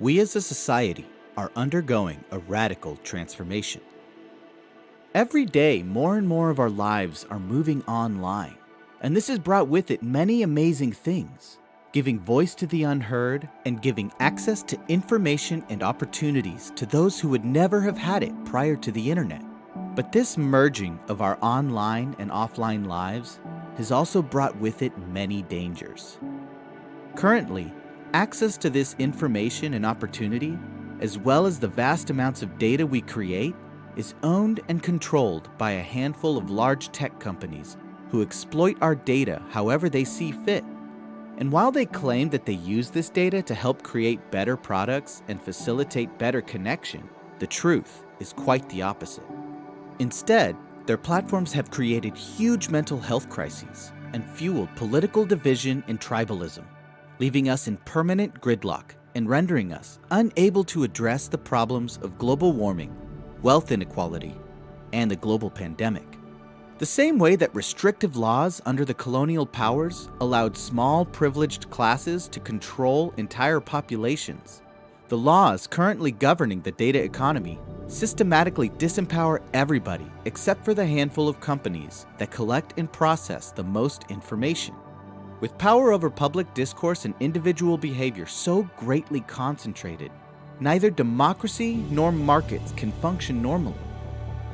We as a society are undergoing a radical transformation. Every day, more and more of our lives are moving online, and this has brought with it many amazing things, giving voice to the unheard and giving access to information and opportunities to those who would never have had it prior to the internet. But this merging of our online and offline lives has also brought with it many dangers. Currently, access to this information and opportunity, as well as the vast amounts of data we create, is owned and controlled by a handful of large tech companies who exploit our data however they see fit. And while they claim that they use this data to help create better products and facilitate better connection, the truth is quite the opposite. Instead, their platforms have created huge mental health crises and fueled political division and tribalism, leaving us in permanent gridlock and rendering us unable to address the problems of global warming, wealth inequality, and the global pandemic. The same way that restrictive laws under the colonial powers allowed small privileged classes to control entire populations, the laws currently governing the data economy systematically disempower everybody except for the handful of companies that collect and process the most information. With power over public discourse and individual behavior so greatly concentrated, neither democracy nor markets can function normally.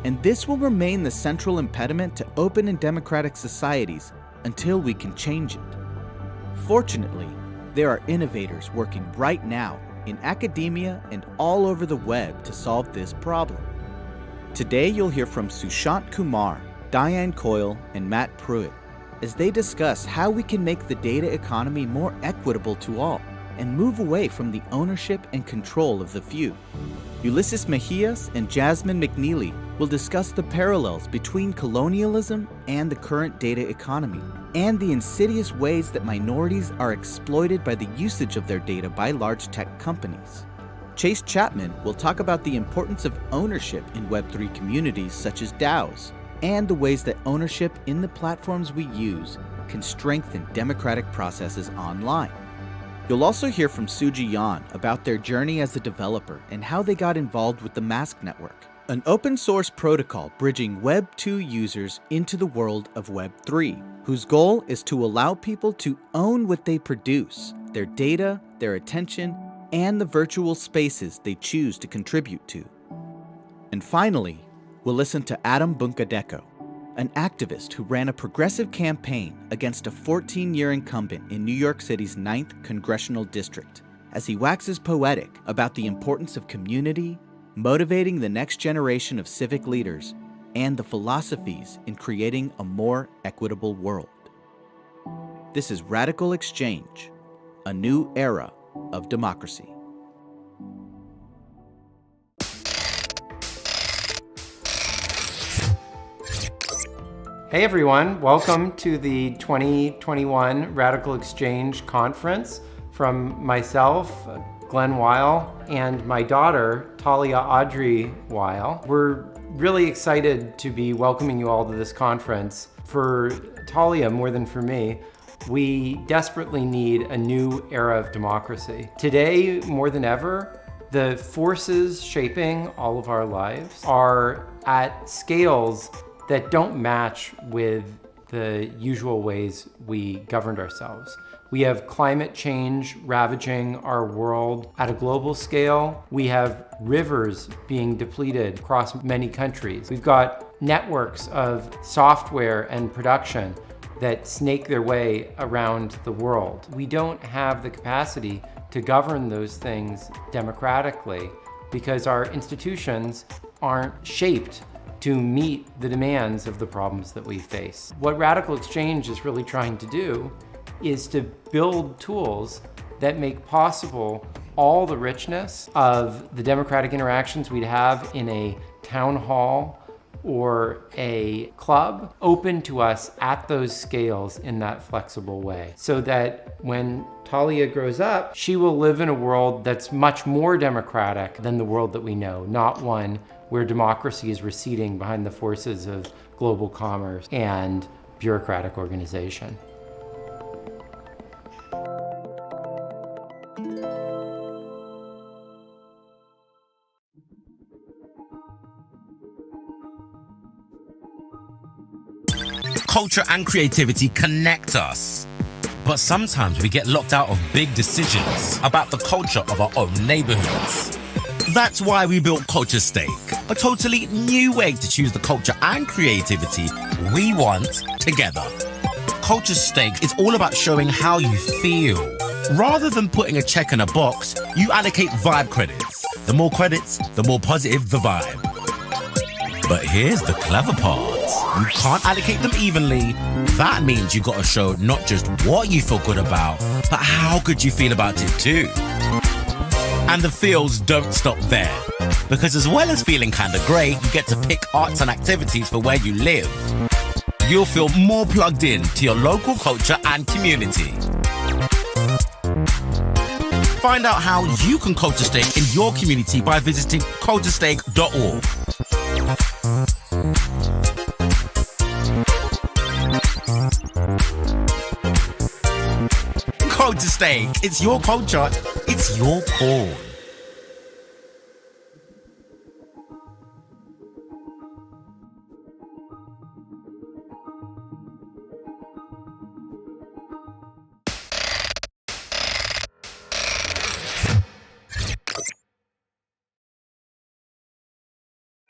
And this will remain the central impediment to open and democratic societies until we can change it. Fortunately, there are innovators working right now in academia and all over the web to solve this problem. Today you'll hear from Sushant Kumar, Diane Coyle, and Matt Pruitt as they discuss how we can make the data economy more equitable to all and move away from the ownership and control of the few. Ulysses Mejias and Jasmine McNeely will discuss the parallels between colonialism and the current data economy, and the insidious ways that minorities are exploited by the usage of their data by large tech companies. Chase Chapman will talk about the importance of ownership in Web3 communities such as DAOs, and the ways that ownership in the platforms we use can strengthen democratic processes online. You'll also hear from Suji Yan about their journey as a developer and how they got involved with the Mask Network, an open source protocol bridging Web 2 users into the world of Web 3, whose goal is to allow people to own what they produce, their data, their attention, and the virtual spaces they choose to contribute to. And finally, we'll listen to Adam Bunkadeko, an activist who ran a progressive campaign against a 14-year incumbent in New York City's 9th Congressional District, as he waxes poetic about the importance of community, motivating the next generation of civic leaders, and the philosophies in creating a more equitable world. This is RadicalxChange, a new era of democracy. Hey everyone, welcome to the 2021 RadicalxChange conference from myself, Glenn Weil, and my daughter, Talia Audrey Weil. We're really excited to be welcoming you all to this conference. For Talia, more than for me, we desperately need a new era of democracy. Today, more than ever, the forces shaping all of our lives are at scales that don't match with the usual ways we governed ourselves. We have climate change ravaging our world at a global scale. We have rivers being depleted across many countries. We've got networks of software and production that snake their way around the world. We don't have the capacity to govern those things democratically because our institutions aren't shaped to meet the demands of the problems that we face. What RadicalxChange is really trying to do is to build tools that make possible all the richness of the democratic interactions we'd have in a town hall or a club open to us at those scales in that flexible way, so that when Talia grows up, she will live in a world that's much more democratic than the world that we know, not one where democracy is receding behind the forces of global commerce and bureaucratic organization. culture and creativity connect us. But sometimes we get locked out of big decisions about the culture of our own neighborhoods. That's why we built Culture Stake, a totally new way to choose the culture and creativity we want together. Culture Stake is all about showing how you feel. Rather than putting a check in a box, you allocate vibe credits. The more credits, the more positive the vibe. But here's the clever part. You can't allocate them evenly. That means you gotta show not just what you feel good about, but how good you feel about it too. And the feels don't stop there. Because as well as feeling kinda great, you get to pick arts and activities for where you live. You'll feel more plugged in to your local culture and community. Find out how you can culture stake in your community by visiting culturestake.org. Culture Stake. It's your culture. It's your call.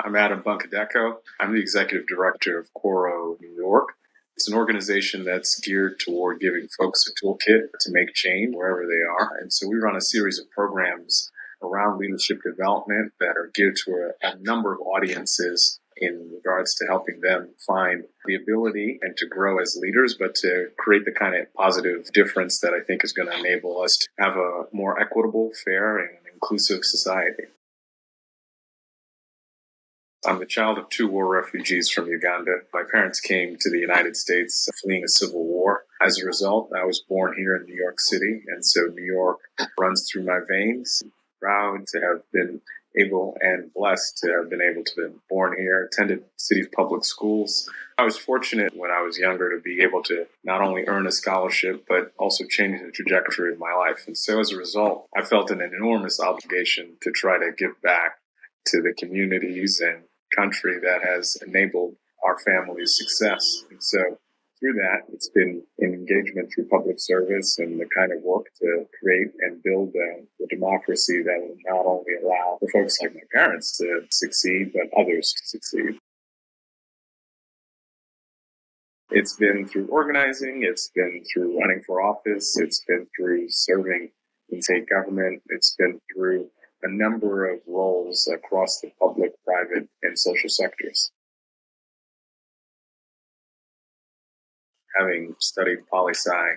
I'm Adam Bunkadeko. I'm the executive director of Coro New York. It's an organization that's geared toward giving folks a toolkit to make change wherever they are. And so we run a series of programs around leadership development that are geared to a number of audiences in regards to helping them find the ability and to grow as leaders, but to create the kind of positive difference that I think is going to enable us to have a more equitable, fair, and inclusive society. I'm the child of two war refugees from Uganda. My parents came to the United States fleeing a civil war. As a result, I was born here in New York City, and so New York runs through my veins. I'm proud to have been able and blessed to have been able to be born here, attended city's public schools. I was fortunate when I was younger to be able to not only earn a scholarship, but also change the trajectory of my life. And so as a result, I felt an enormous obligation to try to give back to the communities and country that has enabled our family's success. And so through that, it's been an engagement through public service and the kind of work to create and build the democracy that will not only allow for folks like my parents to succeed, but others to succeed. It's been through organizing, it's been through running for office, it's been through serving in state government, it's been through a number of roles across the public, private, and social sectors. Having studied poli-sci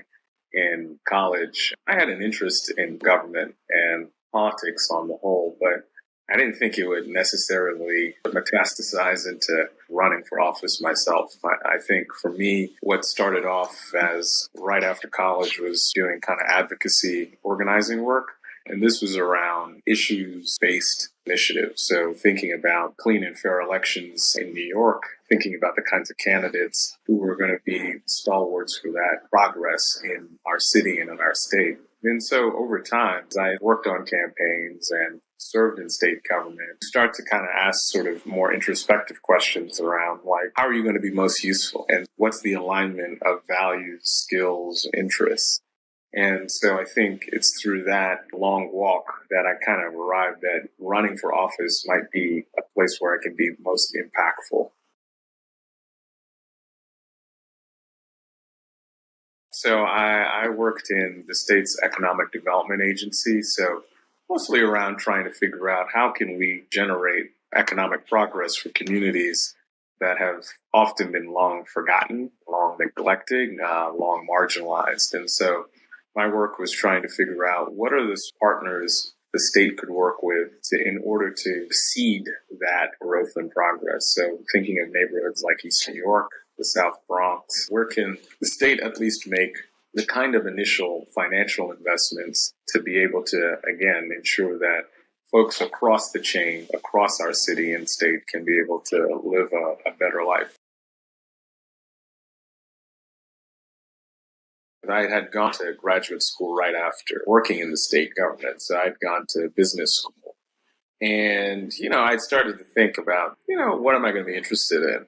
in college, I had an interest in government and politics on the whole, but I didn't think it would necessarily metastasize into running for office myself. I think for me, what started off as right after college was doing kind of advocacy organizing work. And this was around issues-based initiatives. So thinking about clean and fair elections in New York, thinking about the kinds of candidates who were going to be stalwarts for that progress in our city and in our state. And so over time, as I worked on campaigns and served in state government, start to kind of ask sort of more introspective questions around like, how are you going to be most useful? And what's the alignment of values, skills, interests? And so I think it's through that long walk that I kind of arrived that running for office might be a place where I can be most impactful. So I worked in the state's economic development agency, so mostly around trying to figure out how can we generate economic progress for communities that have often been long forgotten, long neglected, long marginalized. And so my work was trying to figure out what are the partners the state could work with in order to seed that growth and progress. So thinking of neighborhoods like East New York, the South Bronx, where can the state at least make the kind of initial financial investments to be able to, again, ensure that folks across the chain, across our city and state can be able to live a better life. I had gone to graduate school right after working in the state government. So I'd gone to business school. And, I'd started to think about, what am I going to be interested in?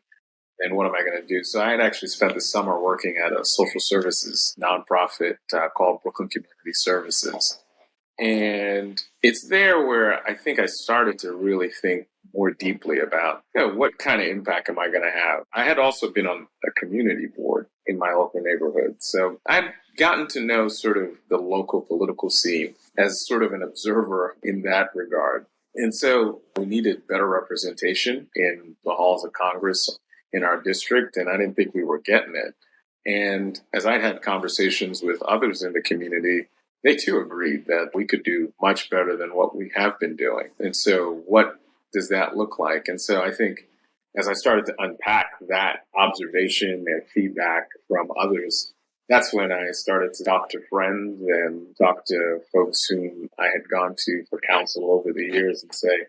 and what am I going to do? So I had actually spent the summer working at a social services nonprofit called Brooklyn Community Services. And it's there where I think I started to really think more deeply about, what kind of impact am I going to have? I had also been on a community board in my local neighborhood. So I'd gotten to know sort of the local political scene as sort of an observer in that regard. And so we needed better representation in the halls of Congress in our district, and I didn't think we were getting it. And as I'd had conversations with others in the community, they too agreed that we could do much better than what we have been doing. And so what does that look like? And so I think as I started to unpack that observation and feedback from others, that's when I started to talk to friends and talk to folks whom I had gone to for counsel over the years and say,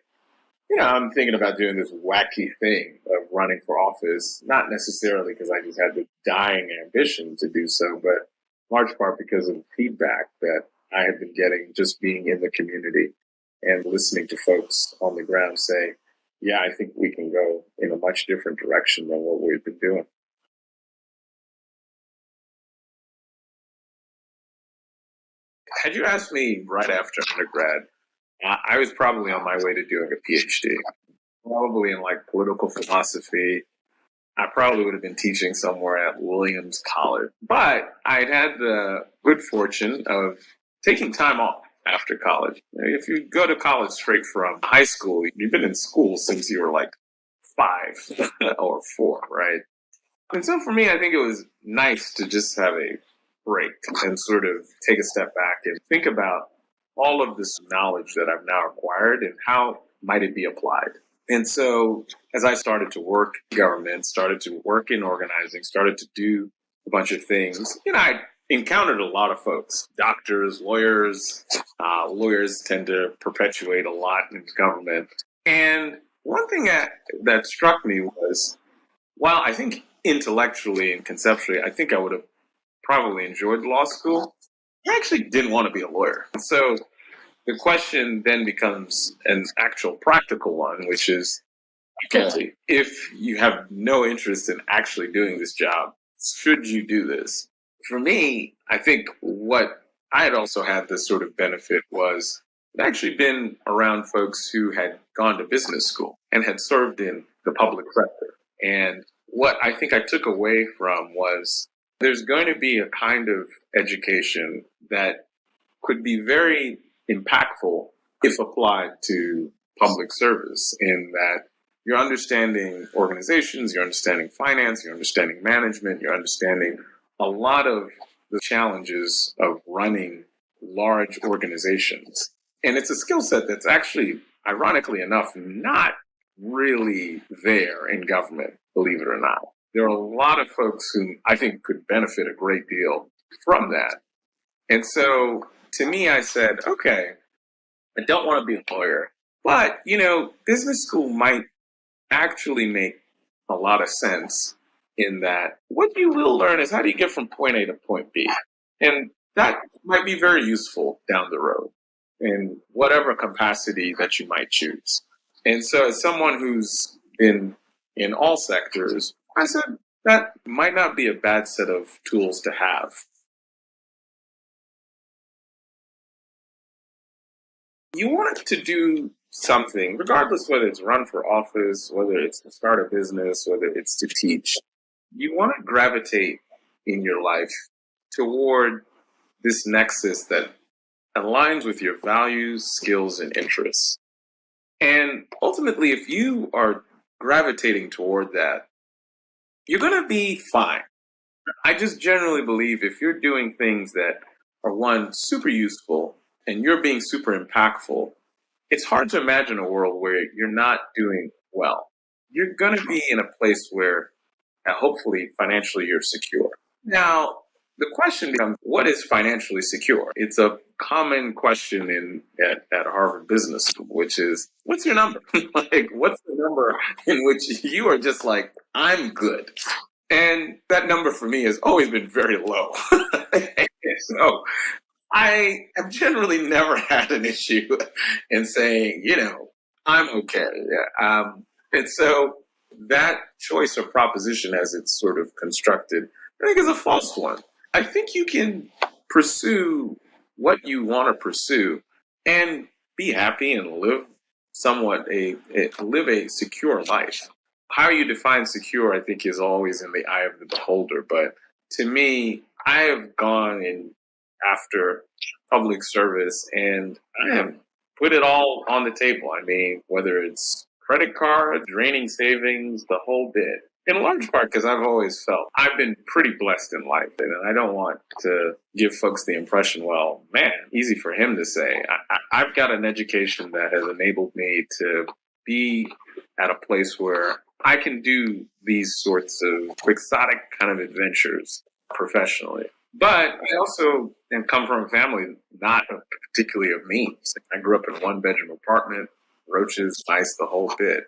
I'm thinking about doing this wacky thing of running for office, not necessarily because I just had the dying ambition to do so, but large part because of the feedback that I had been getting just being in the community and listening to folks on the ground say, yeah, I think we can go in a much different direction than what we've been doing. Had you asked me right after undergrad, I was probably on my way to doing a PhD, probably in political philosophy. I probably would have been teaching somewhere at Williams College. But I'd had the good fortune of taking time off after college. If you go to college straight from high school, you've been in school since you were 5 or 4, right? And so for me, I think it was nice to just have a break and sort of take a step back and think about all of this knowledge that I've now acquired and how might it be applied. And so as I started to work in government, started to work in organizing, started to do a bunch of things, I encountered a lot of folks, doctors, lawyers. Lawyers tend to perpetuate a lot in government. And one thing that struck me was, while I think intellectually and conceptually, I think I would have probably enjoyed law school, I actually didn't want to be a lawyer. So the question then becomes an actual practical one, which is, okay, if you have no interest in actually doing this job, should you do this? For me, I think what I had also had this sort of benefit was I'd actually been around folks who had gone to business school and had served in the public sector. And what I think I took away from was there's going to be a kind of education that could be very impactful if applied to public service, in that you're understanding organizations, you're understanding finance, you're understanding management, you're understanding a lot of the challenges of running large organizations. And it's a skill set that's actually, ironically enough, not really there in government, believe it or not. There are a lot of folks who I think could benefit a great deal from that. And so to me, I said, okay, I don't want to be a lawyer, but, business school might actually make a lot of sense in that what you will learn is how do you get from point A to point B? And that might be very useful down the road in whatever capacity that you might choose. And so as someone who's been in all sectors, I said that might not be a bad set of tools to have. You want to do something, regardless whether it's run for office, whether it's to start a business, whether it's to teach. You want to gravitate in your life toward this nexus that aligns with your values, skills, and interests. And ultimately, if you are gravitating toward that, you're going to be fine. I just generally believe if you're doing things that are, one, super useful and you're being super impactful, it's hard to imagine a world where you're not doing well. You're going to be in a place where hopefully financially you're secure. Now, the question becomes, what is financially secure? It's a common question at Harvard Business School, which is, what's your number? What's the number in which you are just like, I'm good? And that number for me has always been very low. So I have generally never had an issue in saying, I'm okay. And so that choice or proposition as it's sort of constructed, I think is a false one. I think you can pursue what you want to pursue and be happy and live live a secure life. How you define secure, I think, is always in the eye of the beholder. But to me, I have gone in after public service and I have put it all on the table. I mean, whether it's credit cards, draining savings, the whole bit. In large part because I've always felt I've been pretty blessed in life. And I don't want to give folks the impression, well, man, easy for him to say. I've got an education that has enabled me to be at a place where I can do these sorts of quixotic kind of adventures professionally. But I also come from a family not particularly of means. I grew up in a one-bedroom apartment, roaches, mice, the whole bit.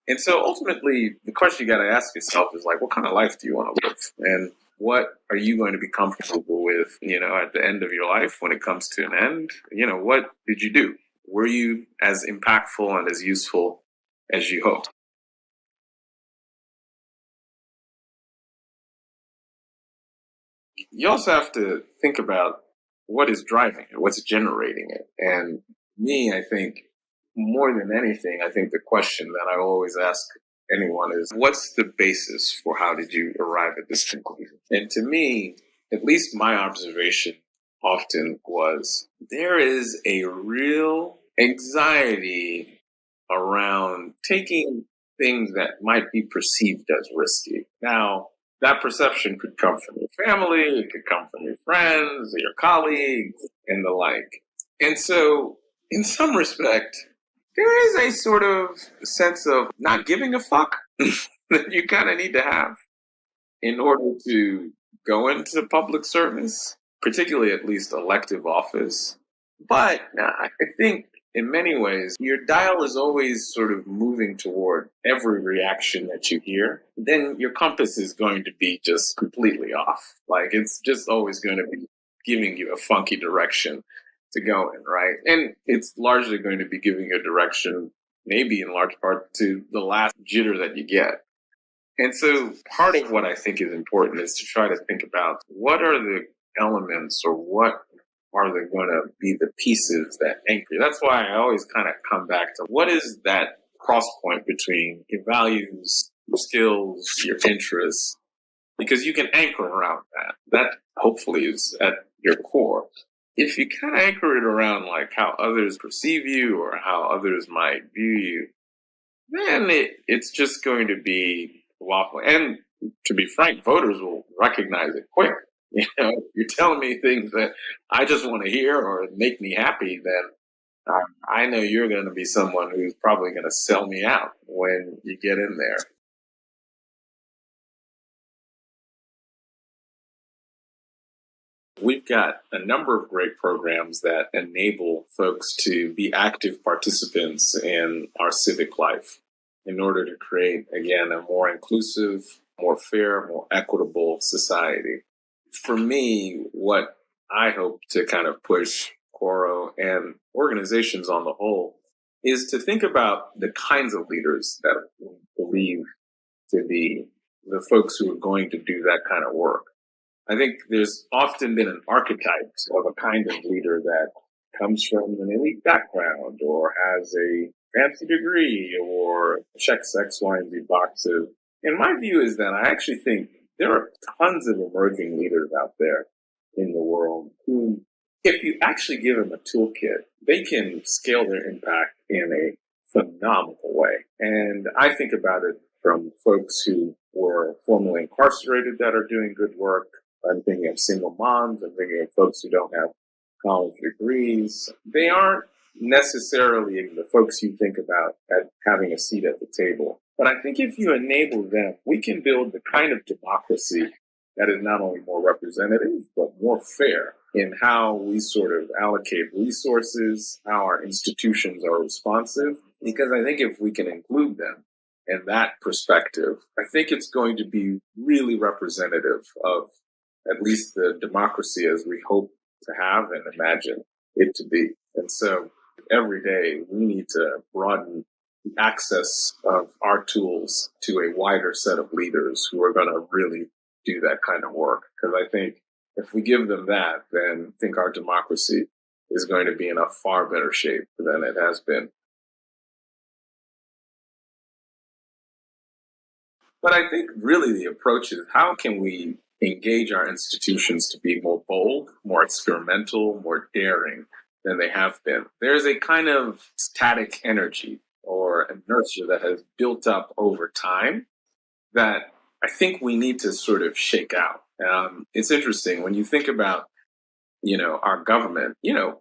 And so ultimately, the question you got to ask yourself is like, what kind of life do you want to live? And what are you going to be comfortable with, at the end of your life when it comes to an end? What did you do? Were you as impactful and as useful as you hoped? You also have to think about what is driving it, what's generating it. And me, I think, more than anything, I think the question that I always ask anyone is, what's the basis for how did you arrive at this conclusion? And to me, at least my observation often was, there is a real anxiety around taking things that might be perceived as risky. Now, that perception could come from your family, it could come from your friends, your colleagues, and the like. And so, in some respect, there is a sort of sense of not giving a fuck that you kind of need to have in order to go into public service, particularly at least elective office. But I think in many ways, your dial is always sort of moving toward every reaction that you hear. Then your compass is going to be just completely off. Like it's just always going to be giving you a funky direction to go in, right? And it's largely going to be giving you a direction, maybe in large part to the last jitter that you get. And so part of what I think is important is to try to think about what are the elements or what are they going to be the pieces that anchor you. That's why I always kind of come back to what is that cross point between your values, your skills, your interests, because you can anchor around that. That hopefully is at your core. If you kind of anchor it around like how others perceive you or how others might view you, then it's just going to be waffle. And to be frank, voters will recognize it quick. If you're telling me things that I just want to hear or make me happy, then I know you're going to be someone who's probably going to sell me out when you get in there. We've got a number of great programs that enable folks to be active participants in our civic life in order to create, again, a more inclusive, more fair, more equitable society. For me, what I hope to kind of push Coro and organizations on the whole is to think about the kinds of leaders that we believe to be the folks who are going to do that kind of work. I think there's often been an archetype of a kind of leader that comes from an elite background or has a fancy degree or checks X, Y, and Z boxes. And my view is that I actually think there are tons of emerging leaders out there in the world who, if you actually give them a toolkit, they can scale their impact in a phenomenal way. And I think about it from folks who were formerly incarcerated that are doing good work. I'm thinking of single moms. I'm thinking of folks who don't have college degrees. They aren't necessarily the folks you think about at having a seat at the table. But I think if you enable them, we can build the kind of democracy that is not only more representative, but more fair in how we sort of allocate resources, how our institutions are responsive. Because I think if we can include them in that perspective, I think it's going to be really representative of at least the democracy as we hope to have and imagine it to be. And so every day we need to broaden access of our tools to a wider set of leaders who are going to really do that kind of work. Because I think if we give them that, then I think our democracy is going to be in a far better shape than it has been. But I think really the approach is how can we engage our institutions to be more bold, more experimental, more daring than they have been. There's a kind of static energy or inertia that has built up over time that I think we need to sort of shake out. It's interesting when you think about, our government,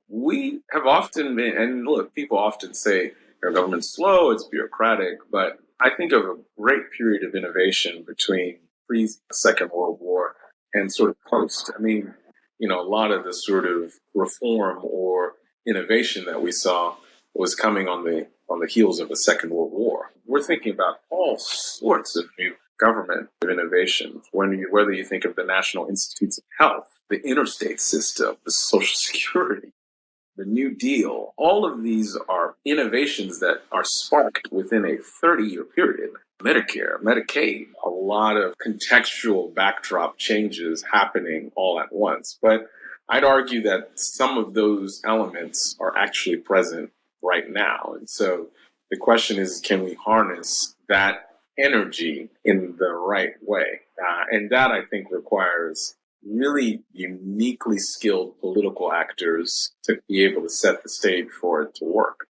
we have often been, and look, people often say our government's slow, it's bureaucratic, but I think of a great period of innovation between pre-Second World War and sort of post. I mean, a lot of the sort of reform or innovation that we saw was coming on the heels of the Second World War. We're thinking about all sorts of new government innovations, whether you think of the National Institutes of Health, the interstate system, the Social Security, the New Deal. All of these are innovations that are sparked within a 30-year period. Medicare, Medicaid, a lot of contextual backdrop changes happening all at once. But I'd argue that some of those elements are actually present right now. And so the question is, can we harness that energy in the right way? And that, I think, requires really uniquely skilled political actors to be able to set the stage for it to work.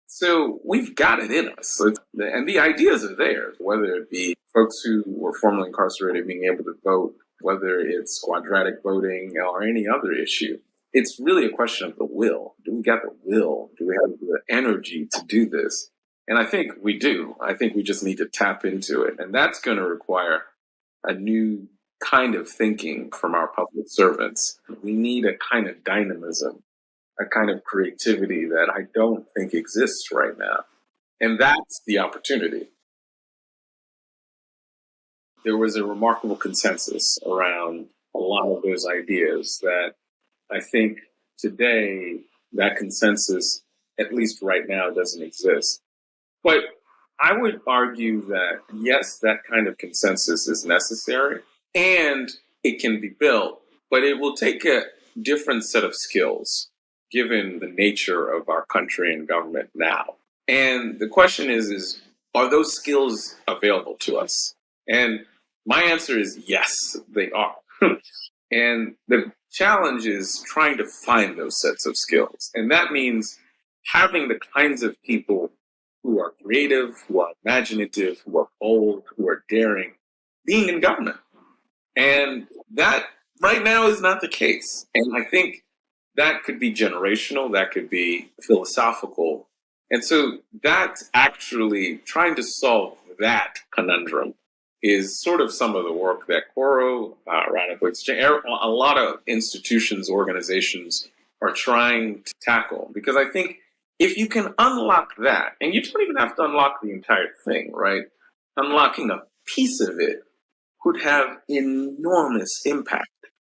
So we've got it in us. And the ideas are there, whether it be folks who were formerly incarcerated being able to vote, whether it's quadratic voting or any other issue. It's really a question of the will. Do we got the will? Do we have the energy to do this? And I think we do. I think we just need to tap into it. And that's going to require a new kind of thinking from our public servants. We need a kind of dynamism, a kind of creativity that I don't think exists right now. And that's the opportunity. There was a remarkable consensus around a lot of those ideas that I think today that consensus, at least right now, doesn't exist. But I would argue that, yes, that kind of consensus is necessary and it can be built, but it will take a different set of skills given the nature of our country and government now. And the question is are those skills available to us? And my answer is yes, they are. And the challenge is trying to find those sets of skills. And that means having the kinds of people who are creative, who are imaginative, who are bold, who are daring, being in government. And that right now is not the case. And I think that could be generational, that could be philosophical. And so that's actually trying to solve that conundrum is sort of some of the work that Quoro, RadicalxChange, a lot of institutions, organizations are trying to tackle. Because I think if you can unlock that, and you don't even have to unlock the entire thing, right? Unlocking a piece of it could have enormous impact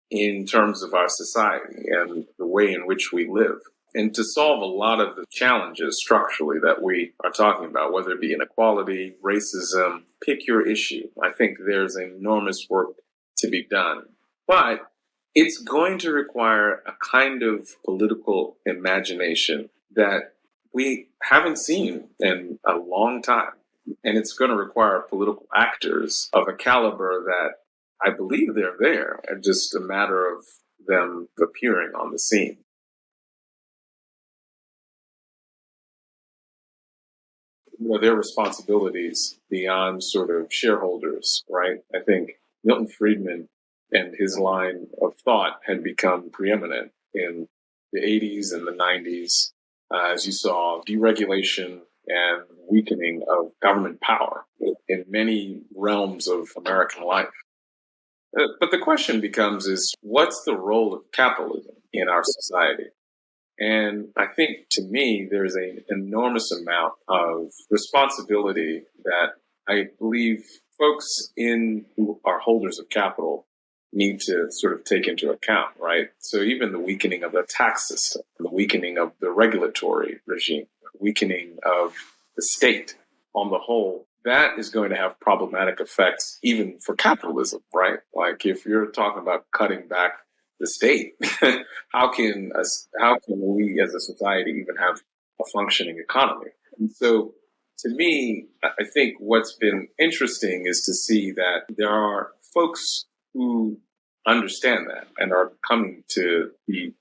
in terms of our society and the way in which we live. And to solve a lot of the challenges structurally that we are talking about, whether it be inequality, racism, pick your issue. I think there's enormous work to be done. But it's going to require a kind of political imagination that we haven't seen in a long time. And it's going to require political actors of a caliber that I believe they're there, and just a matter of them appearing on the scene. Their responsibilities beyond sort of shareholders, right? I think Milton Friedman and his line of thought had become preeminent in the 80s and the 90s, as you saw deregulation and weakening of government power in many realms of American life. But the question becomes is, what's the role of capitalism in our society? And I think, to me, there's an enormous amount of responsibility that I believe folks who are holders of capital need to sort of take into account, right? So even the weakening of the tax system, the weakening of the regulatory regime, the weakening of the state on the whole, that is going to have problematic effects even for capitalism, right? Like if you're talking about cutting back the state, how can we as a society even have a functioning economy? And so to me, I think what's been interesting is to see that there are folks who understand that and are coming to be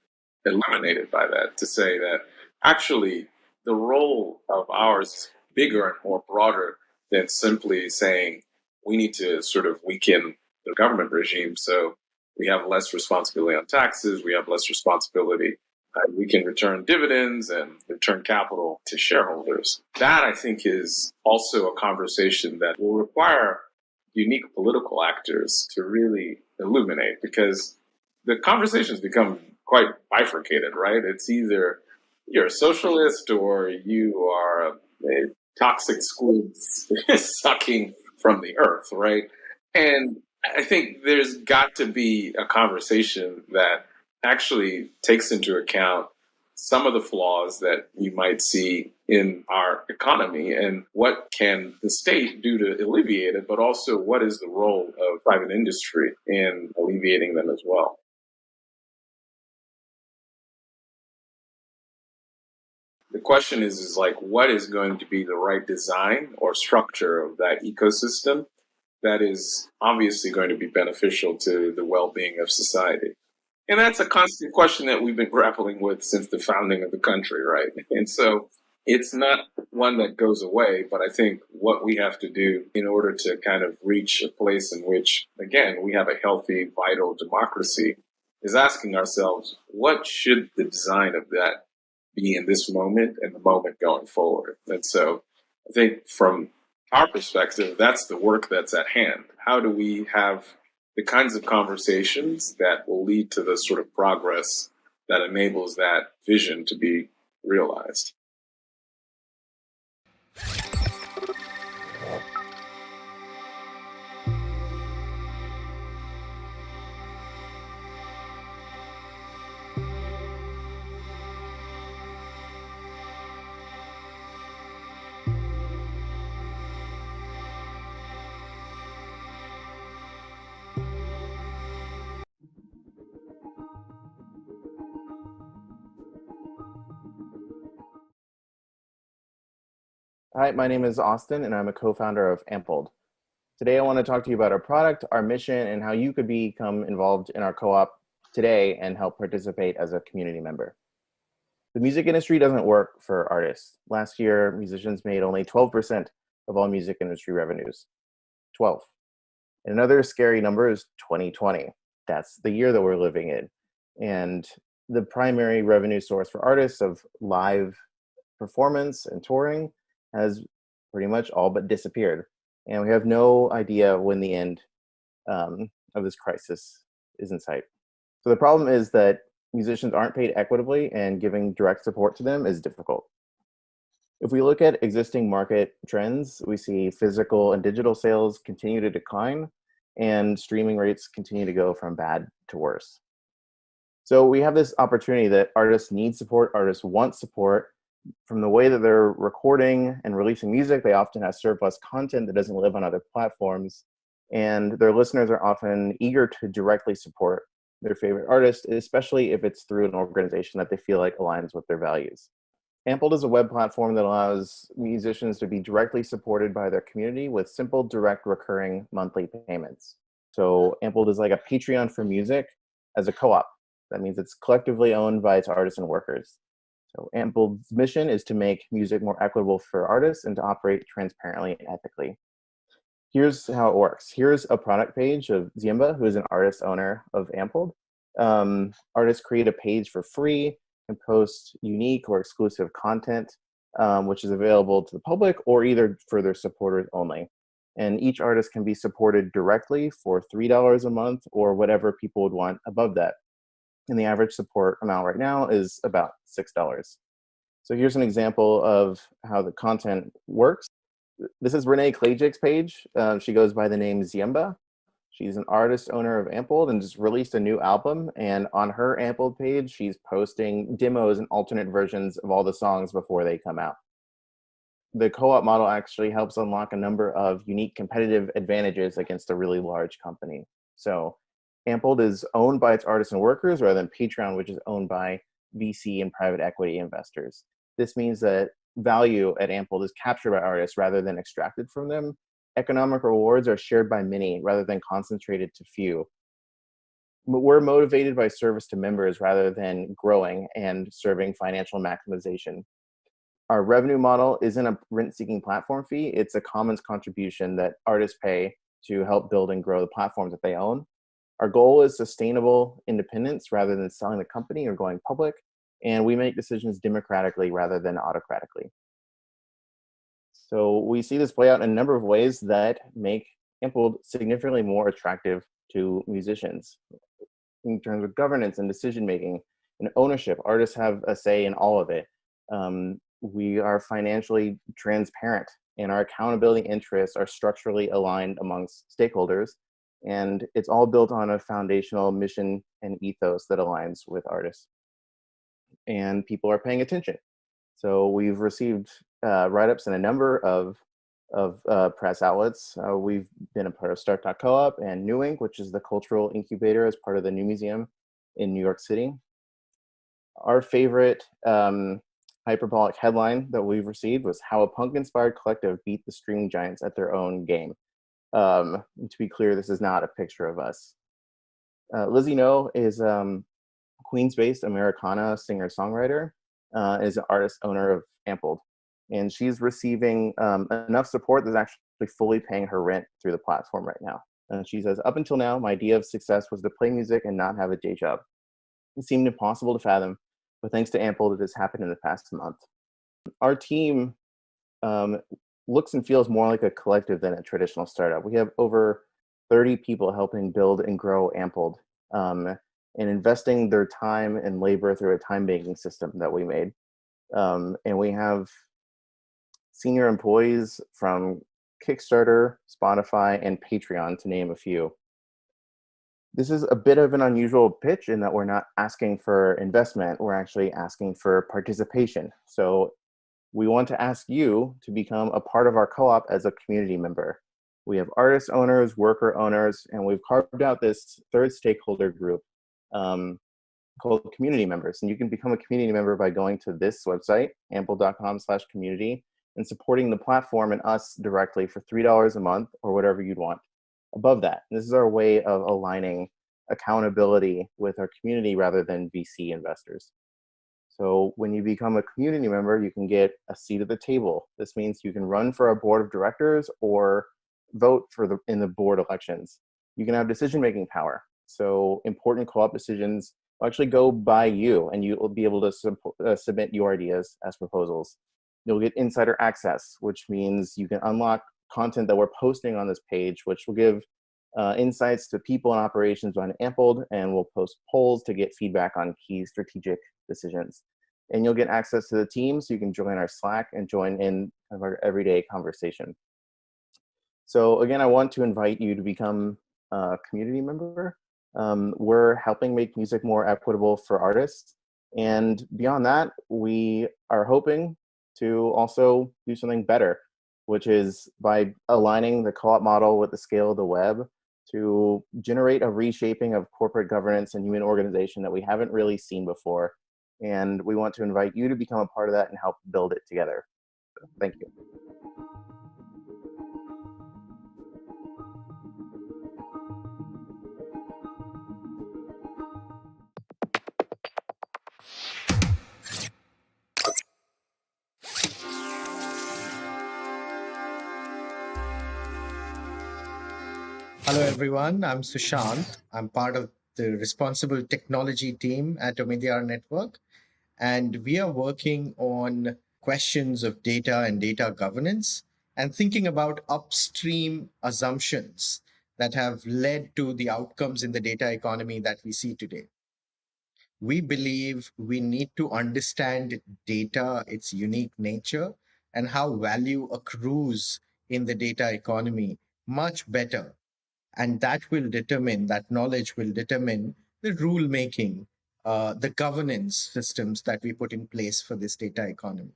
illuminated by that, to say that actually the role of ours is bigger and more broader than simply saying we need to sort of weaken the government regime so we have less responsibility on taxes, we have less responsibility. We can return dividends and return capital to shareholders. That, I think, is also a conversation that will require unique political actors to really illuminate, because the conversations become quite bifurcated, right? It's either you're a socialist or you are a toxic squid sucking from the earth, right? And I think there's got to be a conversation that actually takes into account some of the flaws that you might see in our economy and what can the state do to alleviate it, but also what is the role of private industry in alleviating them as well. The question is like, what is going to be the right design or structure of that ecosystem that is obviously going to be beneficial to the well-being of society? And that's a constant question that we've been grappling with since the founding of the country, right? And so it's not one that goes away, but I think what we have to do in order to kind of reach a place in which, again, we have a healthy, vital democracy is asking ourselves, what should the design of that be in this moment and the moment going forward? And so I think from our perspective, that's the work that's at hand. How do we have the kinds of conversations that will lead to the sort of progress that enables that vision to be realized? Hi, my name is Austin, and I'm a co-founder of Ampled. Today, I want to talk to you about our product, our mission, and how you could become involved in our co-op today and help participate as a community member. The music industry doesn't work for artists. Last year, musicians made only 12% of all music industry revenues. 12. And another scary number is 2020. That's the year that we're living in. And the primary revenue source for artists of live performance and touring has pretty much all but disappeared. And we have no idea when the end of this crisis is in sight. So the problem is that musicians aren't paid equitably, and giving direct support to them is difficult. If we look at existing market trends, we see physical and digital sales continue to decline, and streaming rates continue to go from bad to worse. So we have this opportunity that artists need support, artists want support. From the way that they're recording and releasing music, they often have surplus content that doesn't live on other platforms, and their listeners are often eager to directly support their favorite artist, especially if it's through an organization that they feel like aligns with their values. Ampled is a web platform that allows musicians to be directly supported by their community with simple, direct, recurring monthly payments. So Ampled is like a Patreon for music as a co-op. That means it's collectively owned by its artists and workers. So Ampled's mission is to make music more equitable for artists and to operate transparently and ethically. Here's how it works. Here's a product page of Ziemba, who is an artist owner of Ampled. Artists create a page for free and post unique or exclusive content, which is available to the public or either for their supporters only. And each artist can be supported directly for $3 a month or whatever people would want above that. And the average support amount right now is about $6. So here's an example of how the content works. This is Renee Klajic's page. She goes by the name Ziemba. She's an artist owner of Ampled and just released a new album. And on her Ampled page, she's posting demos and alternate versions of all the songs before they come out. the co-op model actually helps unlock a number of unique competitive advantages against a really large company. So Ampled is owned by its artists and workers rather than Patreon, which is owned by VC and private equity investors. This means that value at Ampled is captured by artists rather than extracted from them. Economic rewards are shared by many rather than concentrated to few. We're motivated by service to members rather than growing and serving financial maximization. Our revenue model isn't a rent-seeking platform fee. It's a commons contribution that artists pay to help build and grow the platforms that they own. Our goal is sustainable independence rather than selling the company or going public. And we make decisions democratically rather than autocratically. So we see this play out in a number of ways that make Ampled significantly more attractive to musicians. In terms of governance and decision-making and ownership, artists have a say in all of it. We are financially transparent, and our accountability interests are structurally aligned amongst stakeholders. And it's all built on a foundational mission and ethos that aligns with artists. And people are paying attention. So we've received write-ups in a number of press outlets. We've been a part of Start.coop and New Ink, which is the cultural incubator as part of the New Museum in New York City. Our favorite hyperbolic headline that we've received was "How a Punk-Inspired Collective Beat the Streaming Giants at Their Own Game." To be clear, this is not a picture of us. Lizzie No is Queens-based Americana singer-songwriter, is an artist owner of Ampled. And she's receiving enough support that's actually fully paying her rent through the platform right now. And she says, "Up until now, my idea of success was to play music and not have a day job. It seemed impossible to fathom, but thanks to Ampled, it has happened in the past month." Our team looks and feels more like a collective than a traditional startup. We have over 30 people helping build and grow Ampled, and investing their time and labor through a time-banking system that we made. And we have senior employees from Kickstarter, Spotify, and Patreon, to name a few. This is a bit of an unusual pitch in that we're not asking for investment, we're actually asking for participation. So we want to ask you to become a part of our co-op as a community member. We have artist owners, worker owners, and we've carved out this third stakeholder group called community members. And you can become a community member by going to this website, ample.com/community, and supporting the platform and us directly for $3 a month or whatever you'd want above that. And this is our way of aligning accountability with our community rather than VC investors. So when you become a community member, you can get a seat at the table. This means you can run for our board of directors or vote for in the board elections. You can have decision-making power. So important co-op decisions will actually go by you, and you will be able to submit your ideas as proposals. You'll get insider access, which means you can unlock content that we're posting on this page, which will give insights to people and operations on Ampled, and we'll post polls to get feedback on key strategic decisions. And you'll get access to the team, so you can join our Slack and join in kind of our everyday conversation. So again, I want to invite you to become a community member. We're helping make music more equitable for artists. And beyond that, we are hoping to also do something better, which is by aligning the co-op model with the scale of the web to generate a reshaping of corporate governance and human organization that we haven't really seen before. And we want to invite you to become a part of that and help build it together. So, thank you. Hello, everyone. I'm Sushant. I'm part of the responsible technology team at Omidyar Network, and we are working on questions of data and data governance and thinking about upstream assumptions that have led to the outcomes in the data economy that we see today. We believe we need to understand data, its unique nature, and how value accrues in the data economy much better. And that knowledge will determine the rule making, the governance systems that we put in place for this data economy.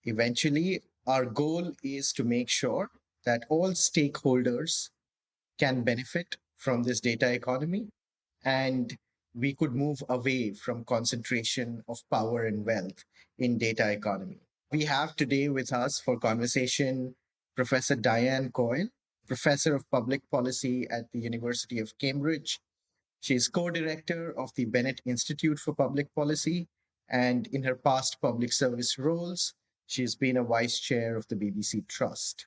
Eventually, Our goal is to make sure that all stakeholders can benefit from this data economy, and we could move away from concentration of power and wealth in data economy. We have today with us for conversation Professor Diane Coyle, Professor of Public Policy at the University of Cambridge. She is co-director of the Bennett Institute for Public Policy, and in her past public service roles, she has been a vice chair of the BBC Trust.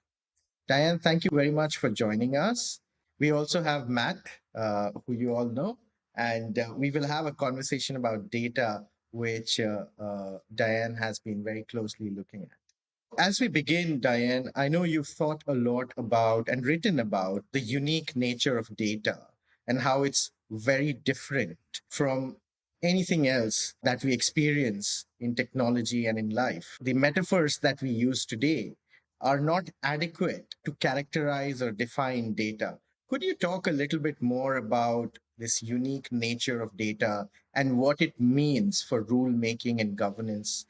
Diane, thank you very much for joining us. We also have Matt, who you all know, and we will have a conversation about data, which Diane has been very closely looking at. As we begin, Diane, I know you've thought a lot about and written about the unique nature of data and how it's very different from anything else that we experience in technology and in life. The metaphors that we use today are not adequate to characterize or define data. Could you talk a little bit more about this unique nature of data and what it means for rulemaking and governance?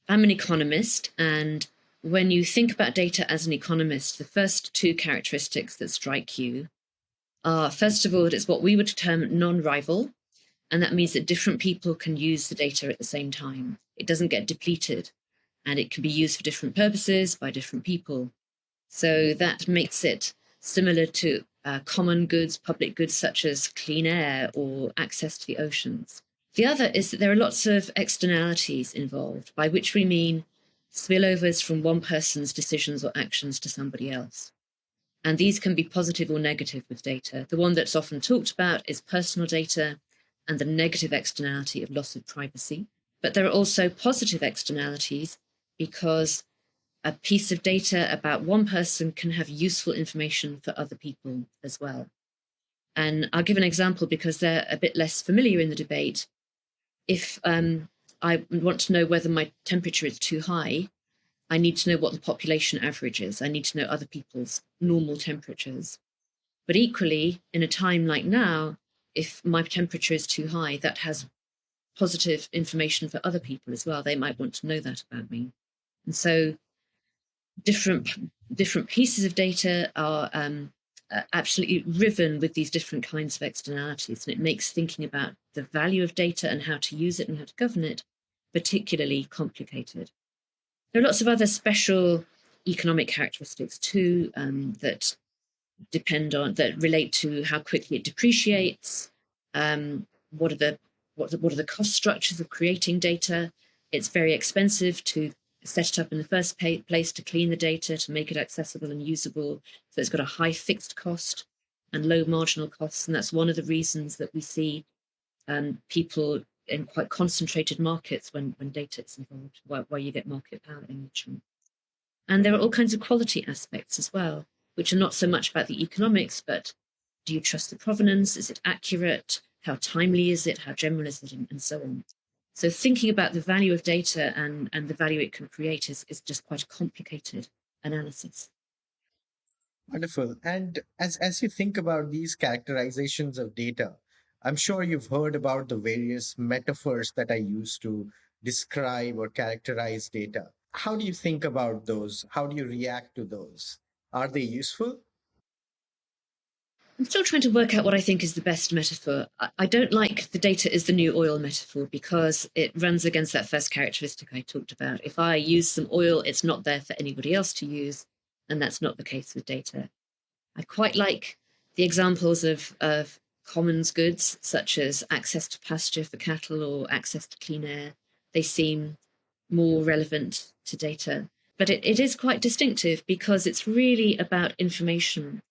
I'm an economist, and when you think about data as an economist, the first two characteristics that strike you are, first of all, that it's what we would term non-rival, and that means that different people can use the data at the same time. It doesn't get depleted, and it can be used for different purposes by different people. So that makes it similar to common goods, public goods such as clean air or access to the oceans. The other is that there are lots of externalities involved, by which we mean spillovers from one person's decisions or actions to somebody else. And these can be positive or negative with data. The one that's often talked about is personal data and the negative externality of loss of privacy. But there are also positive externalities because a piece of data about one person can have useful information for other people as well. And I'll give an example because they're a bit less familiar in the debate. If I want to know whether my temperature is too high, I need to know what the population average is. I need to know other people's normal temperatures. But equally, in a time like now, if my temperature is too high, that has positive information for other people as well. They might want to know that about me. And so different pieces of data are absolutely riven with these different kinds of externalities. And it makes thinking about the value of data and how to use it and how to govern it particularly complicated. There are lots of other special economic characteristics too that relate to how quickly it depreciates. What are the cost structures of creating data? It's very expensive to set it up in the first place, to clean the data, to make it accessible and usable. So it's got a high fixed cost and low marginal costs. And that's one of the reasons that we see people in quite concentrated markets when data is involved, where you get market power enrichment. And there are all kinds of quality aspects as well, which are not so much about the economics, but do you trust the provenance? Is it accurate? How timely is it? How general is it? And so on. So thinking about the value of data and the value it can create is just quite a complicated analysis. Wonderful. And as you think about these characterizations of data, I'm sure you've heard about the various metaphors that I use to describe or characterize data. How do you think about those? How do you react to those? Are they useful? I'm still trying to work out what I think is the best metaphor. I don't like the data is the new oil metaphor because it runs against that first characteristic I talked about. If I use some oil, it's not there for anybody else to use, and that's not the case with data. I quite like the examples of commons goods, such as access to pasture for cattle or access to clean air. They seem more relevant to data. But it is quite distinctive because it's really about information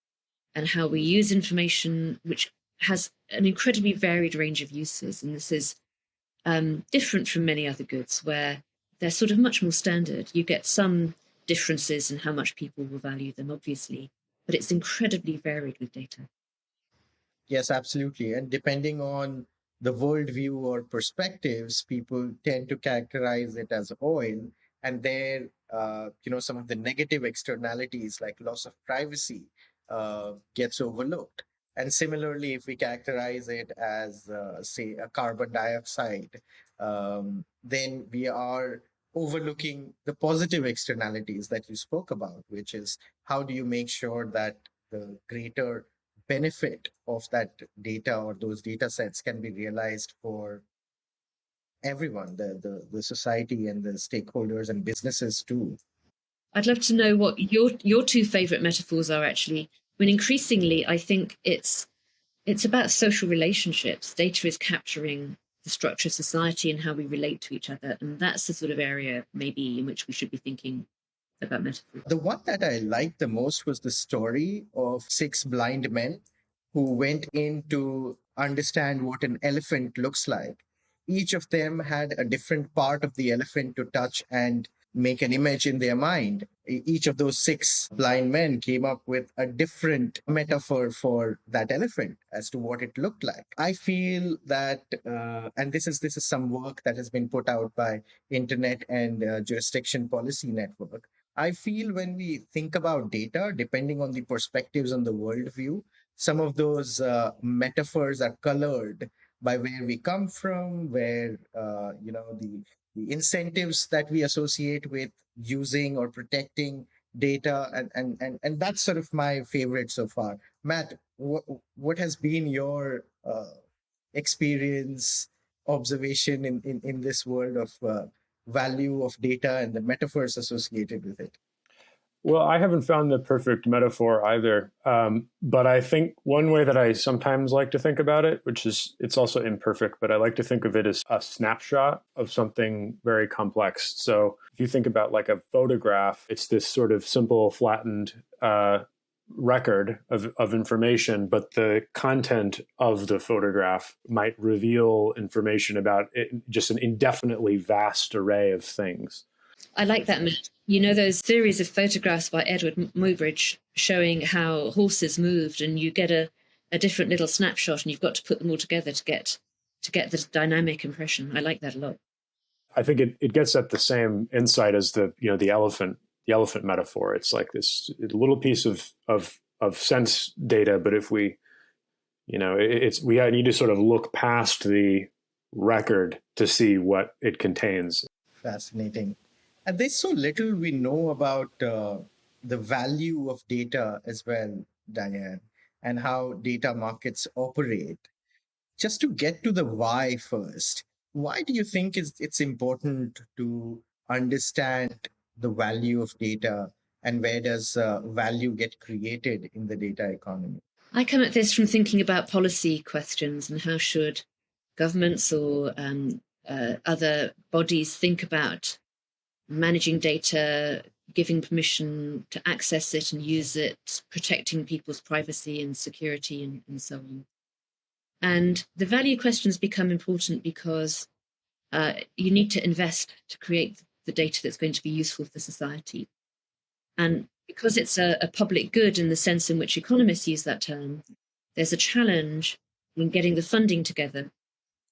and how we use information, which has an incredibly varied range of uses. And this is different from many other goods where they're sort of much more standard. You get some differences in how much people will value them, obviously, but it's incredibly varied with data. Yes, absolutely. And depending on the worldview or perspectives, people tend to characterize it as oil. And there, some of the negative externalities like loss of privacy gets overlooked. And similarly, if we characterize it as, say, a carbon dioxide, then we are overlooking the positive externalities that you spoke about, which is how do you make sure that the greater benefit of that data or those data sets can be realized for everyone, the society and the stakeholders and businesses too. I'd love to know what your two favorite metaphors are, actually. I mean, increasingly, I think it's about social relationships. Data is capturing the structure of society and how we relate to each other. And that's the sort of area maybe in which we should be thinking about metaphors. The one that I liked the most was the story of six blind men who went in to understand what an elephant looks like. Each of them had a different part of the elephant to touch and make an image in their mind. Each of those six blind men came up with a different metaphor for that elephant as to what it looked like. I feel that, and this is some work that has been put out by Internet and Jurisdiction Policy Network. I feel when we think about data, depending on the perspectives on the worldview, some of those metaphors are colored by where we come from, where the incentives that we associate with using or protecting data, and that's sort of my favorite so far. Matt, what has been your experience, observation in this world of value of data and the metaphors associated with it? Well, I haven't found the perfect metaphor either. But I think one way that I sometimes like to think about it, which is, it's also imperfect, but I like to think of it as a snapshot of something very complex. So if you think about like a photograph, it's this sort of simple, flattened record of information, but the content of the photograph might reveal information about it, just an indefinitely vast array of things. I like that. You know, those series of photographs by Edward Muybridge showing how horses moved, and you get a different little snapshot, and you've got to put them all together to get the dynamic impression. I like that a lot. I think it gets at the same insight as the elephant metaphor. It's like this little piece of sense data, but if we need to sort of look past the record to see what it contains. Fascinating. And there's so little we know about the value of data as well, Diane, and how data markets operate. Just to get to the why first, why do you think it's important to understand the value of data, and where does value get created in the data economy? I come at this from thinking about policy questions and how should governments or other bodies think about managing data, giving permission to access it and use it, protecting people's privacy and security and so on. And the value questions become important because you need to invest to create the data that's going to be useful for society. And because it's a public good in the sense in which economists use that term, there's a challenge in getting the funding together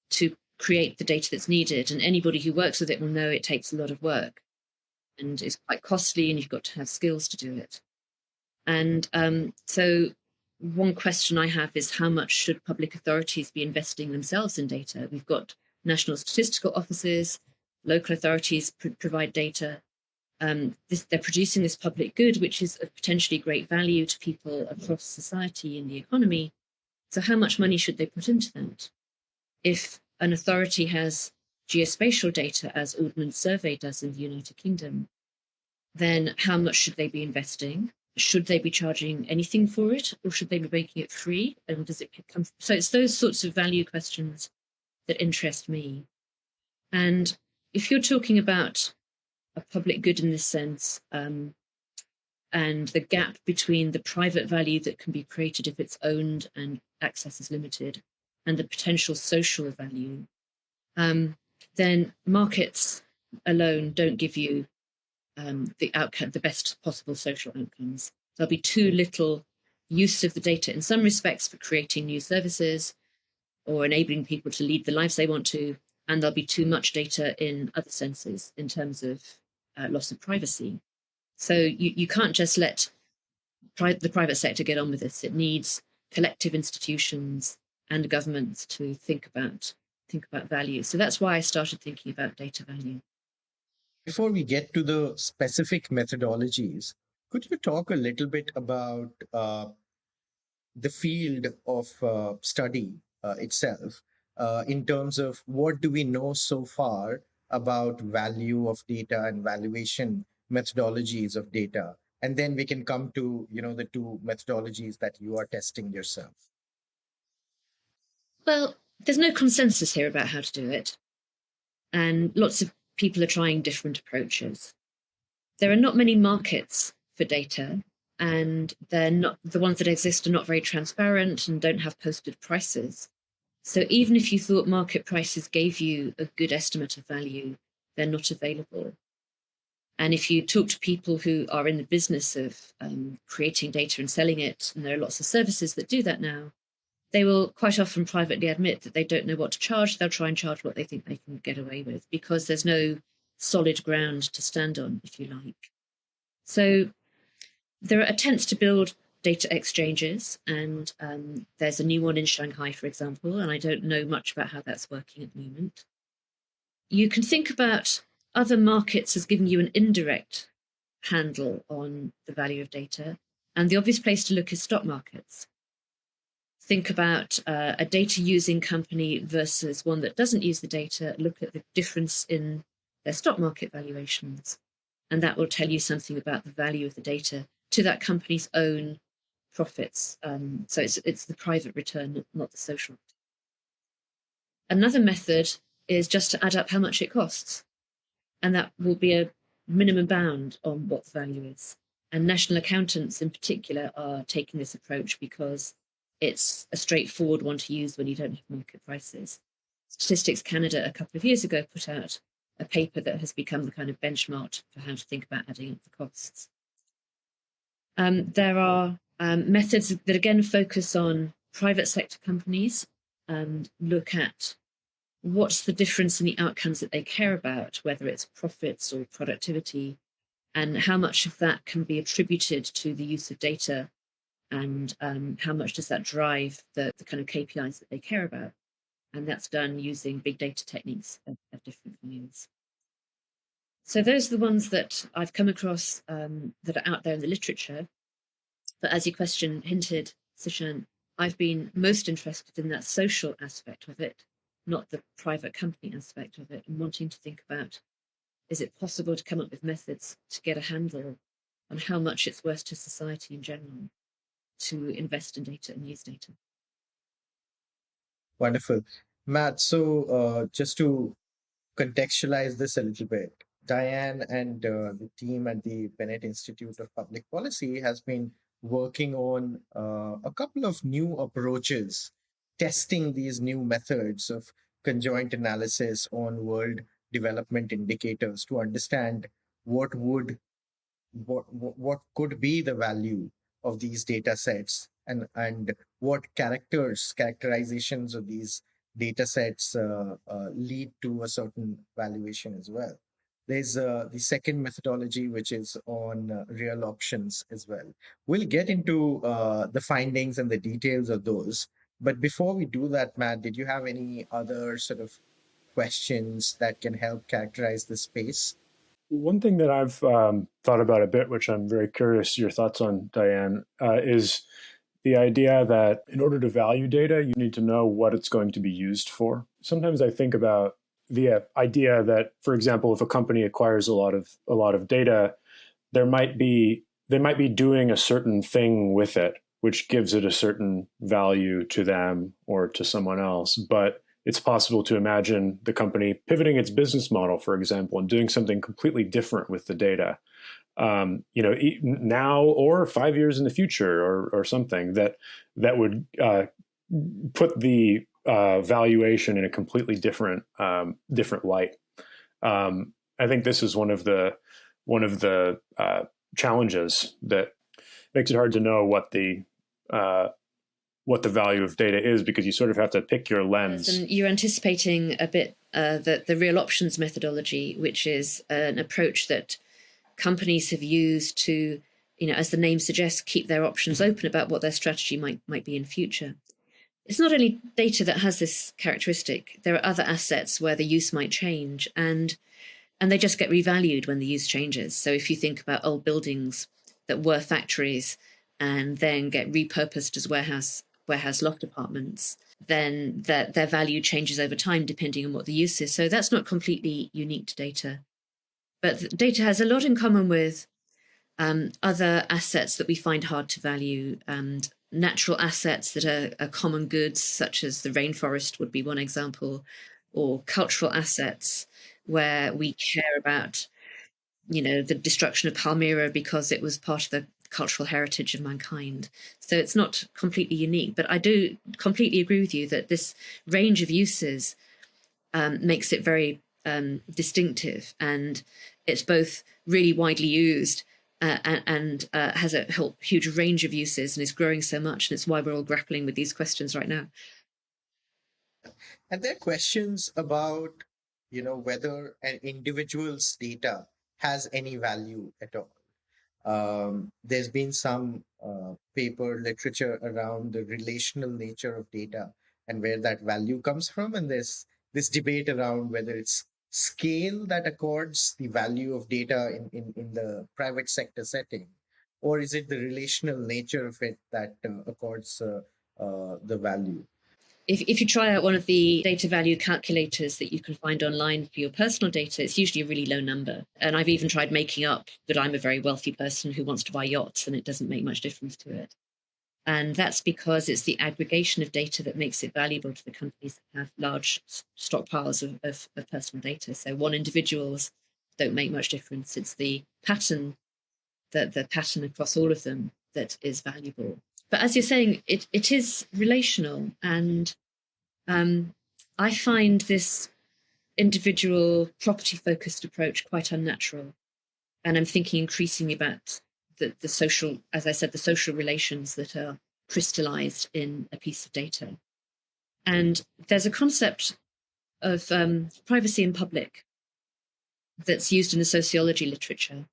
to create the data that's needed. And anybody who works with it will know it takes a lot of work and it's quite costly, and you've got to have skills to do it. And so one question I have is, how much should public authorities be investing themselves in data? We've got national statistical offices, local authorities provide data. They're producing this public good, which is of potentially great value to people across society and the economy. So how much money should they put into that? If an authority has geospatial data, as Ordnance Survey does in the United Kingdom, then how much should they be investing? Should they be charging anything for it, or should they be making it free? And does it come? So it's those sorts of value questions that interest me. And if you're talking about a public good in this sense, and the gap between the private value that can be created if it's owned and access is limited, and the potential social value, then markets alone don't give you the outcome, the best possible social outcomes. There'll be too little use of the data in some respects for creating new services or enabling people to lead the lives they want to, and there'll be too much data in other senses in terms of loss of privacy. So you can't just let the private sector get on with this. It needs collective institutions and governments to think about value. So that's why I started thinking about data value. Before we get to the specific methodologies, could you talk a little bit about the field of study itself in terms of what do we know so far about value of data and valuation methodologies of data? And then we can come to, the two methodologies that you are testing yourself. Well, there's no consensus here about how to do it. And lots of people are trying different approaches. There are not many markets for data, and they're not, the ones that exist are not very transparent and don't have posted prices. So even if you thought market prices gave you a good estimate of value, they're not available. And if you talk to people who are in the business of creating data and selling it, and there are lots of services that do that now, they will quite often privately admit that they don't know what to charge. They'll try and charge what they think they can get away with because there's no solid ground to stand on, if you like. So there are attempts to build data exchanges, and there's a new one in Shanghai, for example, and I don't know much about how that's working at the moment. You can think about other markets as giving you an indirect handle on the value of data, and the obvious place to look is stock markets. Think about a data using company versus one that doesn't use the data, look at the difference in their stock market valuations. And that will tell you something about the value of the data to that company's own profits. So it's the private return, not the social. Another method is just to add up how much it costs. And that will be a minimum bound on what the value is. And national accountants in particular are taking this approach because it's a straightforward one to use when you don't have market prices. Statistics Canada a couple of years ago put out a paper that has become the kind of benchmark for how to think about adding up the costs. There are methods that again focus on private sector companies and look at what's the difference in the outcomes that they care about, whether it's profits or productivity, and how much of that can be attributed to the use of data, and how much does that drive the kind of KPIs that they care about. And that's done using big data techniques of different kinds. So those are the ones that I've come across that are out there in the literature. But as your question hinted, Sushant, I've been most interested in that social aspect of it, not the private company aspect of it, and wanting to think about, is it possible to come up with methods to get a handle on how much it's worth to society in general to invest in data and use data? Wonderful. Matt, so just to contextualize this a little bit, Diane and the team at the Bennett Institute of Public Policy has been working on a couple of new approaches, testing these new methods of conjoint analysis on world development indicators to understand what could be the value of these data sets and what characterizations of these data sets lead to a certain valuation as well. There's the second methodology, which is on real options as well. We'll get into the findings and the details of those. But before we do that, Matt, did you have any other sort of questions that can help characterize the space? One thing that I've thought about a bit, which I'm very curious your thoughts on, Diane, is the idea that in order to value data, you need to know what it's going to be used for. Sometimes I think about the idea that, for example, if a company acquires a lot of data, they might be doing a certain thing with it, which gives it a certain value to them or to someone else. But it's possible to imagine the company pivoting its business model, for example, and doing something completely different with the data, now or 5 years in the future, or something that would put the valuation in a completely different light. I think this is one of the challenges that makes it hard to know what the value of data is, because you sort of have to pick your lens. And you're anticipating a bit the real options methodology, which is an approach that companies have used to, as the name suggests, keep their options open about what their strategy might be in future. It's not only data that has this characteristic. There are other assets where the use might change. And and they just get revalued when the use changes. So if you think about old buildings that were factories and then get repurposed as warehouse loft apartments, then their value changes over time depending on what the use is. So that's not completely unique to data. But data has a lot in common with other assets that we find hard to value, and natural assets that are common goods, such as the rainforest would be one example, or cultural assets where we care about, the destruction of Palmyra because it was part of the cultural heritage of mankind. So it's not completely unique, but I do completely agree with you that this range of uses makes it very distinctive, and it's both really widely used and has a huge range of uses and is growing so much. And it's why we're all grappling with these questions right now. And there are questions about, whether an individual's data has any value at all. There's been some paper literature around the relational nature of data and where that value comes from. And there's this debate around whether it's scale that accords the value of data in the private sector setting, or is it the relational nature of it that accords the value? If you try out one of the data value calculators that you can find online for your personal data, it's usually a really low number. And I've even tried making up that I'm a very wealthy person who wants to buy yachts, and it doesn't make much difference to it. And that's because it's the aggregation of data that makes it valuable to the companies that have large stockpiles of personal data. So one individuals don't make much difference. It's the pattern, the pattern across all of them that is valuable. But as you're saying, it is relational. And I find this individual property-focused approach quite unnatural. And I'm thinking increasingly about the social, as I said, the social relations that are crystallized in a piece of data. And there's a concept of privacy in public that's used in the sociology literature,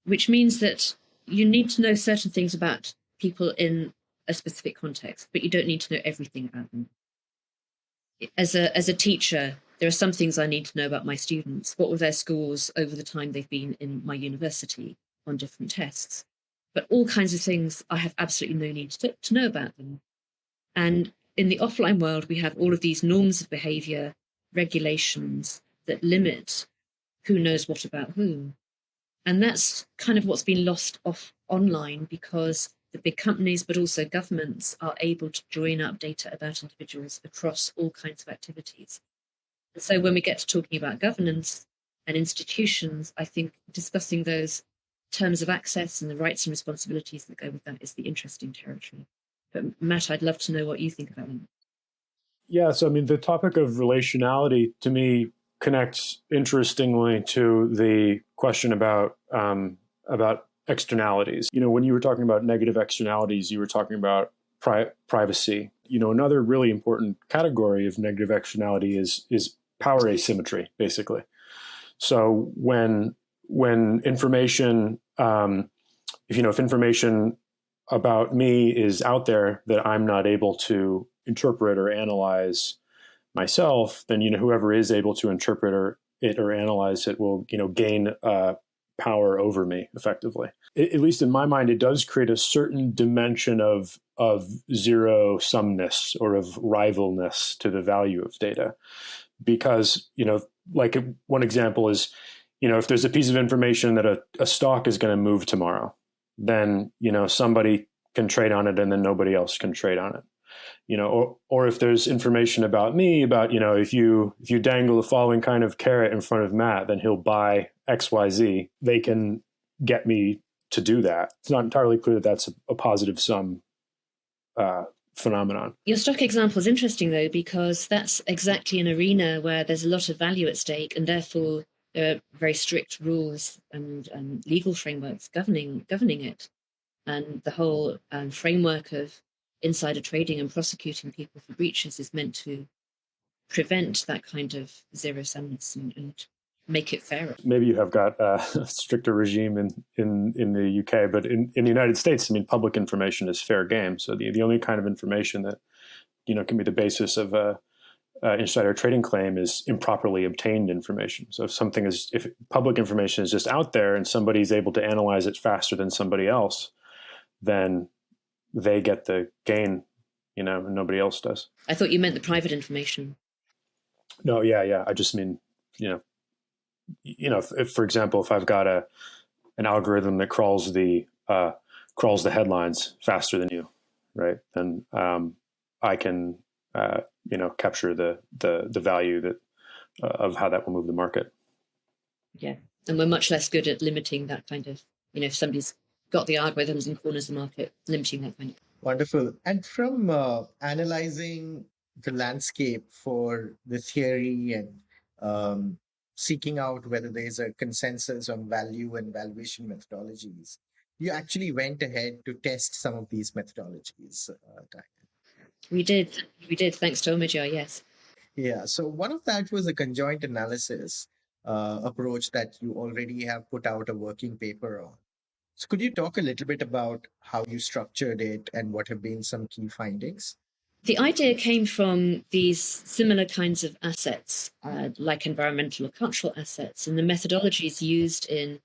which means that you need to know certain things about people in a specific context, but you don't need to know everything about them. As a teacher, there are some things I need to know about my students. What were their scores over the time they've been in my university on different tests? But all kinds of things I have absolutely no need to know about them. And in the offline world, we have all of these norms of behavior, regulations that limit who knows what about whom. And that's kind of what's been lost off online, because the big companies, but also governments, are able to join up data about individuals across all kinds of activities. And so when we get to talking about governance and institutions, I think discussing those terms of access and the rights and responsibilities that go with that is the interesting territory. But Matt, I'd love to know what you think about that. Yeah, so I mean, the topic of relationality to me connects interestingly to the question about externalities. When you were talking about negative externalities, you were talking about privacy. Another really important category of negative externality is power asymmetry, basically. So when information, if information about me is out there that I'm not able to interpret or analyze myself, then whoever is able to interpret or analyze it will gain power over me effectively. At least in my mind, it does create a certain dimension of zero-sumness or of rivalness to the value of data, because like one example is, if there's a piece of information that a stock is going to move tomorrow, then, somebody can trade on it and then nobody else can trade on it. Or if there's information about me about, if you dangle the following kind of carrot in front of Matt, then he'll buy XYZ. They can get me to do that. It's not entirely clear that that's a positive sum phenomenon. Your stock example is interesting, though, because that's exactly an arena where there's a lot of value at stake, and therefore there are very strict rules and legal frameworks governing it. And the whole framework of insider trading and prosecuting people for breaches is meant to prevent that kind of zero-sumness and make it fairer. Maybe you have got a stricter regime in the UK, but in the United States, I mean, public information is fair game. So the only kind of information that can be the basis of insider trading claim is improperly obtained information. So if public information is just out there and somebody's able to analyze it faster than somebody else, then they get the gain, and nobody else does. I thought you meant the private information. No, yeah. I just mean, if for example, if I've got an algorithm that crawls the headlines faster than you, right? Then I can capture the value that of how that will move the market. Yeah, and we're much less good at limiting that kind of, if somebody's got the algorithms and corners the market, limiting that kind of. Wonderful. And from analyzing the landscape for the theory and seeking out whether there's a consensus on value and valuation methodologies, you actually went ahead to test some of these methodologies. We did, thanks to Omidyar, yes. Yeah, so one of that was a conjoint analysis approach that you already have put out a working paper on. So could you talk a little bit about how you structured it and what have been some key findings? The idea came from these similar kinds of assets, like environmental or cultural assets, and the methodologies used in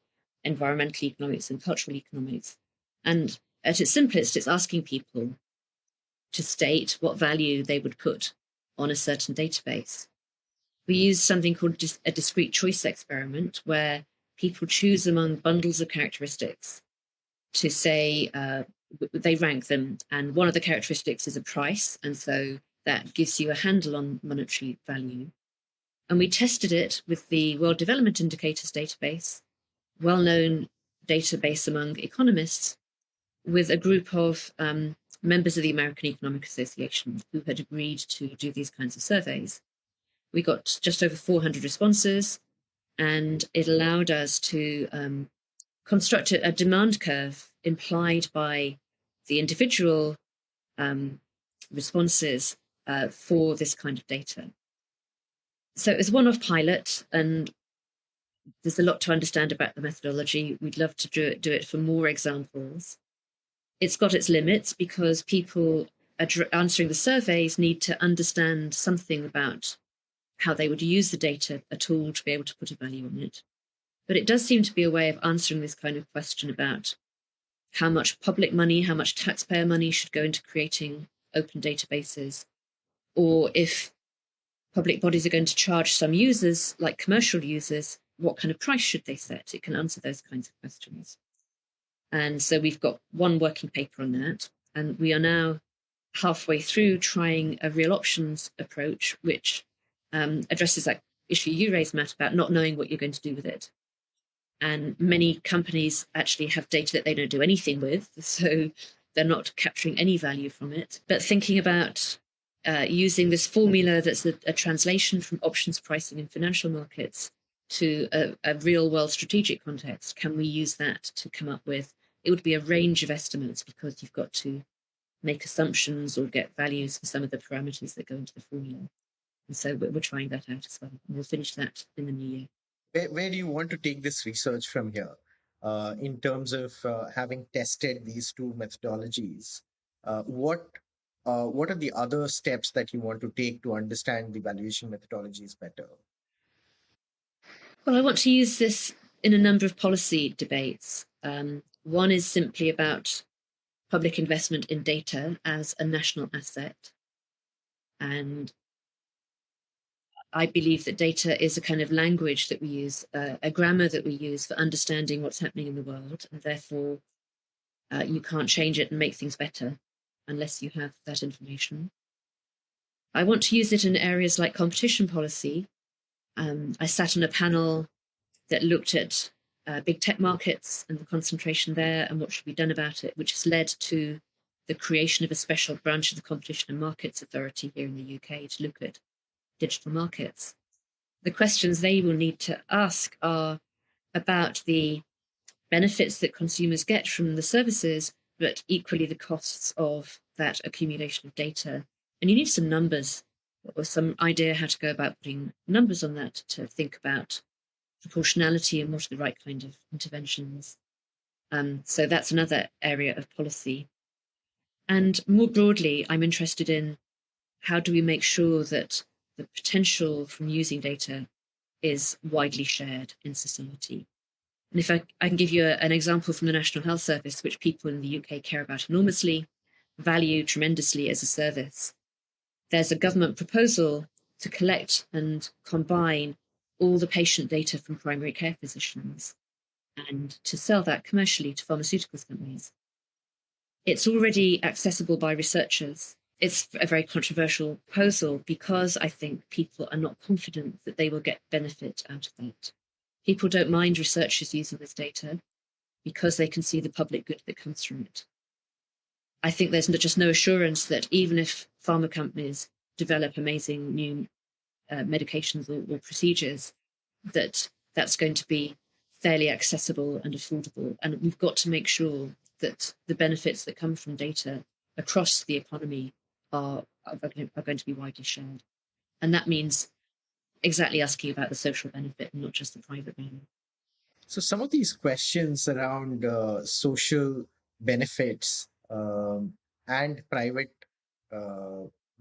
environmental economics and cultural economics. And at its simplest, it's asking people to state what value they would put on a certain database. We use something called a discrete choice experiment, where people choose among bundles of characteristics to say, they rank them, and one of the characteristics is a price, and so that gives you a handle on monetary value. And we tested it with the World Development Indicators database, well-known database among economists, with a group of members of the American Economic Association who had agreed to do these kinds of surveys. We got just over 400 responses, and it allowed us to construct a demand curve implied by the individual responses for this kind of data. So it was a one-off pilot, and there's a lot to understand about the methodology. We'd love to do it for more examples. It's got its limits because people answering the surveys need to understand something about how they would use the data at all to be able to put a value on it. But it does seem to be a way of answering this kind of question about how much public money, how much taxpayer money should go into creating open databases, or if public bodies are going to charge some users, like commercial users, what kind of price should they set? It can answer those kinds of questions. And so we've got one working paper on that, and we are now halfway through trying a real options approach, which addresses that issue you raised, Matt, about not knowing what you're going to do with it. And many companies actually have data that they don't do anything with, so they're not capturing any value from it. But thinking about using this formula that's a translation from options pricing in financial markets to a real world strategic context, can we use that to come up with, it would be a range of estimates because you've got to make assumptions or get values for some of the parameters that go into the formula. And so we're trying that out as well. And we'll finish that in the new year. Where do you want to take this research from here in terms of having tested these two methodologies? What are the other steps that you want to take to understand the valuation methodologies better? Well, I want to use this in a number of policy debates. One is simply about public investment in data as a national asset. And I believe that data is a kind of language that we use, a grammar that we use for understanding what's happening in the world. And therefore, you can't change it and make things better unless you have that information. I want to use it in areas like competition policy. I sat on a panel that looked at big tech markets and the concentration there and what should be done about it, which has led to the creation of a special branch of the Competition and Markets Authority here in the UK to look at digital markets. The questions they will need to ask are about the benefits that consumers get from the services, but equally the costs of that accumulation of data. And you need some numbers or some idea how to go about putting numbers on that to think about proportionality and what are the right kind of interventions. So that's another area of policy. And more broadly, I'm interested in how do we make sure that the potential from using data is widely shared in society. And if I can give you an example from the National Health Service, which people in the UK care about enormously, value tremendously as a service. There's a government proposal to collect and combine all the patient data from primary care physicians and to sell that commercially to pharmaceuticals companies. It's already accessible by researchers. It's a very controversial proposal because I think people are not confident that they will get benefit out of that. People don't mind researchers using this data because they can see the public good that comes from it. I think there's just no assurance that even if pharma companies develop amazing new medications or procedures, that that's going to be fairly accessible and affordable. And we've got to make sure that the benefits that come from data across the economy are going to be widely shared. And that means exactly asking about the social benefit and not just the private benefit. So some of these questions around social benefits and private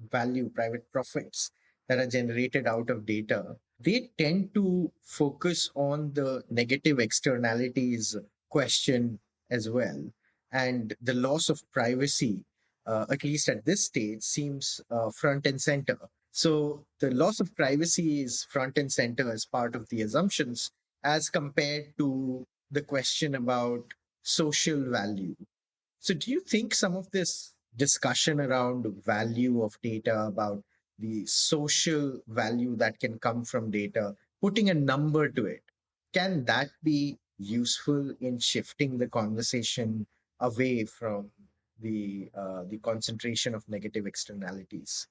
value, private profits that are generated out of data, they tend to focus on the negative externalities question as well. And the loss of privacy, at least at this stage, seems front and center. So the loss of privacy is front and center as part of the assumptions, as compared to the question about social value. So do you think some of this discussion around value of data, about the social value that can come from data, putting a number to it, can that be useful in shifting the conversation away from the concentration of negative externalities?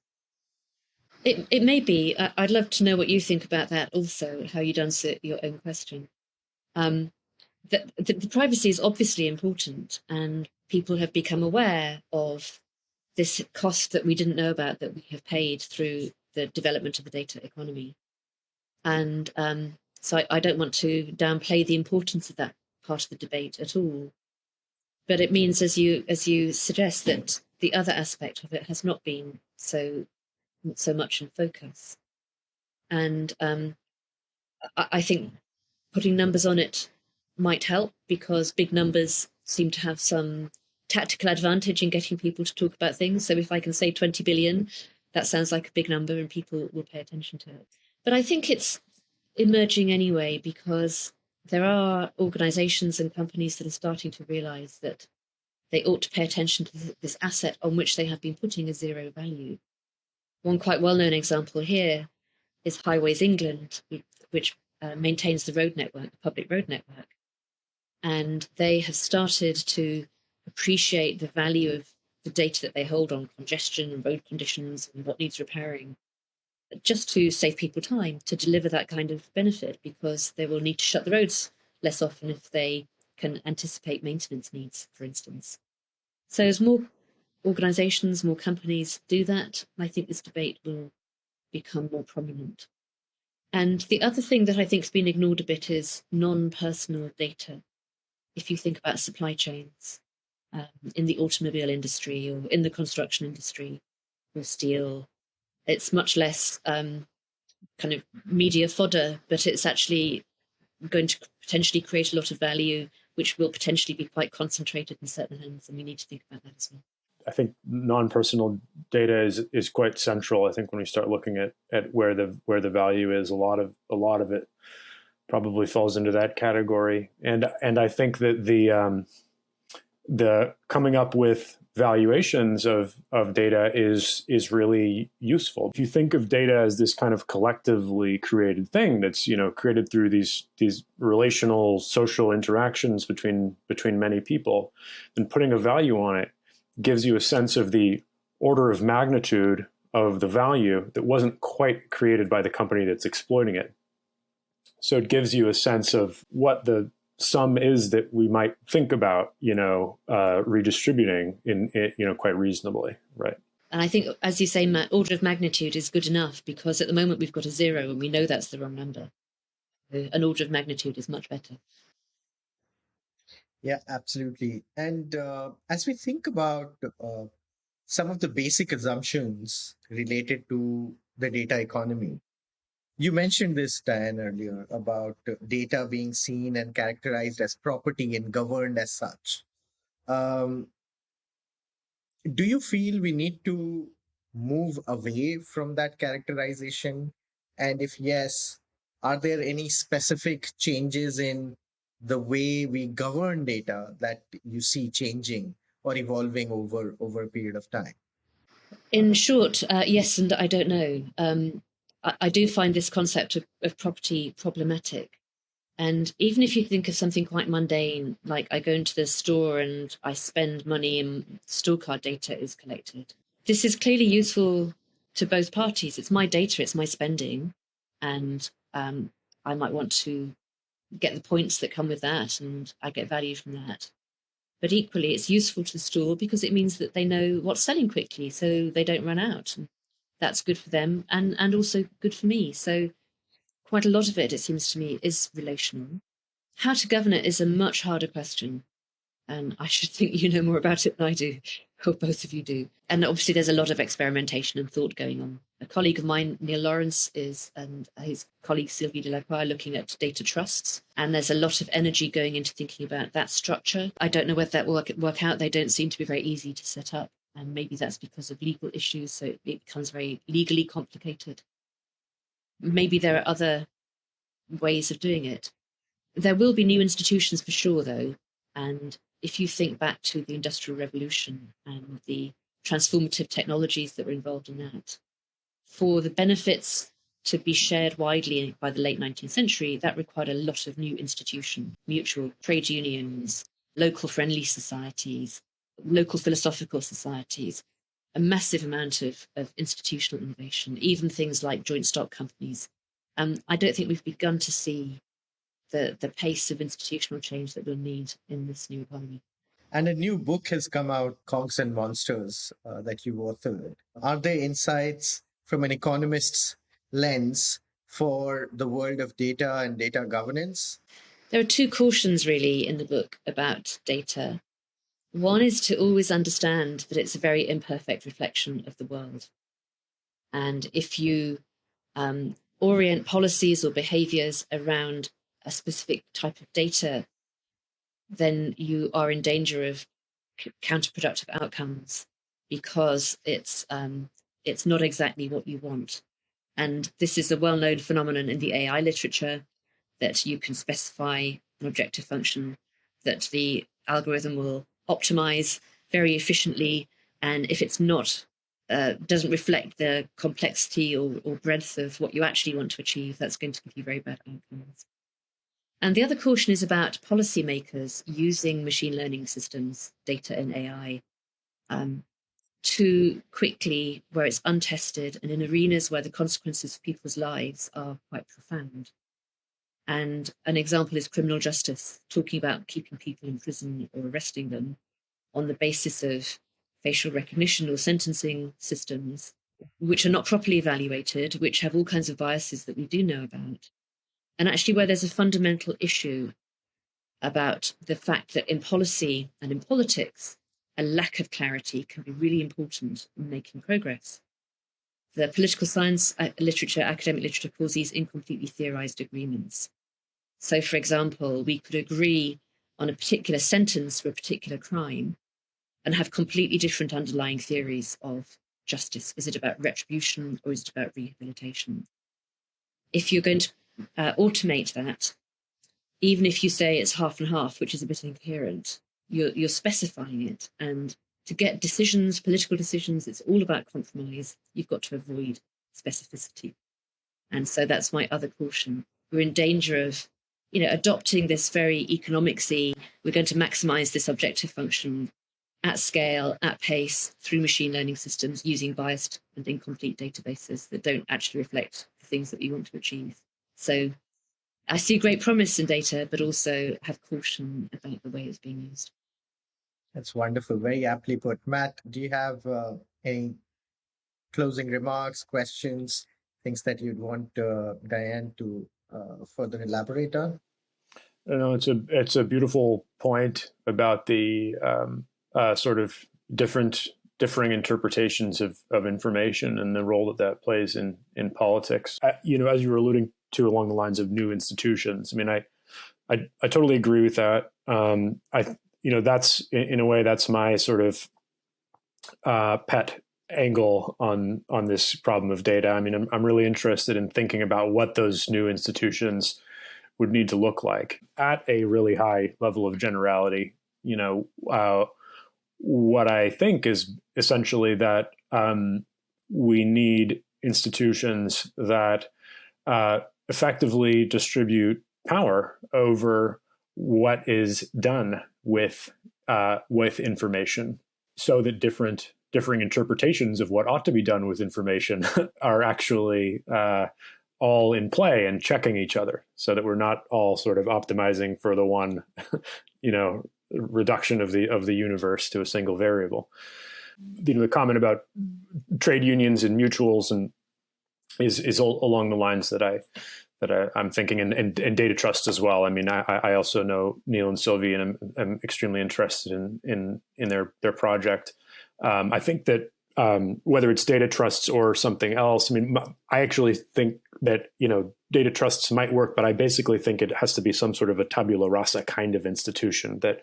It may be. I'd love to know what you think about that also, how you'd answer your own question. The privacy is obviously important, and people have become aware of this cost that we didn't know about that we have paid through the development of the data economy. And so I don't want to downplay the importance of that part of the debate at all. But it means, as you suggest, that the other aspect of it has not been so much in focus. And I think putting numbers on it might help, because big numbers seem to have some tactical advantage in getting people to talk about things. So if I can say 20 billion, that sounds like a big number and people will pay attention to it. But I think it's emerging anyway, because there are organizations and companies that are starting to realize that they ought to pay attention to this asset on which they have been putting a zero value. One quite well-known example here is Highways England, which maintains the road network, the public road network. And they have started to appreciate the value of the data that they hold on congestion and road conditions and what needs repairing, just to save people time to deliver that kind of benefit, because they will need to shut the roads less often if they can anticipate maintenance needs, for instance. So as more organizations, more companies do that, I think this debate will become more prominent. And the other thing that I think has been ignored a bit is non-personal data. If you think about supply chains in the automobile industry or in the construction industry or steel, it's much less kind of media fodder, but it's actually going to potentially create a lot of value, which will potentially be quite concentrated in certain hands, and we need to think about that as well. I think non-personal data is quite central. I think when we start looking at where the value is, a lot of it probably falls into that category. And I think that the coming up with valuations of data is really useful. If you think of data as this kind of collectively created thing that's created through these relational social interactions between many people, then putting a value on it gives you a sense of the order of magnitude of the value that wasn't quite created by the company that's exploiting it. So it gives you a sense of what the sum is that we might think about, redistributing in quite reasonably, right? And I think, as you say, Matt, order of magnitude is good enough, because at the moment we've got a zero and we know that's the wrong number. An order of magnitude is much better. Yeah, absolutely. And as we think about some of the basic assumptions related to the data economy. You mentioned this, Diane, earlier about data being seen and characterized as property and governed as such. Do you feel we need to move away from that characterization? And if yes, are there any specific changes in the way we govern data that you see changing or evolving over a period of time? In short, yes, and I don't know. I do find this concept of property problematic. And even if you think of something quite mundane, like I go into the store and I spend money and store card data is collected, this is clearly useful to both parties. It's my data, it's my spending, and I might want to get the points that come with that, and I get value from that. But equally, it's useful to the store because it means that they know what's selling quickly, so they don't run out. And that's good for them and also good for me. So quite a lot of it seems to me, is relational. How to govern it is a much harder question. And I should think you know more about it than I do, or both of you do. And obviously, there's a lot of experimentation and thought going on. A colleague of mine, Neil Lawrence, and his colleague Sylvie Delacroix are looking at data trusts. And there's a lot of energy going into thinking about that structure. I don't know whether that will work out. They don't seem to be very easy to set up. And maybe that's because of legal issues, so it becomes very legally complicated. Maybe there are other ways of doing it. There will be new institutions for sure, though. And if you think back to the Industrial Revolution and the transformative technologies that were involved in that, for the benefits to be shared widely by the late 19th century, that required a lot of new institutions, mutual trade unions, local friendly societies, local philosophical societies, a massive amount of institutional innovation, even things like joint stock companies. I don't think we've begun to see the pace of institutional change that we'll need in this new economy. And a new book has come out, Cogs and Monsters, that you authored. Are there insights from an economist's lens for the world of data and data governance? There are two cautions really in the book about data. One is to always understand that it's a very imperfect reflection of the world. And if you orient policies or behaviors around a specific type of data, then you are in danger of counterproductive outcomes because it's not exactly what you want. And this is a well-known phenomenon in the AI literature, that you can specify an objective function that the algorithm will optimize very efficiently. And if it's not, doesn't reflect the complexity or breadth of what you actually want to achieve, that's going to give you very bad outcomes. And the other caution is about policymakers using machine learning systems, data and AI, too quickly, where it's untested and in arenas where the consequences of people's lives are quite profound. And an example is criminal justice, talking about keeping people in prison or arresting them on the basis of facial recognition or sentencing systems, which are not properly evaluated, which have all kinds of biases that we do know about. And actually where there's a fundamental issue about the fact that in policy and in politics, a lack of clarity can be really important in making progress. The political science literature, academic literature, calls these incompletely theorized agreements. So, for example, we could agree on a particular sentence for a particular crime and have completely different underlying theories of justice. Is it about retribution or is it about rehabilitation? If you're going to automate that, even if you say it's half and half, which is a bit incoherent, you're specifying it. And to get decisions, political decisions, it's all about compromise. You've got to avoid specificity. And so that's my other caution. We're in danger of, adopting this very economicsy, we're going to maximize this objective function at scale, at pace, through machine learning systems, using biased and incomplete databases that don't actually reflect the things that we want to achieve. So I see great promise in data, but also have caution about the way it's being used. That's wonderful. Very aptly put. Matt, do you have any closing remarks, questions, things that you'd want Diane to further elaborate on? No, it's a beautiful point about the sort of different differing interpretations of information and the role that that plays in politics. As you were alluding to along the lines of new institutions, I mean, I totally agree with that. That's in a way, that's my sort of pet angle on this problem of data. I mean, I'm really interested in thinking about what those new institutions would need to look like at a really high level of generality. What I think is essentially that we need institutions that effectively distribute power over what is done with information, so that differing interpretations of what ought to be done with information are actually all in play and checking each other, so that we're not all sort of optimizing for the one, reduction of the universe to a single variable. The comment about trade unions and mutuals and is along the lines that I'm thinking, and data trust as well. I mean, I also know Neil and Sylvie, and I'm extremely interested in their project. I think that whether it's data trusts or something else, I mean, I actually think that data trusts might work, but I basically think it has to be some sort of a tabula rasa kind of institution that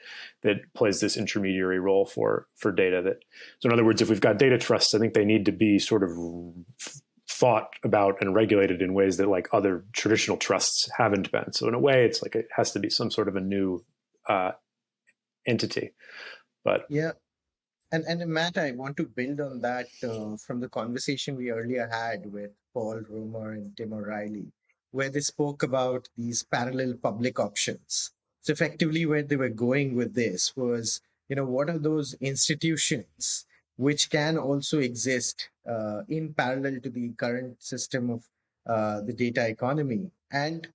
plays this intermediary role for data. So in other words, if we've got data trusts, I think they need to be sort of thought about and regulated in ways that like other traditional trusts haven't been. So in a way, it's like it has to be some sort of a new entity. But yeah. And Matt, I want to build on that from the conversation we earlier had with Paul Romer and Tim O'Reilly, where they spoke about these parallel public options. So effectively where they were going with this was, what are those institutions which can also exist in parallel to the current system of the data economy and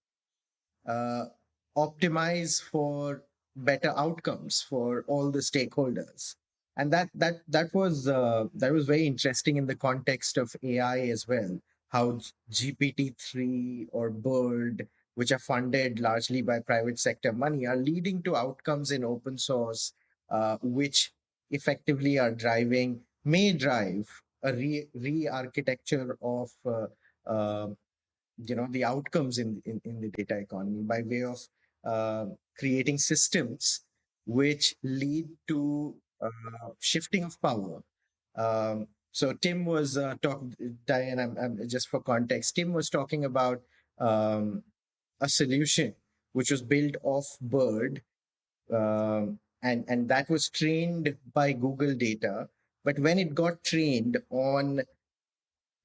optimize for better outcomes for all the stakeholders. And that was very interesting in the context of AI as well. How GPT-3 or BERD, which are funded largely by private sector money, are leading to outcomes in open source, which effectively may drive a re-architecture of the outcomes in the data economy by way of creating systems which lead to shifting of power. So Tim was Diane, I'm just for context, Tim was talking about a solution which was built off BERD, and that was trained by Google data. But when it got trained on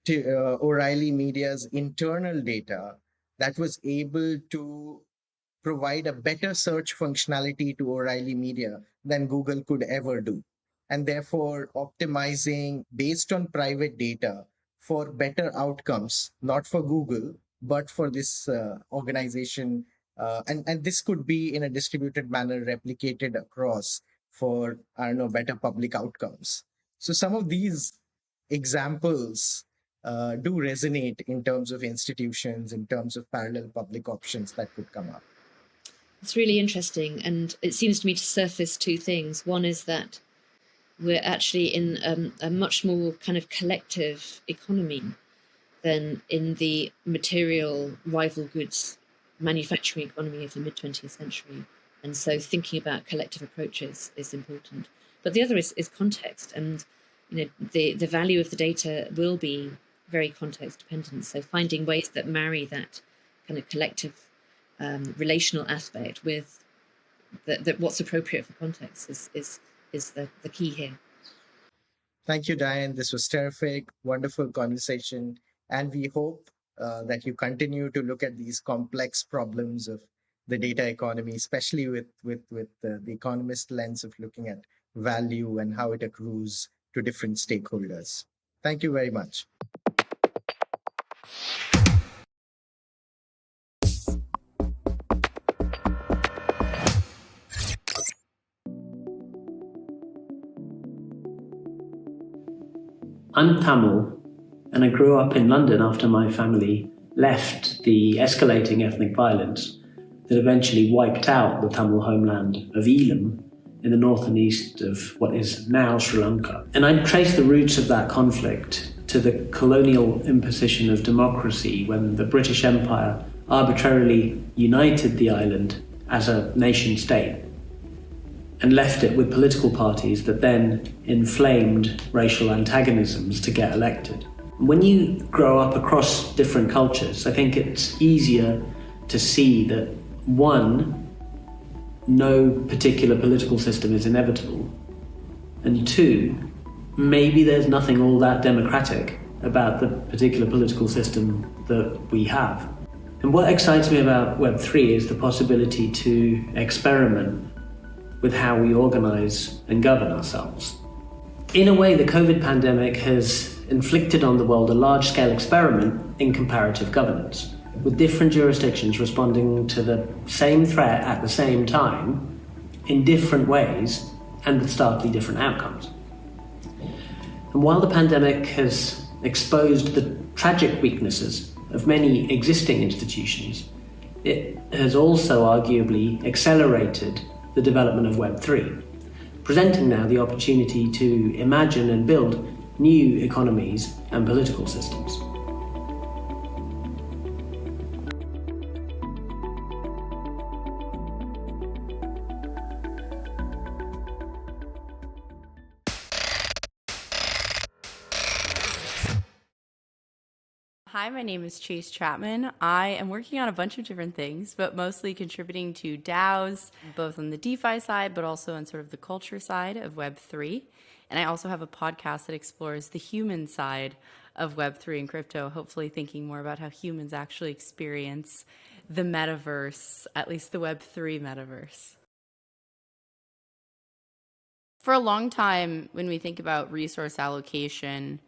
O'Reilly Media's internal data, that was able to provide a better search functionality to O'Reilly Media than Google could ever do. And therefore optimizing based on private data for better outcomes, not for Google, but for this organization. And this could be in a distributed manner replicated across for, better public outcomes. So some of these examples do resonate in terms of institutions, in terms of parallel public options that could come up. It's really interesting, and it seems to me to surface two things. One is that we're actually in a much more kind of collective economy than in the material rival goods manufacturing economy of the mid-20th century. And so thinking about collective approaches is important. But the other is context, and the value of the data will be very context dependent. So finding ways that marry that kind of collective relational aspect with what's appropriate for context is the key here. Thank you, Diane. This was terrific, wonderful conversation. And we hope that you continue to look at these complex problems of the data economy, especially with the economist lens of looking at value and how it accrues to different stakeholders. Thank you very much. I'm Tamil, and I grew up in London after my family left the escalating ethnic violence that eventually wiped out the Tamil homeland of Elam in the north and east of what is now Sri Lanka. And I trace the roots of that conflict to the colonial imposition of democracy when the British Empire arbitrarily united the island as a nation state and left it with political parties that then inflamed racial antagonisms to get elected. When you grow up across different cultures, I think it's easier to see that, one, no particular political system is inevitable, and two, maybe there's nothing all that democratic about the particular political system that we have. And what excites me about Web3 is the possibility to experiment with how we organize and govern ourselves. In a way, the COVID pandemic has inflicted on the world a large-scale experiment in comparative governance, with different jurisdictions responding to the same threat at the same time in different ways and with starkly different outcomes. And while the pandemic has exposed the tragic weaknesses of many existing institutions, it has also arguably accelerated the development of Web3, presenting now the opportunity to imagine and build new economies and political systems. Hi, my name is Chase Chapman. I am working on a bunch of different things, but mostly contributing to DAOs, both on the DeFi side, but also on sort of the culture side of Web3. And I also have a podcast that explores the human side of Web3 and crypto, hopefully thinking more about how humans actually experience the metaverse, at least the Web3 metaverse. For a long time, when we think about resource allocation,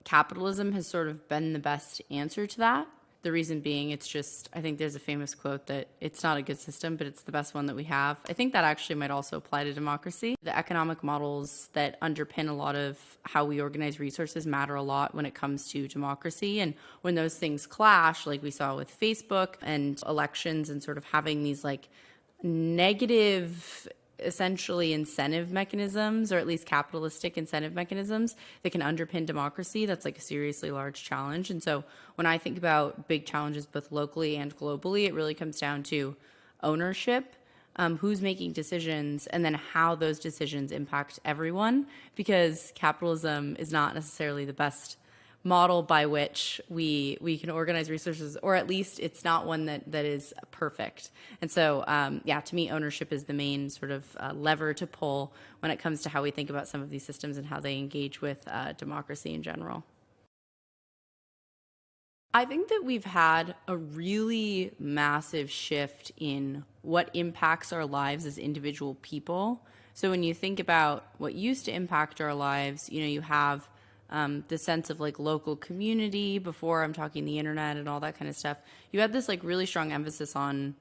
capitalism has sort of been the best answer to that. The reason being, I think there's a famous quote that it's not a good system, but it's the best one that we have. I think that actually might also apply to democracy. The economic models that underpin a lot of how we organize resources matter a lot when it comes to democracy. And when those things clash, like we saw with Facebook and elections and sort of having these like negative essentially incentive mechanisms, or at least capitalistic incentive mechanisms that can underpin democracy, that's like a seriously large challenge. And so when I think about big challenges both locally and globally, it really comes down to ownership, who's making decisions, and then how those decisions impact everyone, because capitalism is not necessarily the best model by which we can organize resources, or at least it's not one that is perfect. And so, to me, ownership is the main sort of lever to pull when it comes to how we think about some of these systems and how they engage with democracy in general. I think that we've had a really massive shift in what impacts our lives as individual people. So when you think about what used to impact our lives, you have the sense of like local community. Before, I'm talking the internet and all that kind of stuff, you had this like really strong emphasis on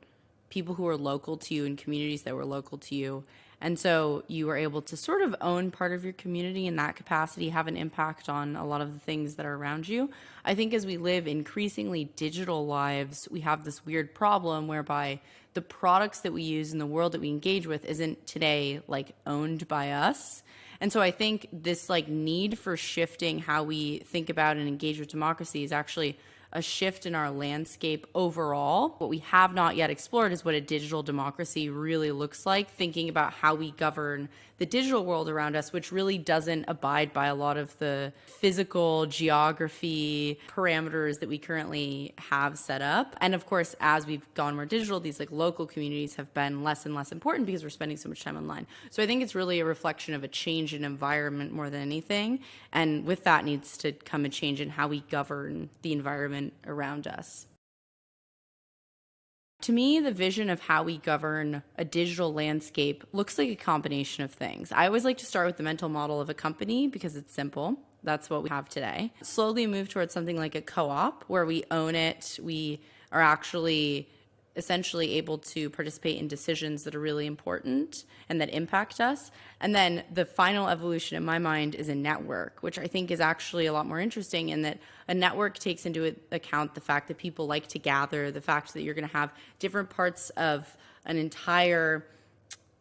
people who were local to you and communities that were local to you. And so you were able to sort of own part of your community in that capacity, have an impact on a lot of the things that are around you. I think as we live increasingly digital lives, we have this weird problem whereby the products that we use in the world that we engage with isn't today like owned by us. And so I think this like need for shifting how we think about and engage with democracy is actually a shift in our landscape overall. What we have not yet explored is what a digital democracy really looks like, thinking about how we govern the digital world around us, which really doesn't abide by a lot of the physical geography parameters that we currently have set up. And of course, as we've gone more digital, these like local communities have been less and less important because we're spending so much time online. So I think it's really a reflection of a change in environment more than anything. And with that needs to come a change in how we govern the environment around us. To me, the vision of how we govern a digital landscape looks like a combination of things. I always like to start with the mental model of a company because it's simple. That's what we have today. Slowly move towards something like a co-op where we own it. We are actually essentially able to participate in decisions that are really important and that impact us. And then the final evolution in my mind is a network, which I think is actually a lot more interesting in that a network takes into account the fact that people like to gather, the fact that you're going to have different parts of an entire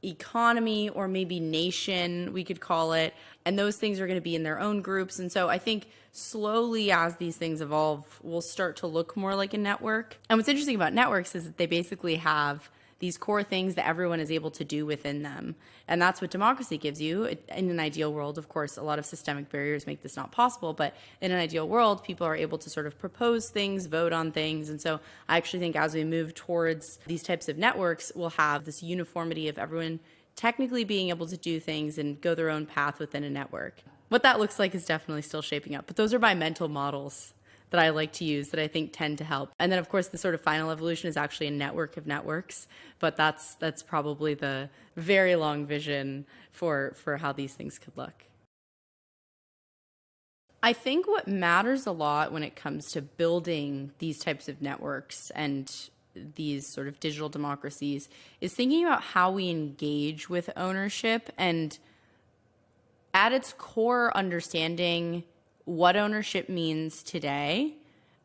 economy or maybe nation, we could call it. And those things are going to be in their own groups. And so I think slowly as these things evolve, we'll start to look more like a network. And what's interesting about networks is that they basically have these core things that everyone is able to do within them. And that's what democracy gives you. In an ideal world, of course, a lot of systemic barriers make this not possible, but in an ideal world, people are able to sort of propose things, vote on things. And so I actually think as we move towards these types of networks, we'll have this uniformity of everyone technically being able to do things and go their own path within a network. What that looks like is definitely still shaping up, but those are my mental models that I like to use that I think tend to help. And then of course the sort of final evolution is actually a network of networks, but that's probably the very long vision for how these things could look. I think what matters a lot when it comes to building these types of networks and these sort of digital democracies is thinking about how we engage with ownership, and at its core understanding what ownership means today,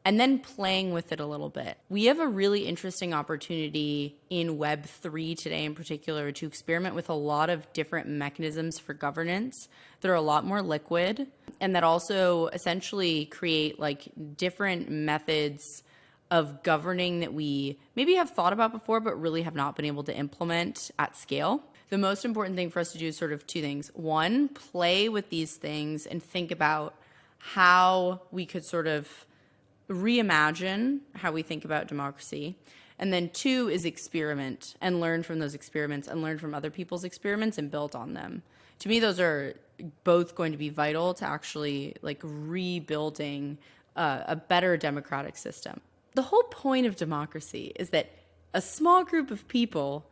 and then playing with it a little bit. We have a really interesting opportunity in Web3 today in particular to experiment with a lot of different mechanisms for governance that are a lot more liquid, and that also essentially create like different methods of governing that we maybe have thought about before, but really have not been able to implement at scale. The most important thing for us to do is sort of two things. One, play with these things and think about how we could sort of reimagine how we think about democracy. And then two is experiment and learn from those experiments and learn from other people's experiments and build on them. To me, those are both going to be vital to actually like rebuilding a better democratic system. The whole point of democracy is that a small group of people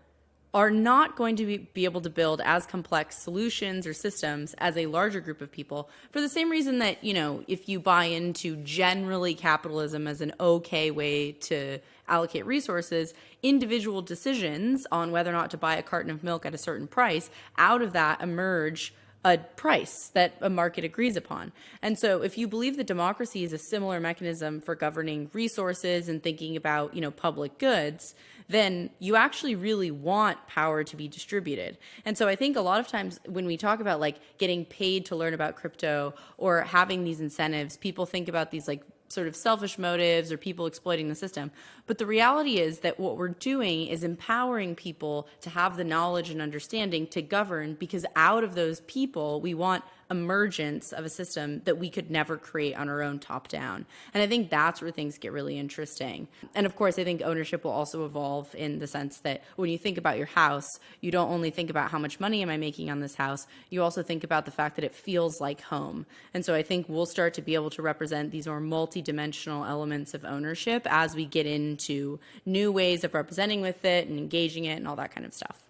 are not going to be able to build as complex solutions or systems as a larger group of people, for the same reason that, you know, if you buy into generally capitalism as an okay way to allocate resources, individual decisions on whether or not to buy a carton of milk at a certain price, out of that emerge a price that a market agrees upon. And so if you believe that democracy is a similar mechanism for governing resources and thinking about, you know, public goods, then you actually really want power to be distributed. And so I think a lot of times when we talk about like getting paid to learn about crypto or having these incentives, people think about these like sort of selfish motives or people exploiting the system. But the reality is that what we're doing is empowering people to have the knowledge and understanding to govern, because out of those people, we want emergence of a system that we could never create on our own top down. And I think that's where things get really interesting. And of course, I think ownership will also evolve in the sense that when you think about your house, you don't only think about how much money am I making on this house, you also think about the fact that it feels like home. And so I think we'll start to be able to represent these more multi-dimensional elements of ownership as we get into new ways of representing with it and engaging it and all that kind of stuff.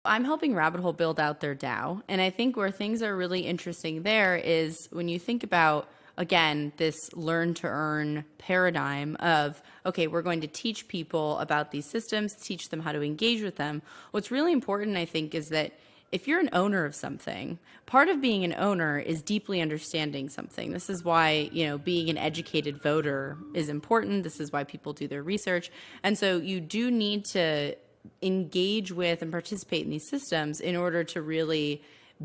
I'm helping Rabbit Hole build out their DAO, and I think where things are really interesting there is when you think about, again, this learn to earn paradigm of, okay, we're going to teach people about these systems, teach them how to engage with them. What's really important, I think, is that if you're an owner of something, part of being an owner is deeply understanding something. This is why, you know, being an educated voter is important. This is why people do their research. And so you do need to engage with and participate in these systems in order to really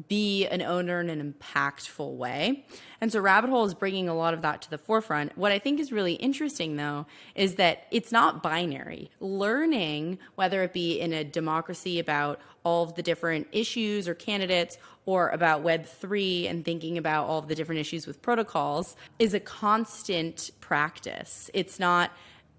be an owner in an impactful way. And so Rabbit Hole is bringing a lot of that to the forefront. What I think is really interesting, though, is that it's not binary. Learning, whether it be in a democracy about all of the different issues or candidates, or about Web3 and thinking about all of the different issues with protocols, is a constant practice. It's not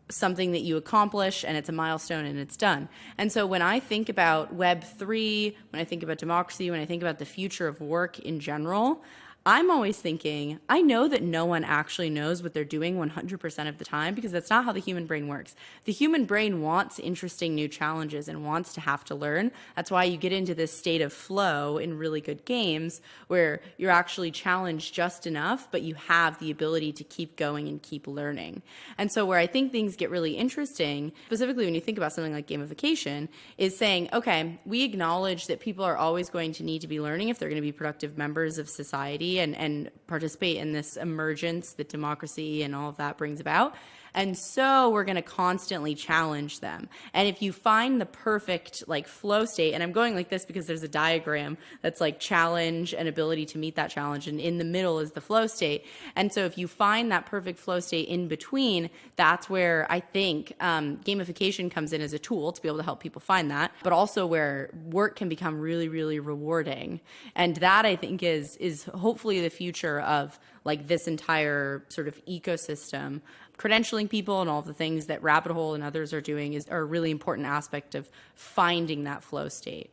something that you accomplish and it's a milestone and it's done. And so when I think about Web3, when I think about democracy, when I think about the future of work in general, I'm always thinking, I know that no one actually knows what they're doing 100% of the time, because that's not how the human brain works. The human brain wants interesting new challenges and wants to have to learn. That's why you get into this state of flow in really good games where you're actually challenged just enough, but you have the ability to keep going and keep learning. And so where I think things get really interesting, specifically when you think about something like gamification, is saying, okay, we acknowledge that people are always going to need to be learning if they're going to be productive members of society and participate in this emergence that democracy and all of that brings about. And so we're going to constantly challenge them. And if you find the perfect like flow state, and I'm going like this because there's a diagram that's like challenge and ability to meet that challenge, and in the middle is the flow state. And so if you find that perfect flow state in between, that's where I think gamification comes in as a tool to be able to help people find that, but also where work can become really, really rewarding. And that I think is hopefully the future of like this entire sort of ecosystem. Credentialing people and all the things that Rabbit Hole and others are doing are a really important aspect of finding that flow state.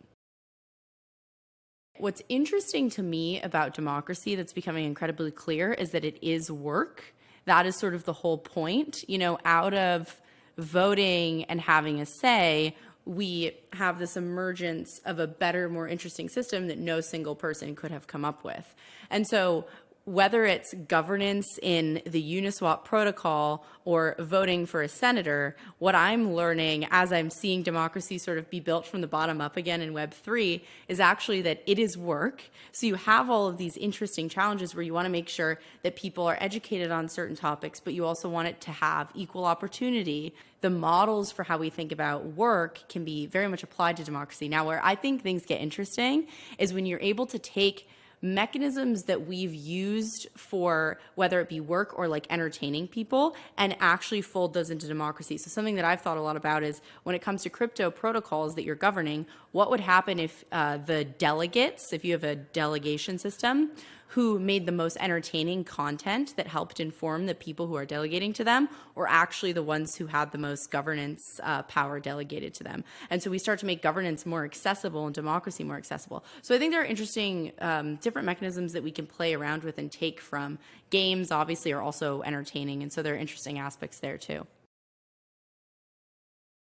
What's interesting to me about democracy that's becoming incredibly clear is that it is work. That is sort of the whole point. You know, out of voting and having a say, we have this emergence of a better, more interesting system that no single person could have come up with. And so whether it's governance in the Uniswap protocol or voting for a senator, what I'm learning as I'm seeing democracy sort of be built from the bottom up again in Web3 is actually that it is work. So you have all of these interesting challenges where you want to make sure that people are educated on certain topics, but you also want it to have equal opportunity. The models for how we think about work can be very much applied to democracy. Now, where I think things get interesting is when you're able to take mechanisms that we've used for whether it be work or like entertaining people and actually fold those into democracy. So something that I've thought a lot about is when it comes to crypto protocols that you're governing, what would happen if the delegates, if you have a delegation system, who made the most entertaining content that helped inform the people who are delegating to them, or actually the ones who had the most governance power delegated to them. And so we start to make governance more accessible and democracy more accessible. So I think there are interesting different mechanisms that we can play around with and take from. Games obviously are also entertaining, and so there are interesting aspects there too.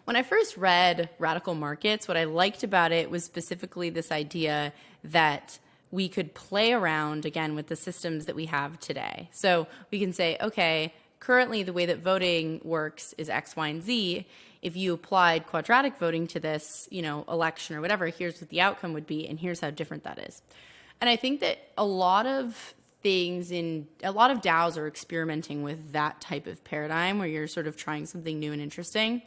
When I first read Radical Markets, what I liked about it was specifically this idea that we could play around, again, with the systems that we have today. So we can say, okay, currently the way that voting works is X, Y, and Z. If you applied quadratic voting to this, you know, election or whatever, here's what the outcome would be, and here's how different that is. And I think that a lot of DAOs are experimenting with that type of paradigm where you're sort of trying something new and interesting.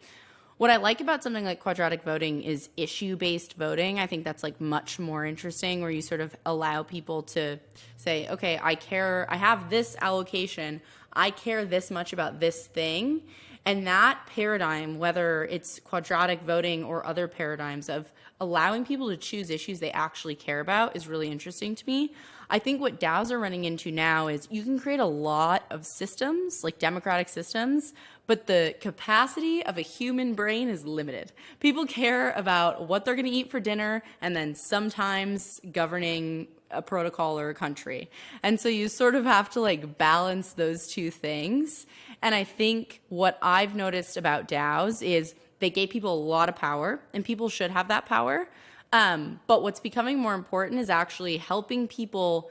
What I like about something like quadratic voting is issue-based voting. I think that's like much more interesting, where you sort of allow people to say, okay, I have this allocation, I care this much about this thing. And that paradigm, whether it's quadratic voting or other paradigms of allowing people to choose issues they actually care about, is really interesting to me. I think what DAOs are running into now is you can create a lot of systems, like democratic systems, but the capacity of a human brain is limited. People care about what they're going to eat for dinner and then sometimes governing a protocol or a country. And so you sort of have to like balance those two things. And I think what I've noticed about DAOs is they gave people a lot of power, and people should have that power. But what's becoming more important is actually helping people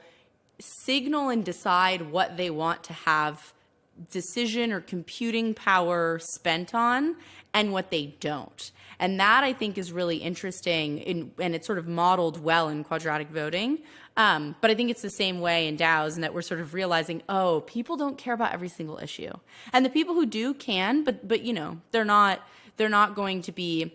signal and decide what they want to have decision or computing power spent on and what they don't. And that I think is really interesting, and it's sort of modeled well in quadratic voting. But I think it's the same way in DAOs, and that we're sort of realizing, oh, people don't care about every single issue. And the people who do can, but you know, they're not going to be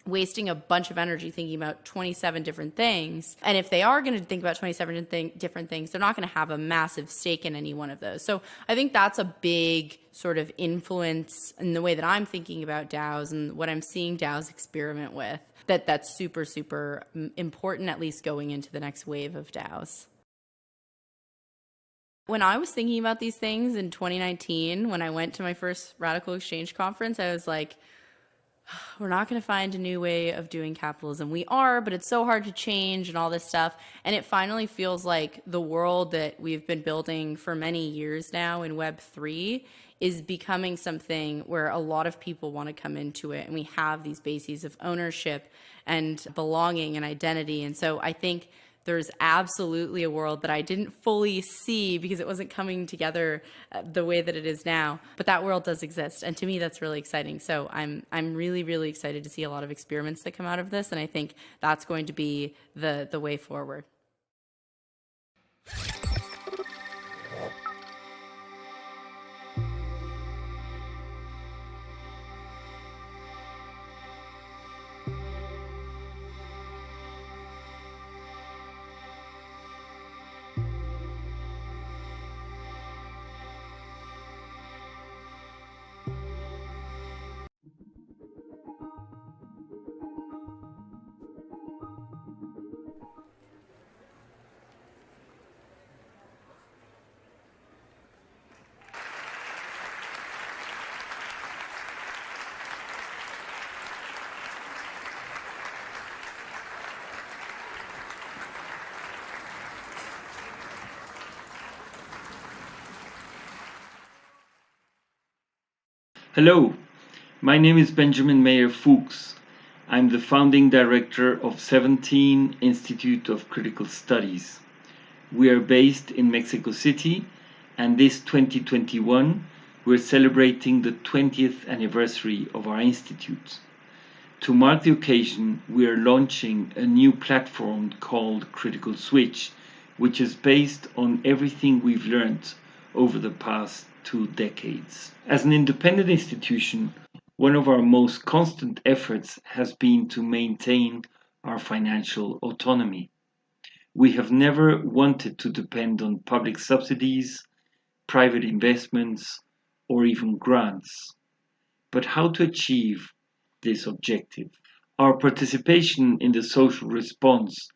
wasting a bunch of energy thinking about 27 different things. And if they are going to think about 27 different things, they're not going to have a massive stake in any one of those. So I think that's a big sort of influence in the way that I'm thinking about DAOs and what I'm seeing DAOs experiment with. That's super, super important, at least going into the next wave of DAOs. When I was thinking about these things in 2019, when I went to my first RadicalxChange conference, I was like, we're not going to find a new way of doing capitalism. We are, but it's so hard to change and all this stuff. And it finally feels like the world that we've been building for many years now in Web3 is becoming something where a lot of people want to come into it. And we have these bases of ownership and belonging and identity. And so I think there's absolutely a world that I didn't fully see because it wasn't coming together the way that it is now. But that world does exist. And to me, that's really exciting. So I'm really, really excited to see a lot of experiments that come out of this. And I think that's going to be the way forward. Hello, my name is Benjamin Mayer Fuchs. I'm the founding director of 17 Institute of Critical Studies. We are based in Mexico City, and this 2021 we're celebrating the 20th anniversary of our institute. To mark the occasion, we are launching a new platform called Critical Switch, which is based on everything we've learned over the past 2 decades. As an independent institution, one of our most constant efforts has been to maintain our financial autonomy. We have never wanted to depend on public subsidies, private investments, or even grants. But how to achieve this objective? Our participation in the social response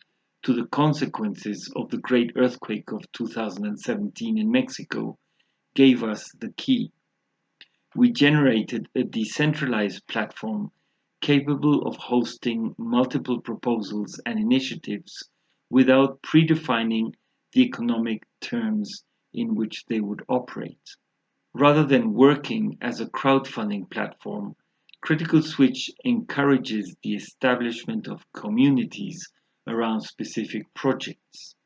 to the consequences of the great earthquake of 2017 in Mexico gave us the key. We generated a decentralized platform capable of hosting multiple proposals and initiatives without predefining the economic terms in which they would operate. Rather than working as a crowdfunding platform, Critical Switch encourages the establishment of communities around specific projects.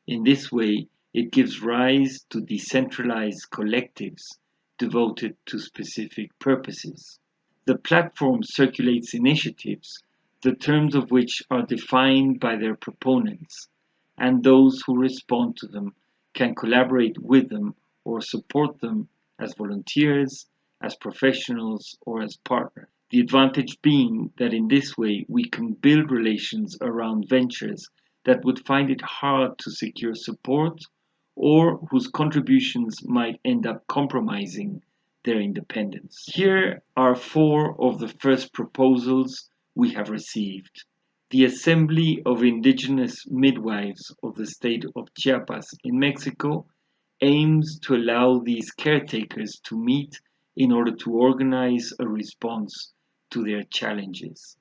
In this way, it gives rise to decentralized collectives devoted to specific purposes. The platform circulates initiatives, the terms of which are defined by their proponents, and those who respond to them can collaborate with them or support them as volunteers, as professionals, or as partners. The advantage being that in this way we can build relations around ventures that would find it hard to secure support or whose contributions might end up compromising their independence. Here are 4 of the first proposals we have received. The Assembly of Indigenous Midwives of the state of Chiapas in Mexico aims to allow these caretakers to meet in order to organize a response to their challenges.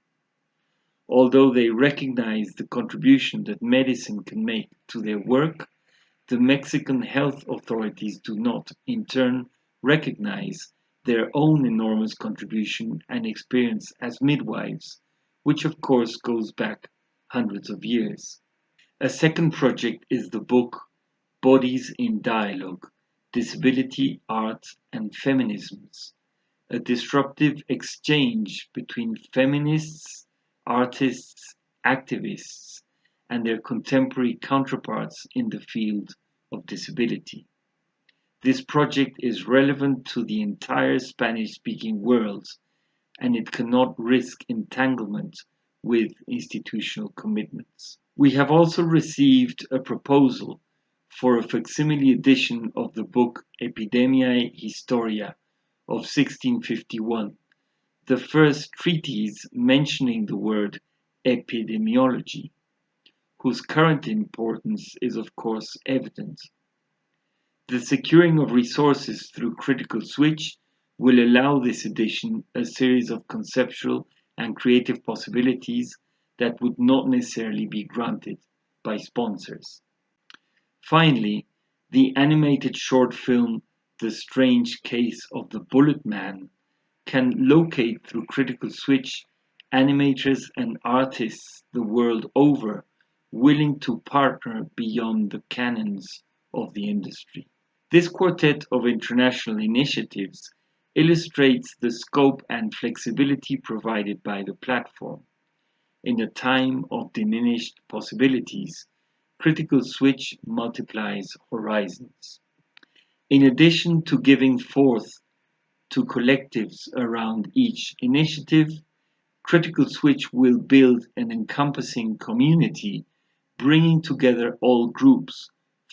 Although they recognize the contribution that medicine can make to their work, the Mexican health authorities do not, in turn, recognize their own enormous contribution and experience as midwives, which of course goes back hundreds of years. A second project is the book Bodies in Dialogue: Disability, Art, and Feminisms, a disruptive exchange between feminists, artists, activists, and their contemporary counterparts in the field of disability. This project is relevant to the entire Spanish-speaking world, and it cannot risk entanglement with institutional commitments. We have also received a proposal for a facsimile edition of the book Epidemiae Historia of 1651, the first treatise mentioning the word epidemiology, whose current importance is of course evident. The securing of resources through Critical Switch will allow this edition a series of conceptual and creative possibilities that would not necessarily be granted by sponsors. Finally, the animated short film The Strange Case of the Bullet Man can locate through Critical Switch animators and artists the world over willing to partner beyond the canons of the industry. This quartet of international initiatives illustrates the scope and flexibility provided by the platform. In a time of diminished possibilities, Critical Switch multiplies horizons. In addition to giving forth to collectives around each initiative, Critical Switch will build an encompassing community, bringing together all groups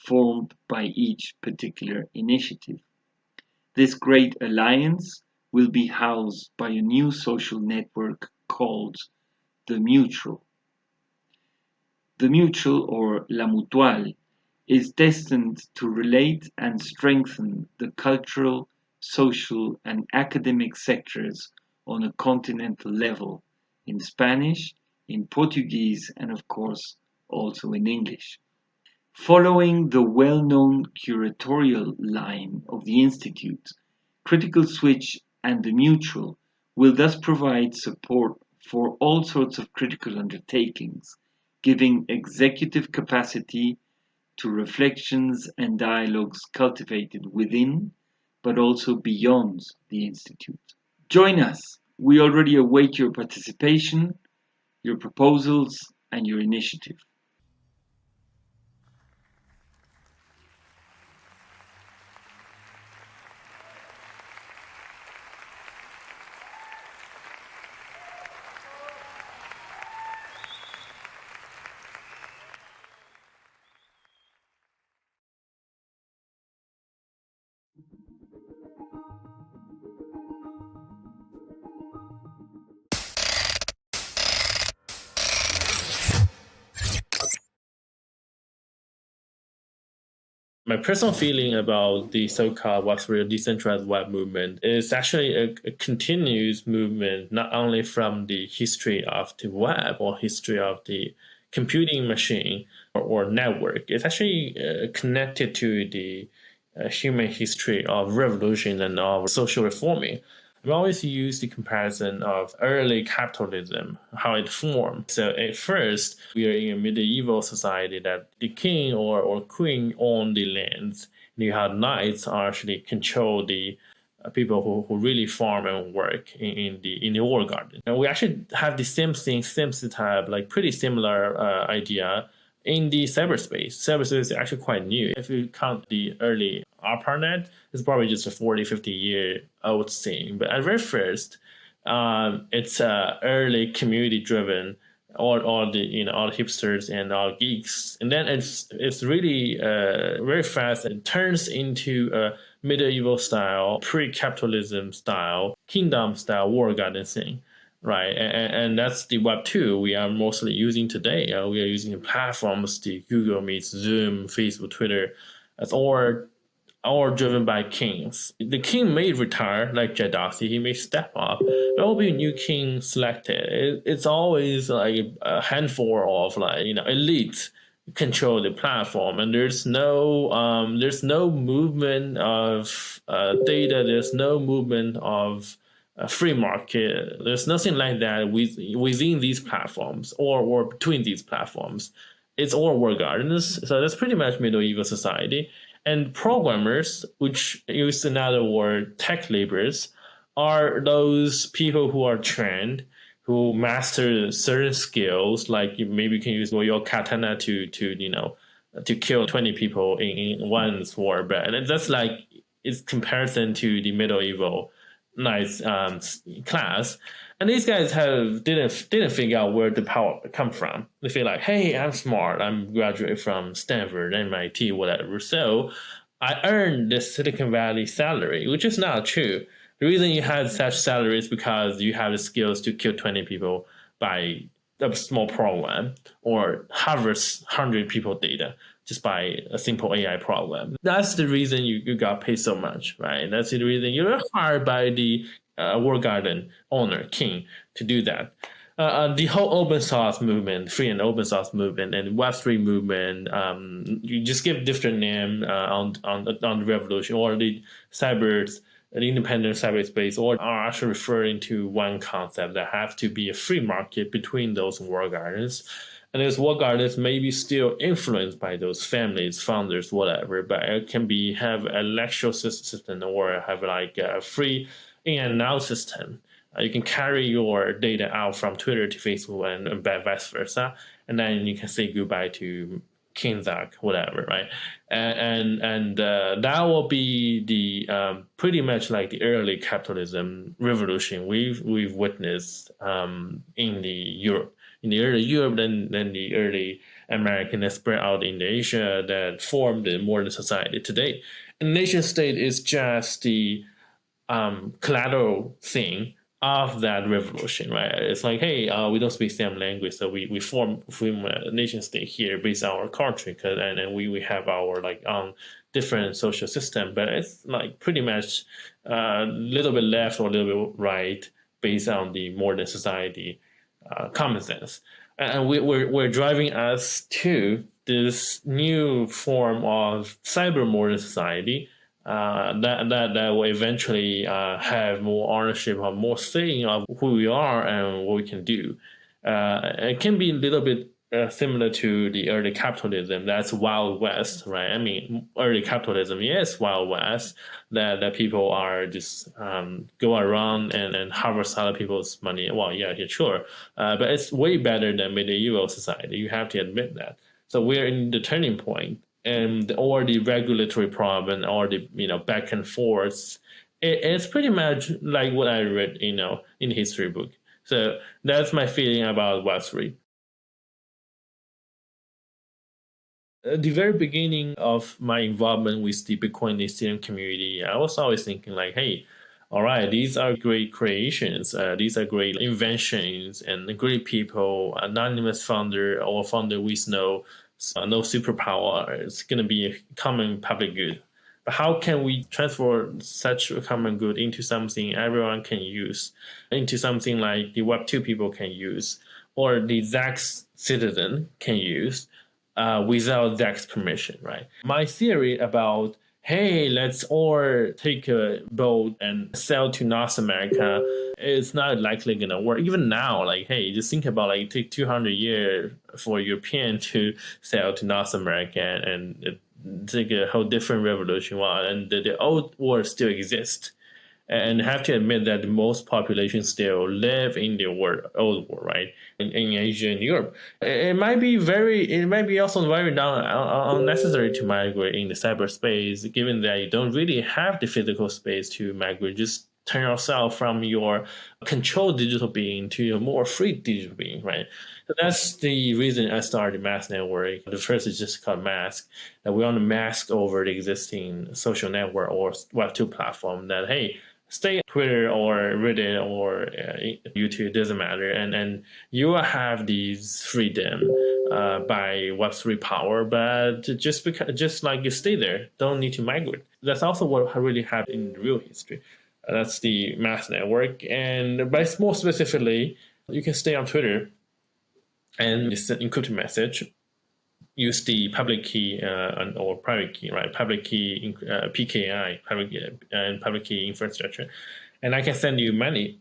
formed by each particular initiative. This great alliance will be housed by a new social network called The Mutual. The Mutual, or La Mutual, is destined to relate and strengthen the cultural, social, and academic sectors on a continental level, in Spanish, in Portuguese, and of course also in English. Following the well-known curatorial line of the Institute, Critical Switch and the mutual will thus provide support for all sorts of critical undertakings, giving executive capacity to reflections and dialogues cultivated within, but also beyond the Institute. Join us. We already await your participation, your proposals, and your initiative. My personal feeling about the so-called Web3 decentralized web movement is actually a continuous movement, not only from the history of the web or history of the computing machine or network. It's actually connected to the human history of revolution and of social reforming. We always use the comparison of early capitalism, how it formed. So at first, we are in a medieval society that the king or queen owned the lands. And you had knights actually control the people who really farm and work in the war garden. And we actually have the same thing, same type, like pretty similar idea in the cyberspace. Cyberspace is actually quite new. If you count the early ARPANET, it's probably just a 40, 50-year old thing. But at very first, it's early community-driven, all the all the hipsters and all geeks, and then it's really very fast. It turns into a medieval style, pre-capitalism style, kingdom style war garden thing. Right, and that's the Web 2 we are mostly using today. We are using platforms, the Google Meet, Zoom, Facebook, Twitter. That's all driven by kings. The king may retire, like Jadasi, he may step up. There will be a new king selected. It's always like a handful of elites control the platform, and there's no movement of data. There's no movement of a free market. There's nothing like that within these platforms or between these platforms. It's all war gardens. So that's pretty much medieval society. And programmers, which use another word, tech laborers, are those people who are trained, who master certain skills, like maybe you can use your katana to kill 20 people in one war. But that's like it's comparison to the medieval nice class, and these guys didn't figure out where the power come from. They feel like, hey, I'm smart, I'm graduate from Stanford, MIT, whatever, so I earned this Silicon Valley salary, which is not true. The reason you had such salary is because you have the skills to kill 20 people by a small program or harvest 100 people data just by a simple AI program. That's the reason you got paid so much, right? That's the reason you're hired by the war garden owner, king, to do that. The whole open source movement, free and open source movement, and Web3 movement, you just give different name on the revolution, or the independent cyberspace, or are actually referring to one concept that has to be a free market between those war gardens. And those war gardens may be still influenced by those families, founders, whatever, but it can have a lecture system or have like a free in and out system. You can carry your data out from Twitter to Facebook and vice versa, and then you can say goodbye to King Zach, whatever, right? And that will be the pretty much like the early capitalism revolution we've witnessed in the early Europe, then the early American that spread out in Asia that formed the modern society today. And nation state is just the collateral thing of that revolution, right? It's like, hey, we don't speak same language, so we form a nation state here based on our culture, and we have our different social system, but it's like pretty much a little bit left or a little bit right based on the modern society common sense. And we're driving us to this new form of cyber modern society that will eventually have more ownership or more saying of who we are and what we can do. It can be a little bit similar to the early capitalism. That's Wild West, right? I mean, early capitalism is Wild West, that people are just go around and harvest other people's money. Well, yeah, sure. But it's way better than medieval society. You have to admit that. So we're in the turning point, and all the regulatory problem and all the back and forth, it's pretty much like what I read in the history book. So that's my feeling about Web3. At the very beginning of my involvement with the Bitcoin Ethereum community, I was always thinking like, hey, all right, these are great creations. These are great inventions and great people, anonymous founder or founder with no superpower. It's going to be a common public good. But how can we transfer such a common good into something everyone can use, into something like the Web2 people can use, or the Zax citizen can use without Zax's permission, right? My theory about, hey, let's all take a boat and sail to North America, it's not likely going to work. Even now, like, hey, just think about it take 200 years for European to sail to North America and take a whole different revolution. And the old world still exists. And have to admit that most populations still live in the old world, right? In Asia and Europe, it might be also very unnecessary to migrate in the cyberspace, given that you don't really have the physical space to migrate. Just turn yourself from your controlled digital being to your more free digital being, right? So that's the reason I started Mask Network. The first is just called Mask, that we want to mask over the existing social network or Web2 platform that, hey, stay on Twitter or Reddit or YouTube, doesn't matter. And you will have these freedom by Web3 power, but just like you stay there, don't need to migrate. That's also what really happened in real history. That's the Mask Network. And by more specifically, you can stay on Twitter and send encrypted message, use the public key or private key, right? Public key, PKI, public key infrastructure. And I can send you money,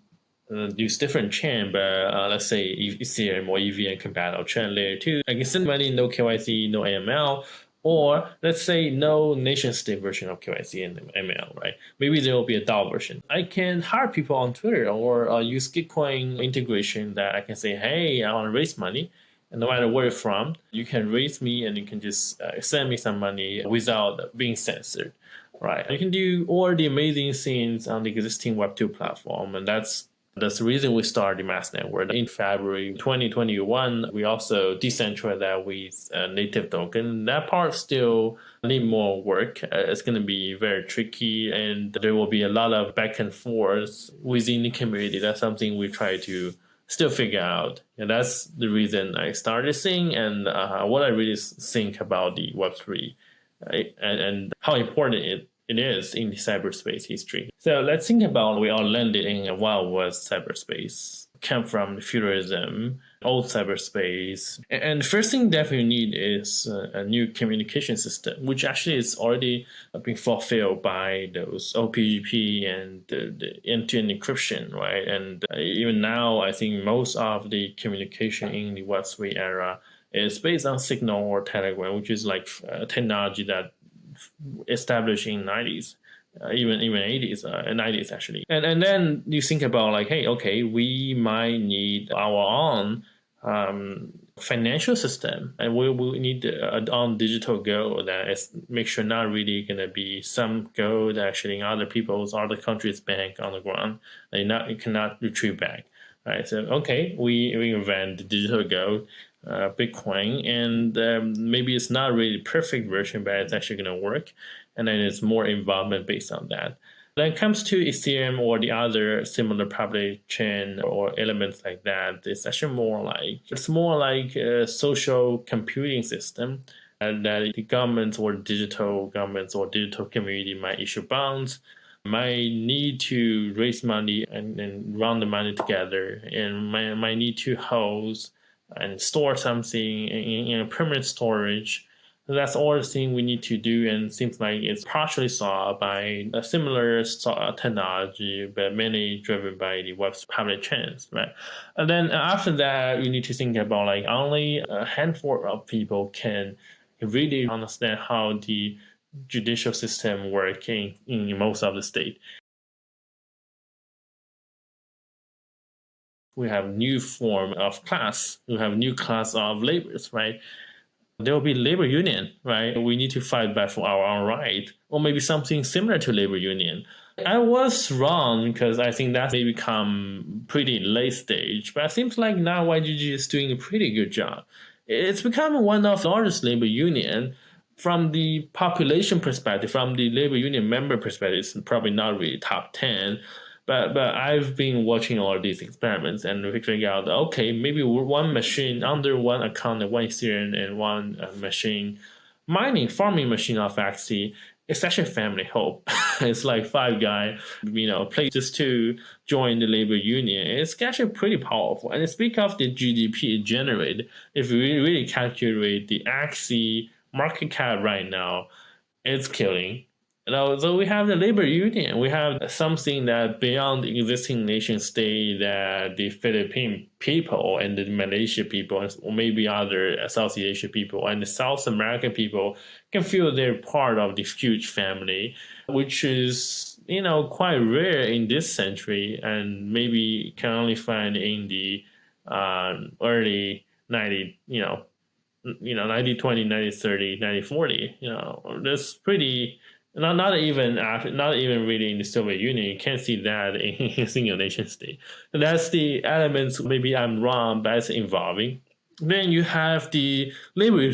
use different chain, but let's say Ethereum or EVM compatible chain layer 2. I can send money, no KYC, no AML, or let's say no nation state version of KYC and ML, right? Maybe there will be a DAO version. I can hire people on Twitter or use Gitcoin integration that I can say, hey, I want to raise money. And no matter where you're from, you can raise me and you can just send me some money without being censored, right? You can do all the amazing things on the existing Web2 platform. And that's the reason we started the Mask Network. In February 2021, we also decentralized that with a native token. That part still need more work. It's going to be very tricky, and there will be a lot of back and forth within the community. That's something we try to still figure out. And that's the reason I started this thing and what I really think about the Web3 and how important it is in the cyberspace history. So let's think about we all landed in a Wild West cyberspace, come from feudalism, old cyberspace. And the first thing that we need is a new communication system, which actually is already being fulfilled by those OPGP and the end-to-end encryption, right? And even now, I think most of the communication in the Web3 era is based on Signal or Telegram, which is like technology that established in 90s, even 80s, 90s actually. And then you think about like, hey, okay, we might need our own financial system, and we need an own digital gold that is make sure not really going to be some gold actually in other countries' bank on the ground, and you cannot retrieve back, right? So okay, we invent the digital gold, Bitcoin, and maybe it's not really the perfect version, but it's actually going to work, and then it's more involvement based on that. When it comes to Ethereum or the other similar public chain or elements like that, it's actually more like a social computing system that the governments or digital community might issue bonds, might need to raise money and run the money together, and might need to host and store something in a permanent storage That's all the thing we need to do, and it seems like it's partially solved by a similar technology, but mainly driven by the web's public chains, right? And then after that, you need to think about like only a handful of people can really understand how the judicial system works in most of the state. We have new form of class. We have new class of laborers, right? There will be labor union, right? We need to fight back for our own right, or maybe something similar to labor union. I was wrong because I think that may become pretty late stage, but it seems like now YGG is doing a pretty good job. It's become one of the largest labor union. From the population perspective, from the labor union member perspective, it's probably not really top 10. But I've been watching all of these experiments and figuring out, okay, maybe one machine under one account, one Ethereum, and one machine farming machine of RxC, it's actually family hope. It's like 5 guys, play just to join the labor union. It's actually pretty powerful. And speak of the GDP it generated, if we really calculate the RxC market cap right now, it's killing. So we have the labor union. We have something that beyond the existing nation state that the Philippine people and the Malaysia people, or maybe other Southeast Asia people and the South American people can feel they're part of this huge family, which is, quite rare in this century and maybe can only find in the early 90, 90-20, 90-30, 90-40. That's pretty. Not even really in the Soviet Union. You can't see that in a single nation state. And that's the elements. Maybe I'm wrong, but it's evolving. Then you have the labor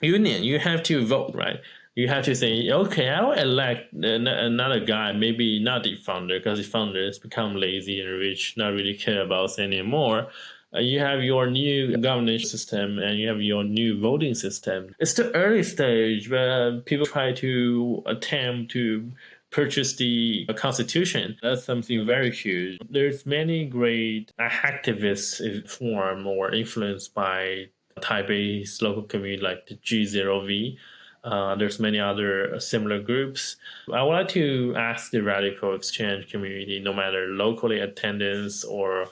union. You have to vote, right? You have to say, okay, I will elect another guy. Maybe not the founder, because the founder has become lazy and rich, not really care about us anymore. You have your new governance system and you have your new voting system. It's the early stage where people try to attempt to purchase the constitution. That's something very huge. There's many great activists formed or influenced by Taipei's local community like the G0V. There's many other similar groups. I would like to ask the RadicalxChange community, no matter locally attendance or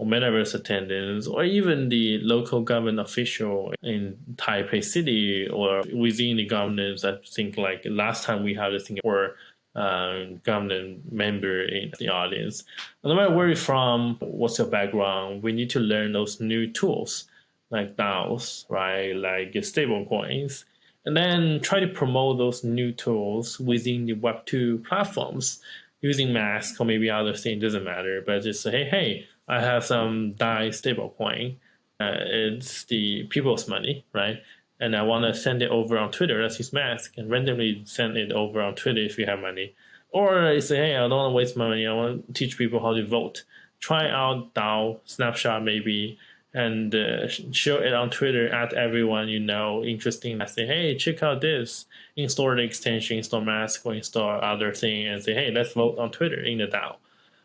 metaverse attendance, or even the local government official in Taipei City or within the governance. I think like last time we had a Singapore government member in the audience. No matter where you're from, what's your background, we need to learn those new tools like DAOs, right? Like stable coins, and then try to promote those new tools within the Web2 platforms using Mask or maybe other things, doesn't matter, but just say, hey, I have some DAI stablecoin. It's the people's money, right? And I want to send it over on Twitter. Let's use Mask and randomly send it over on Twitter if you have money. Or you say, hey, I don't want to waste my money. I want to teach people how to vote. Try out DAO snapshot maybe and show it on Twitter at everyone interesting. I say, hey, check out this. Install the extension, install Mask, or install other thing, and say, hey, let's vote on Twitter in the DAO.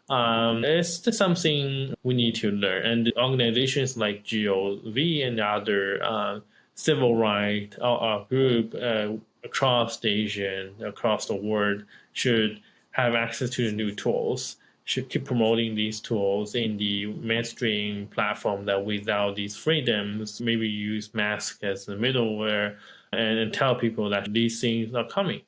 It's just something we need to learn. And organizations like GOV and other civil rights group across Asia and across the world should have access to the new tools, should keep promoting these tools in the mainstream platform that without these freedoms, maybe use Mask as the middleware and tell people that these things are coming.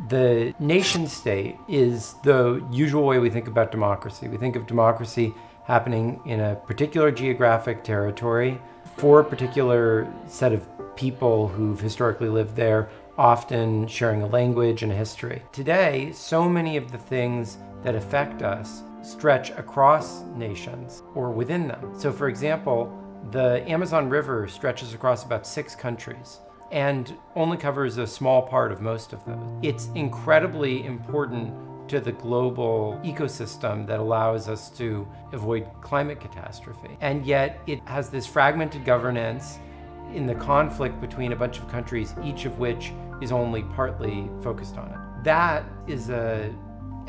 The nation state is the usual way we think about democracy. We think of democracy happening in a particular geographic territory for a particular set of people who've historically lived there, often sharing a language and a history. Today, so many of the things that affect us stretch across nations or within them. So for example, The Amazon River stretches across about 6 countries and only covers a small part of most of those. It's incredibly important to the global ecosystem that allows us to avoid climate catastrophe. And yet it has this fragmented governance in the conflict between a bunch of countries, each of which is only partly focused on it. That is an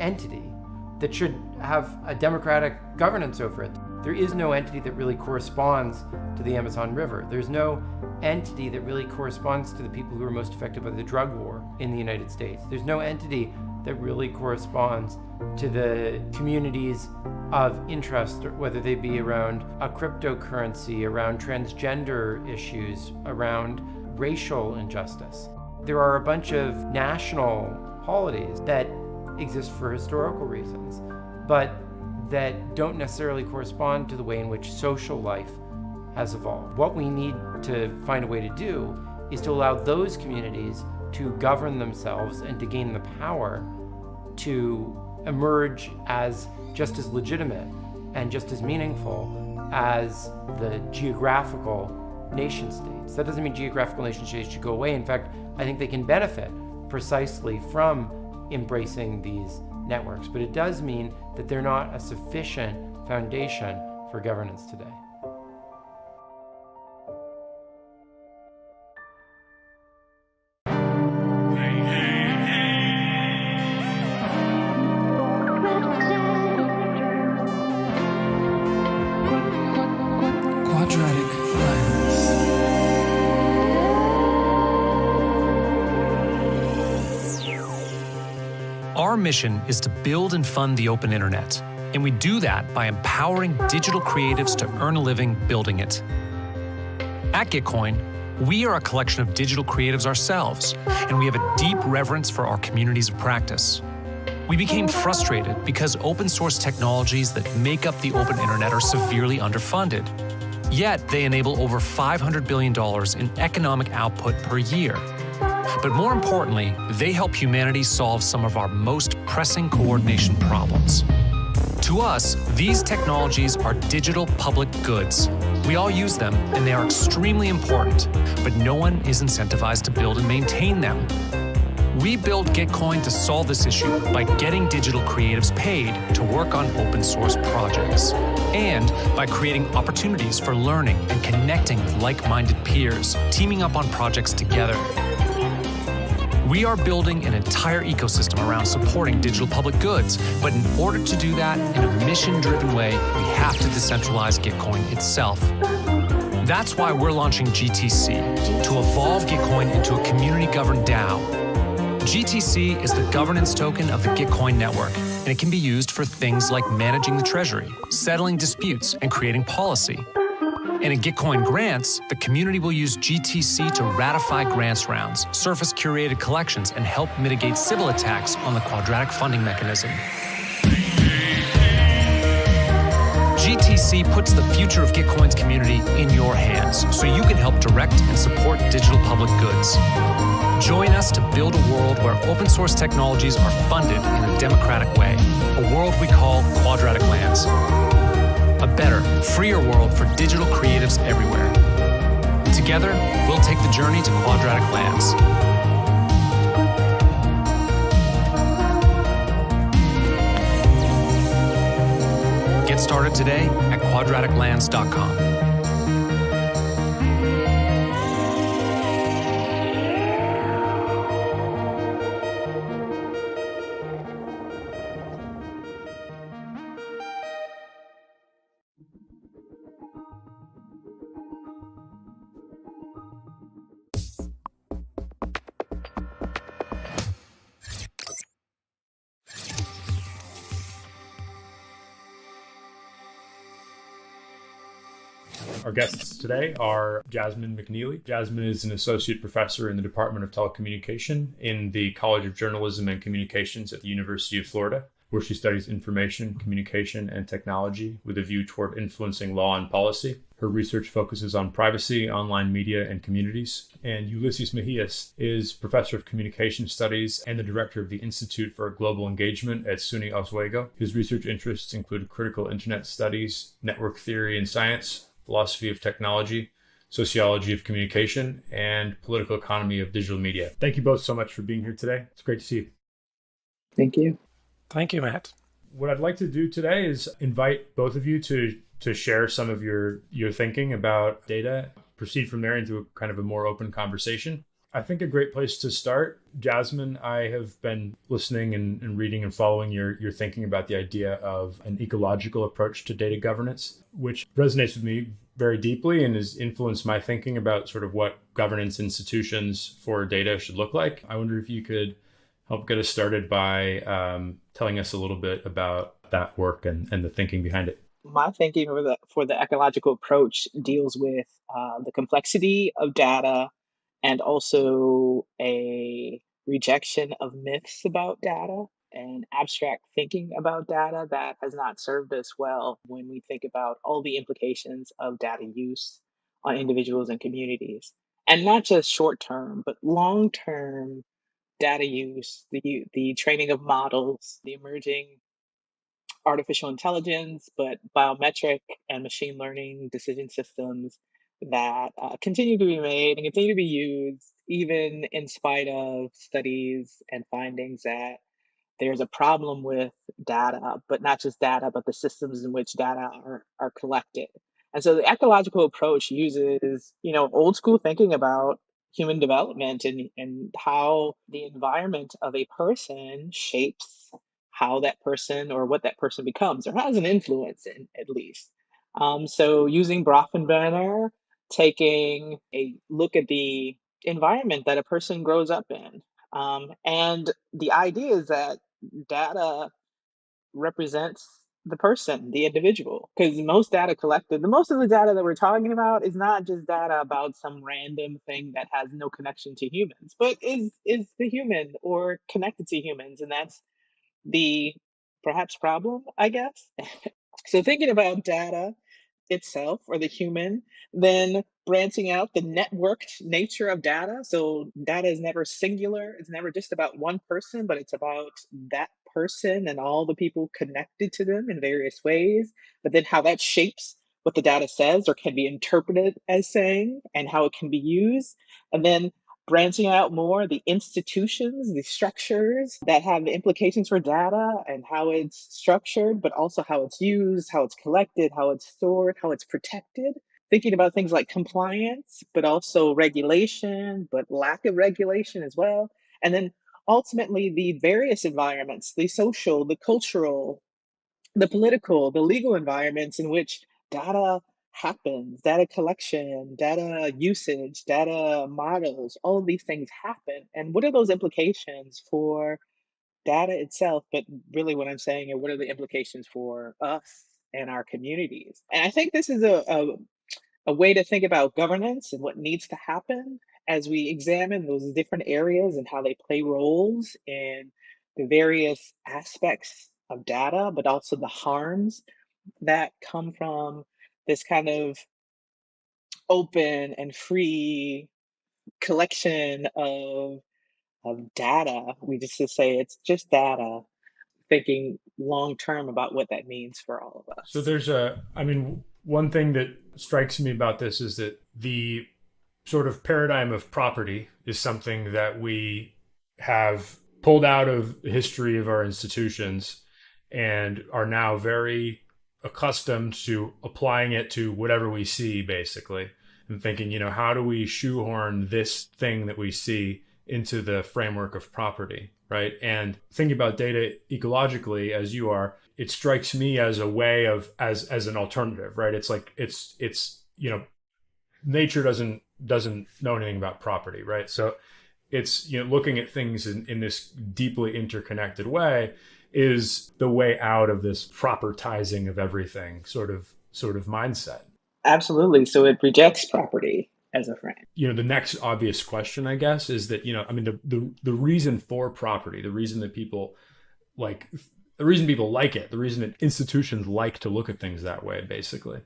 entity that should have a democratic governance over it. There is no entity that really corresponds to the Amazon River. There's no entity that really corresponds to the people who are most affected by the drug war in the United States. There's no entity that really corresponds to the communities of interest, whether they be around a cryptocurrency, around transgender issues, around racial injustice. There are a bunch of national holidays that exist for historical reasons, but that don't necessarily correspond to the way in which social life has evolved. What we need to find a way to do is to allow those communities to govern themselves and to gain the power to emerge as just as legitimate and just as meaningful as the geographical nation states. That doesn't mean geographical nation states should go away. In fact, I think they can benefit precisely from embracing these networks, but it does mean that they're not a sufficient foundation for governance today. Our mission is to build and fund the open internet, and we do that by empowering digital creatives to earn a living building it. At Gitcoin, we are a collection of digital creatives ourselves, and we have a deep reverence for our communities of practice. We became frustrated because open source technologies that make up the open internet are severely underfunded. Yet they enable over $500 billion in economic output per year. But more importantly, they help humanity solve some of our most pressing coordination problems. To us, these technologies are digital public goods. We all use them, and they are extremely important, but no one is incentivized to build and maintain them. We built Gitcoin to solve this issue by getting digital creatives paid to work on open source projects, and by creating opportunities for learning and connecting with like-minded peers, teaming up on projects together. We are building an entire ecosystem around supporting digital public goods, but in order to do that in a mission-driven way, we have to decentralize Gitcoin itself. That's why we're launching GTC, to evolve Gitcoin into a community-governed DAO. GTC is the governance token of the Gitcoin network, and it can be used for things like managing the treasury, settling disputes, and creating policy. And in Gitcoin grants, the community will use GTC to ratify grants rounds, surface curated collections, and help mitigate civil attacks on the quadratic funding mechanism. GTC puts the future of Gitcoin's community in your hands, so you can help direct and support digital public goods. Join us to build a world where open source technologies are funded in a democratic way, a world we call Quadratic Lands. A better, freer world for digital creatives everywhere. Together, we'll take the journey to Quadratic Lands. Get started today at quadraticlands.com. Our guests today are Jasmine McNeely. Jasmine is an associate professor in the Department of Telecommunication in the College of Journalism and Communications at the University of Florida, where she studies information, communication, and technology with a view toward influencing law and policy. Her research focuses on privacy, online media, and communities. And Ulysses Mejias is professor of communication studies and the director of the Institute for Global Engagement at SUNY Oswego. His research interests include critical internet studies, network theory and science, philosophy of technology, sociology of communication, and political economy of digital media. Thank you both so much for being here today. It's great to see you. Thank you. Thank you, Matt. What I'd like to do today is invite both of you to share some of your thinking about data, proceed from there into a kind of a more open conversation. I think a great place to start, Jasmine, I have been listening and reading and following your thinking about the idea of an ecological approach to data governance, which resonates with me very deeply and has influenced my thinking about sort of what governance institutions for data should look like. I wonder if you could help get us started by telling us a little bit about that work and the thinking behind it. My thinking for the ecological approach deals with the complexity of data and also a rejection of myths about data and abstract thinking about data that has not served us well when we think about all the implications of data use on individuals and communities. And not just short term, but long term data use, the training of models, the emerging artificial intelligence, but biometric and machine learning decision systems that continue to be made and continue to be used, even in spite of studies and findings that there's a problem with data, but not just data, but the systems in which data are collected. And so the ecological approach uses, old school thinking about human development and how the environment of a person shapes how that person or what that person becomes or has an influence in, at least. So using Brofenbrenner, taking a look at the environment that a person grows up in. And the idea is that data represents the person, the individual, because most data collected, most of the data that we're talking about is not just data about some random thing that has no connection to humans, but is the human or connected to humans. And that's the perhaps problem, I guess. So thinking about data itself or the human, then branching out the networked nature of data. So data is never singular. It's never just about one person, but it's about that person and all the people connected to them in various ways. But then how that shapes what the data says or can be interpreted as saying and how it can be used. And then branching out more the institutions, the structures that have the implications for data and how it's structured, but also how it's used, how it's collected, how it's stored, how it's protected. Thinking about things like compliance, but also regulation, but lack of regulation as well. And then ultimately the various environments, the social, the cultural, the political, the legal environments in which data happens, data collection, data usage, data models, all of these things happen. And what are those implications for data itself? But really what I'm saying is what are the implications for us and our communities? And I think this is a way to think about governance and what needs to happen as we examine those different areas and how they play roles in the various aspects of data, but also the harms that come from this kind of open and free collection of data. We just to say it's just data, thinking long term about what that means for all of us. So there's one thing that strikes me about this is that the sort of paradigm of property is something that we have pulled out of the history of our institutions and are now very accustomed to applying it to whatever we see, basically, and thinking, how do we shoehorn this thing that we see into the framework of property, right? And thinking about data ecologically, as you are, it strikes me as a way of, as an alternative, right? It's like, it's nature doesn't know anything about property, right? So it's, looking at things in this deeply interconnected way is the way out of this propertizing of everything sort of mindset. Absolutely. So it rejects property as a frame. The next obvious question, I guess, is that, the reason for property, the reason people like it, the reason that institutions like to look at things that way, basically,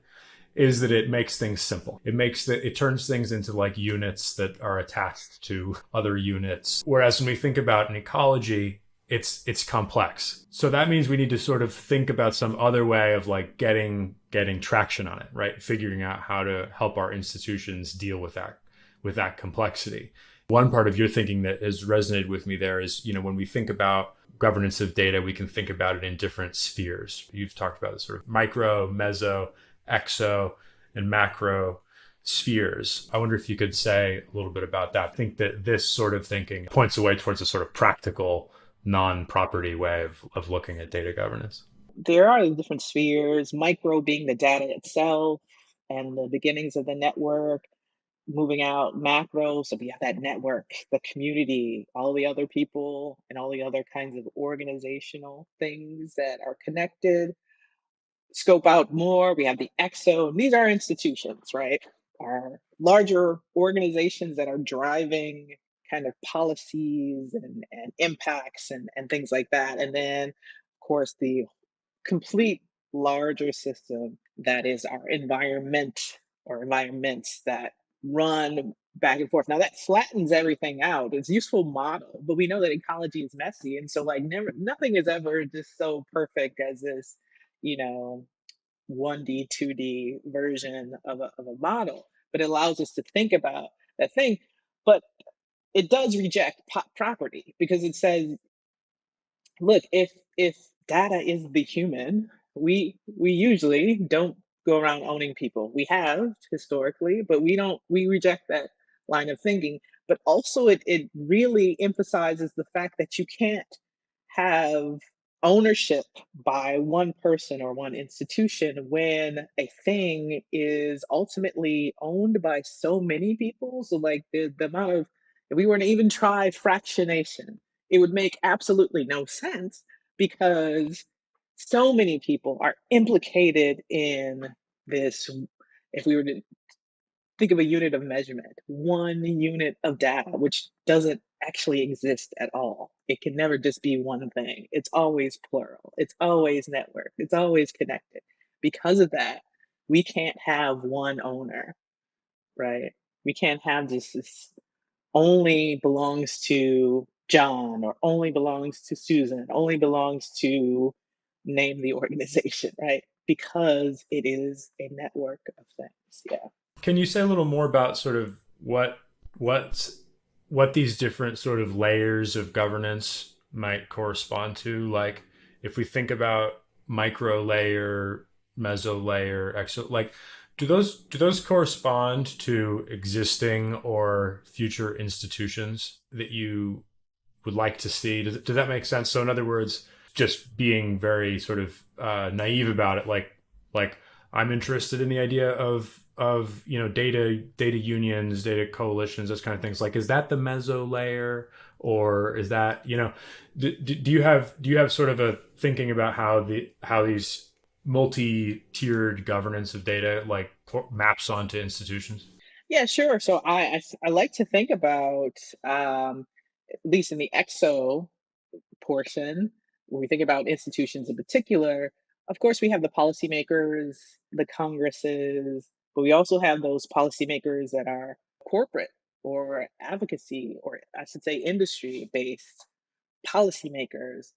is that it makes things simple. It turns things into like units that are attached to other units. Whereas when we think about an ecology, it's complex. So that means we need to sort of think about some other way of like getting getting traction on it, right? Figuring out how to help our institutions deal with that complexity. One part of your thinking that has resonated with me there is, when we think about governance of data, we can think about it in different spheres. You've talked about this sort of micro, meso, exo, and macro spheres. I wonder if you could say a little bit about that. I think that this sort of thinking points away towards a sort of practical, non-property way of looking at data governance. There are different spheres, micro being the data itself and the beginnings of the network, moving out macro. So we have that network, the community, all the other people, and all the other kinds of organizational things that are connected. Scope out more, we have the exo, and these are institutions, right? Are larger organizations that are driving kind of policies and impacts and things like that. And then, of course, the complete larger system that is our environment or environments that run back and forth. Now that flattens everything out. It's a useful model, but we know that ecology is messy. And so like nothing is ever just so perfect as this, 1D, 2D version of a model, but it allows us to think about that thing. But it does reject property because it says, look, if data is the human, we usually don't go around owning people. We have historically, but we reject that line of thinking. But also it really emphasizes the fact that you can't have ownership by one person or one institution when a thing is ultimately owned by so many people. So like the amount of, if we were to even try fractionation, it would make absolutely no sense because so many people are implicated in this. If we were to think of a unit of measurement, one unit of data, which doesn't actually exist at all. It can never just be one thing. It's always plural. It's always networked. It's always connected. Because of that, we can't have one owner, right? We can't have this only belongs to John or only belongs to Susan, only belongs to name the organization, right? Because it is a network of things. Yeah. Can you say a little more about sort of what these different sort of layers of governance might correspond to? Like if we think about micro layer, meso layer, exo, like do those correspond to existing or future institutions that you would like to see? Does that make sense? So in other words, just being very sort of naive about it, like I'm interested in the idea of data unions, data coalitions, those kind of things. Like, is that the meso layer, or is that do you have sort of a thinking about how these multi-tiered governance of data like maps onto institutions? Yeah, sure. So I like to think about at least in the exo portion, when we think about institutions in particular, of course, we have the policymakers, the congresses, but we also have those policymakers that are corporate or advocacy, or I should say industry based policymakers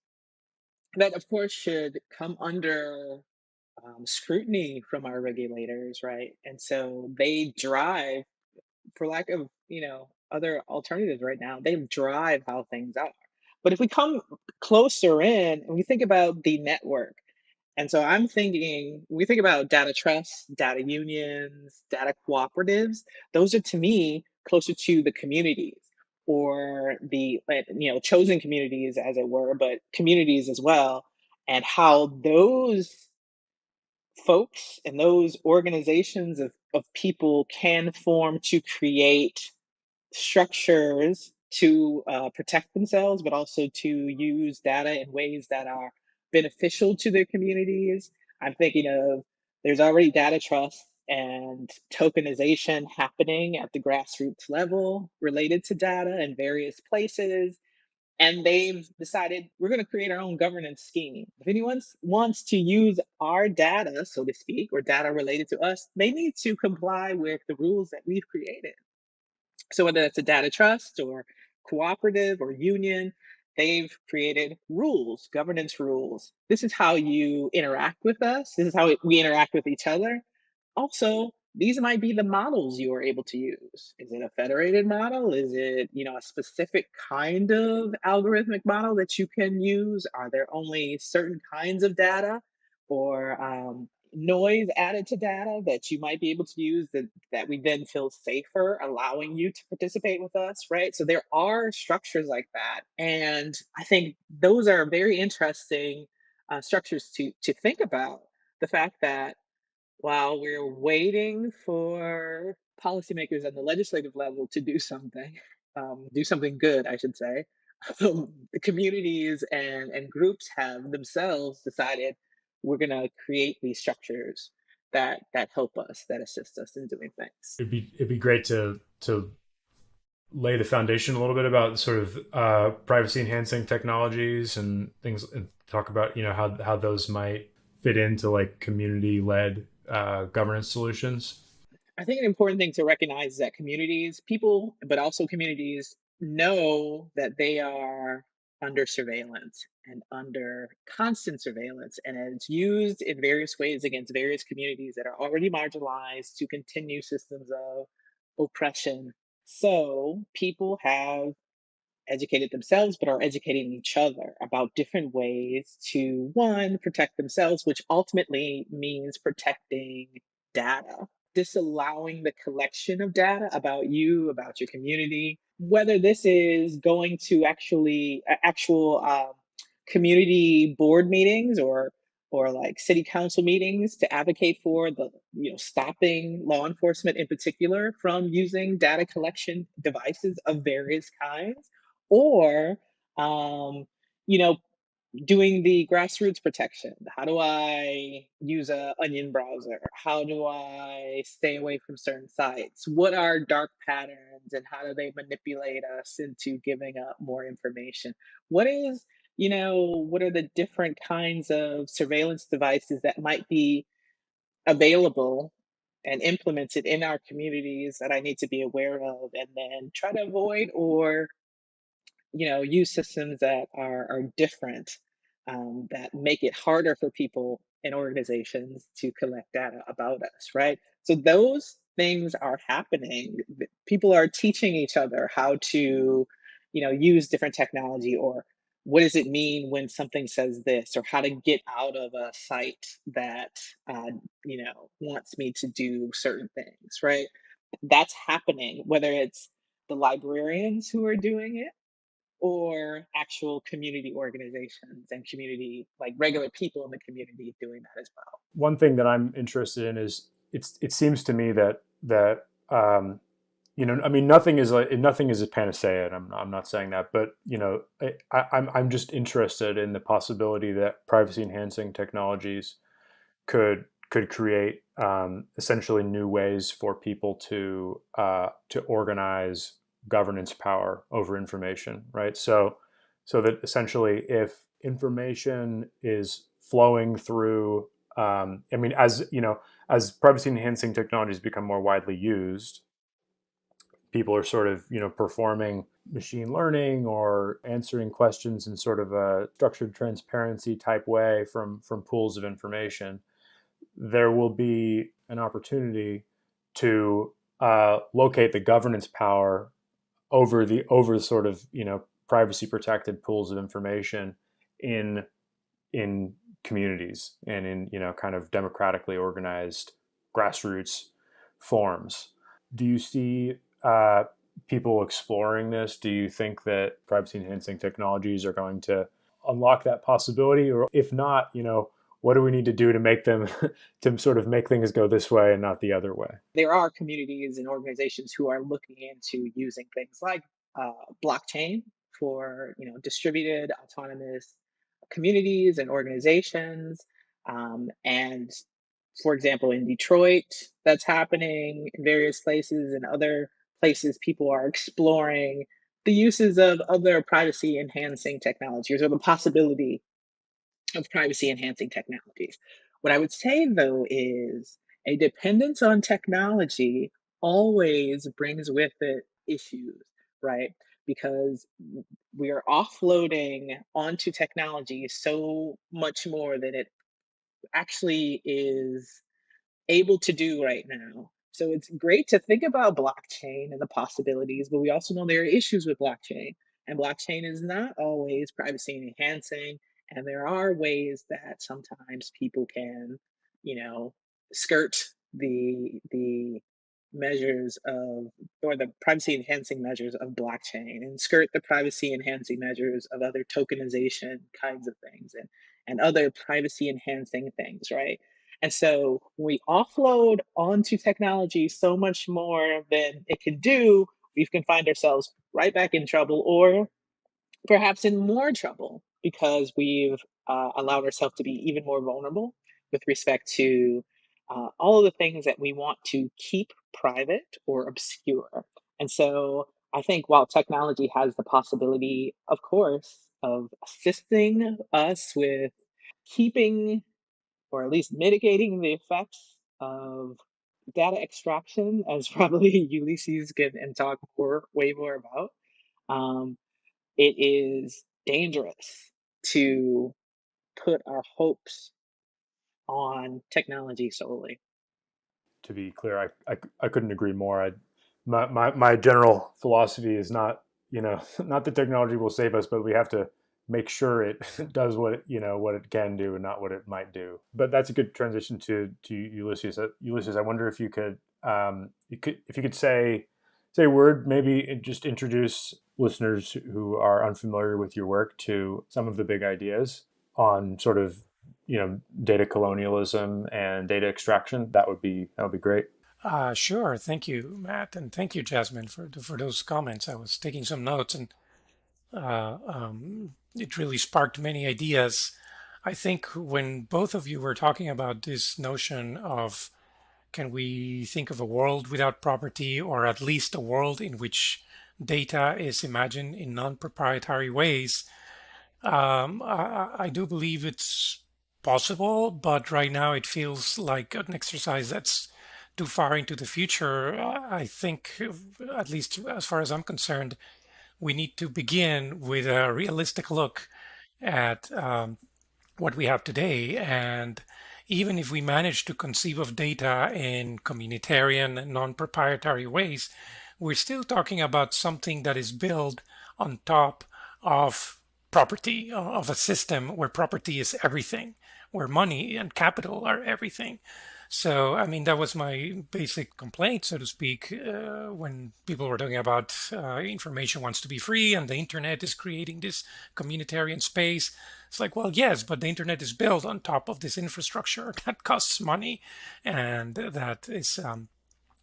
that, of course, should come under scrutiny from our regulators, right? And so they drive, for lack of other alternatives right now, they drive how things are. But if we come closer in and we think about the network, and so I'm thinking, we think about data trusts, data unions, data cooperatives, those are to me closer to the communities or the chosen communities, as it were, but communities as well, and how those folks and those organizations of people can form to create structures to protect themselves, but also to use data in ways that are beneficial to their communities. I'm thinking of, there's already data trust and tokenization happening at the grassroots level related to data in various places. And they've decided we're going to create our own governance scheme. If anyone wants to use our data, so to speak, or data related to us, they need to comply with the rules that we've created. So whether that's a data trust or cooperative or union, they've created rules, governance rules. This is how you interact with us. This is how we interact with each other. Also, these might be the models you are able to use. Is it a federated model? Is it, a specific kind of algorithmic model that you can use? Are there only certain kinds of data or noise added to data that you might be able to use that we then feel safer allowing you to participate with us, right? So there are structures like that. And I think those are very interesting structures to think about. The fact that while we're waiting for policymakers at the legislative level to do something good, I should say, the communities and groups have themselves decided we're going to create these structures that help us, that assist us in doing things. It'd be great to lay the foundation a little bit about sort of privacy enhancing technologies and things, and talk about how those might fit into like community led governance solutions. I think an important thing to recognize is that communities, people, but also communities know that they are under surveillance and under constant surveillance. And it's used in various ways against various communities that are already marginalized to continue systems of oppression. So people have educated themselves, but are educating each other about different ways to, one, protect themselves, which ultimately means protecting data, disallowing the collection of data about you, about your community, whether this is going to actual community board meetings or like city council meetings to advocate for the stopping law enforcement in particular from using data collection devices of various kinds, or you know doing the grassroots protection. How do I use a onion browser? How do I stay away from certain sites? What are dark patterns and how do they manipulate us into giving up more information? What is, what are the different kinds of surveillance devices that might be available and implemented in our communities that I need to be aware of, and then try to avoid or use systems that are different, that make it harder for people and organizations to collect data about us, right? So those things are happening. People are teaching each other how to, use different technology, or what does it mean when something says this, or how to get out of a site that, wants me to do certain things, right? That's happening, whether it's the librarians who are doing it or actual community organizations and community, like regular people in the community doing that as well. One thing that I'm interested in is it seems to me that I mean, nothing is a panacea, and I'm not saying that, but I'm just interested in the possibility that privacy enhancing technologies could create essentially new ways for people to organize governance power over information, right? So that essentially, if information is flowing through, I mean, as privacy enhancing technologies become more widely used, people are sort of performing machine learning or answering questions in sort of a structured transparency type way from pools of information. There will be an opportunity to locate the governance power over sort of privacy protected pools of information in communities and in kind of democratically organized grassroots forms. Do you see people exploring this? Do you think that privacy enhancing technologies are going to unlock that possibility, or if not, what do we need to do to make them to sort of make things go this way and not the other way? There are communities and organizations who are looking into using things like blockchain for distributed autonomous communities and organizations. And for example, in Detroit, that's happening in various places, and other places people are exploring the uses of other privacy enhancing technologies, or the possibility of privacy enhancing technologies. What I would say, though, is a dependence on technology always brings with it issues, right? because we are offloading onto technology so much more than it actually is able to do right now. So it's great to think about blockchain and the possibilities, but we also know there are issues with blockchain. And blockchain is not always privacy enhancing. And there are ways that sometimes people can, skirt the measures of, or the privacy enhancing measures of blockchain, and skirt the privacy enhancing measures of other tokenization kinds of things, and other privacy enhancing things, right? And so when we offload onto technology so much more than it can do, we can find ourselves right back in trouble, or perhaps in more trouble, because we've allowed ourselves to be even more vulnerable with respect to all of the things that we want to keep private or obscure. And so I think while technology has the possibility, of course, of assisting us with keeping, or at least mitigating, the effects of data extraction, as probably Ulysses can talk way more about, um, it is dangerous to put our hopes on technology solely. To be clear, I couldn't agree more. My general philosophy is not, not that technology will save us, but we have to make sure it does what what it can do and not what it might do. But that's a good transition to Ulysses. Ulysses, I wonder if you could say a word, maybe just introduce listeners who are unfamiliar with your work to some of the big ideas on sort of data colonialism and data extraction. That would be great. Sure. Thank you, Matt, and thank you, Jasmine, for those comments. I was taking some notes, and it really sparked many ideas. I think when both of you were talking about this notion of, can we think of a world without property, or at least a world in which data is imagined in non-proprietary ways, I do believe it's possible, but right now it feels like an exercise that's too far into the future. I think, at least as far as I'm concerned, we need to begin with a realistic look at what we have today. And even if we manage to conceive of data in communitarian and non-proprietary ways, we're still talking about something that is built on top of property, of a system where property is everything, where money and capital are everything. So, I mean, that was my basic complaint, so to speak, when people were talking about information wants to be free and the internet is creating this communitarian space. It's like, well, yes, but the internet is built on top of this infrastructure that costs money, and that is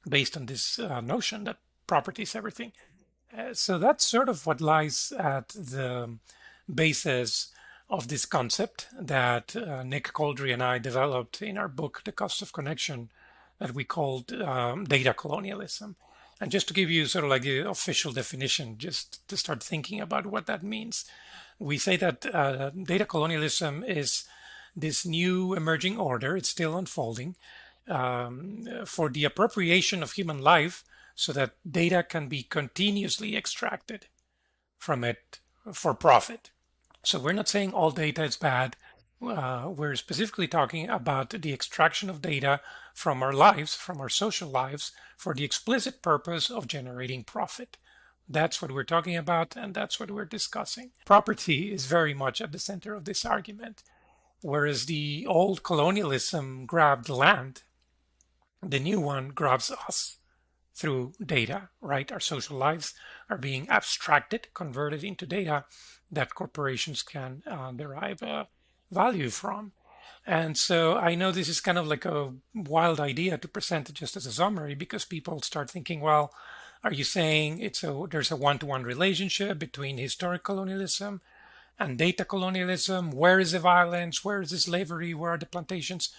based on this notion that property is everything. So that's sort of what lies at the basis of this concept that Nick Coldry and I developed in our book, The Cost of Connection, that we called data colonialism. And just to give you sort of like the official definition, just to start thinking about what that means, we say that data colonialism is this new emerging order, it's still unfolding, for the appropriation of human life so that data can be continuously extracted from it for profit. So we're not saying all data is bad. We're specifically talking about the extraction of data from our lives, from our social lives, for the explicit purpose of generating profit. That's what we're talking about, and that's what we're discussing. Property is very much at the center of this argument. Whereas the old colonialism grabbed land, the new one grabs us through data, right? Our social lives are being abstracted, converted into data that corporations can derive value from. And so I know this is kind of like a wild idea to present it just as a summary, because people start thinking, well, are you saying there's a one-to-one relationship between historic colonialism and data colonialism? Where is the violence? Where is the slavery? Where are the plantations?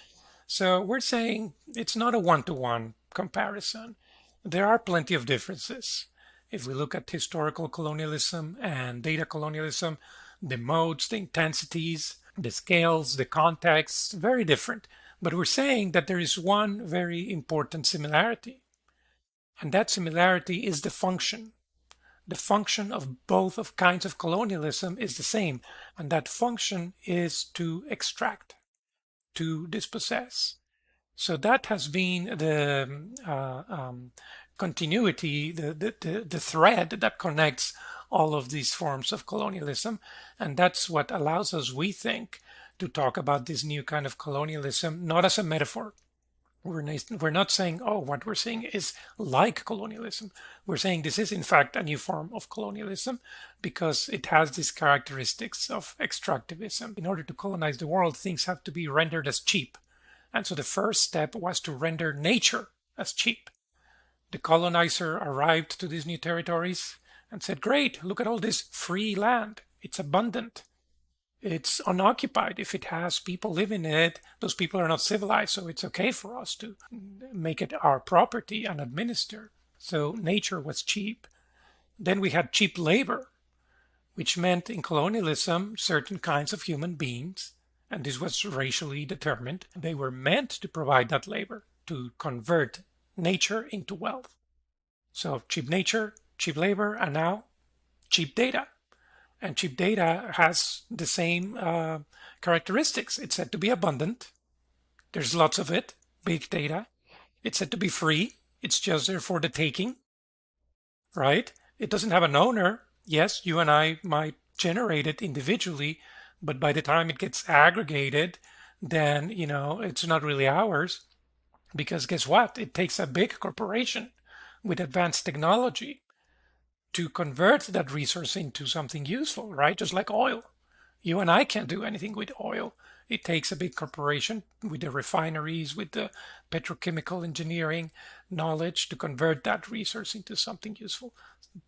So we're saying it's not a one-to-one comparison. There are plenty of differences. If we look at historical colonialism and data colonialism, the modes, the intensities, the scales, the contexts, very different. But we're saying that there is one very important similarity. And that similarity is the function. the function of both of kinds of colonialism is the same, and that function is to extract, to dispossess. So that has been the continuity, the thread that connects all of these forms of colonialism, and that's what allows us, we think, to talk about this new kind of colonialism, not as a metaphor. We're not saying, oh, what we're saying is like colonialism. We're saying this is, in fact, a new form of colonialism because it has these characteristics of extractivism. In order to colonize the world, things have to be rendered as cheap. And so the first step was to render nature as cheap. The colonizer arrived to these new territories and said, great, look at all this free land. It's abundant. It's unoccupied. If it has people living in it, those people are not civilized, so it's okay for us to make it our property and administer. So nature was cheap. Then we had cheap labor, which meant in colonialism certain kinds of human beings, and this was racially determined, they were meant to provide that labor, to convert nature into wealth. So cheap nature, cheap labor, and now cheap data. And cheap data has the same characteristics. It's said to be abundant. There's lots of it, big data. It's said to be free. It's just there for the taking, right? It doesn't have an owner. Yes, you and I might generate it individually, but by the time it gets aggregated, then, it's not really ours. Because guess what? It takes a big corporation with advanced technology to convert that resource into something useful, right? Just like oil. You and I can't do anything with oil. It takes a big corporation with the refineries, with the petrochemical engineering knowledge to convert that resource into something useful.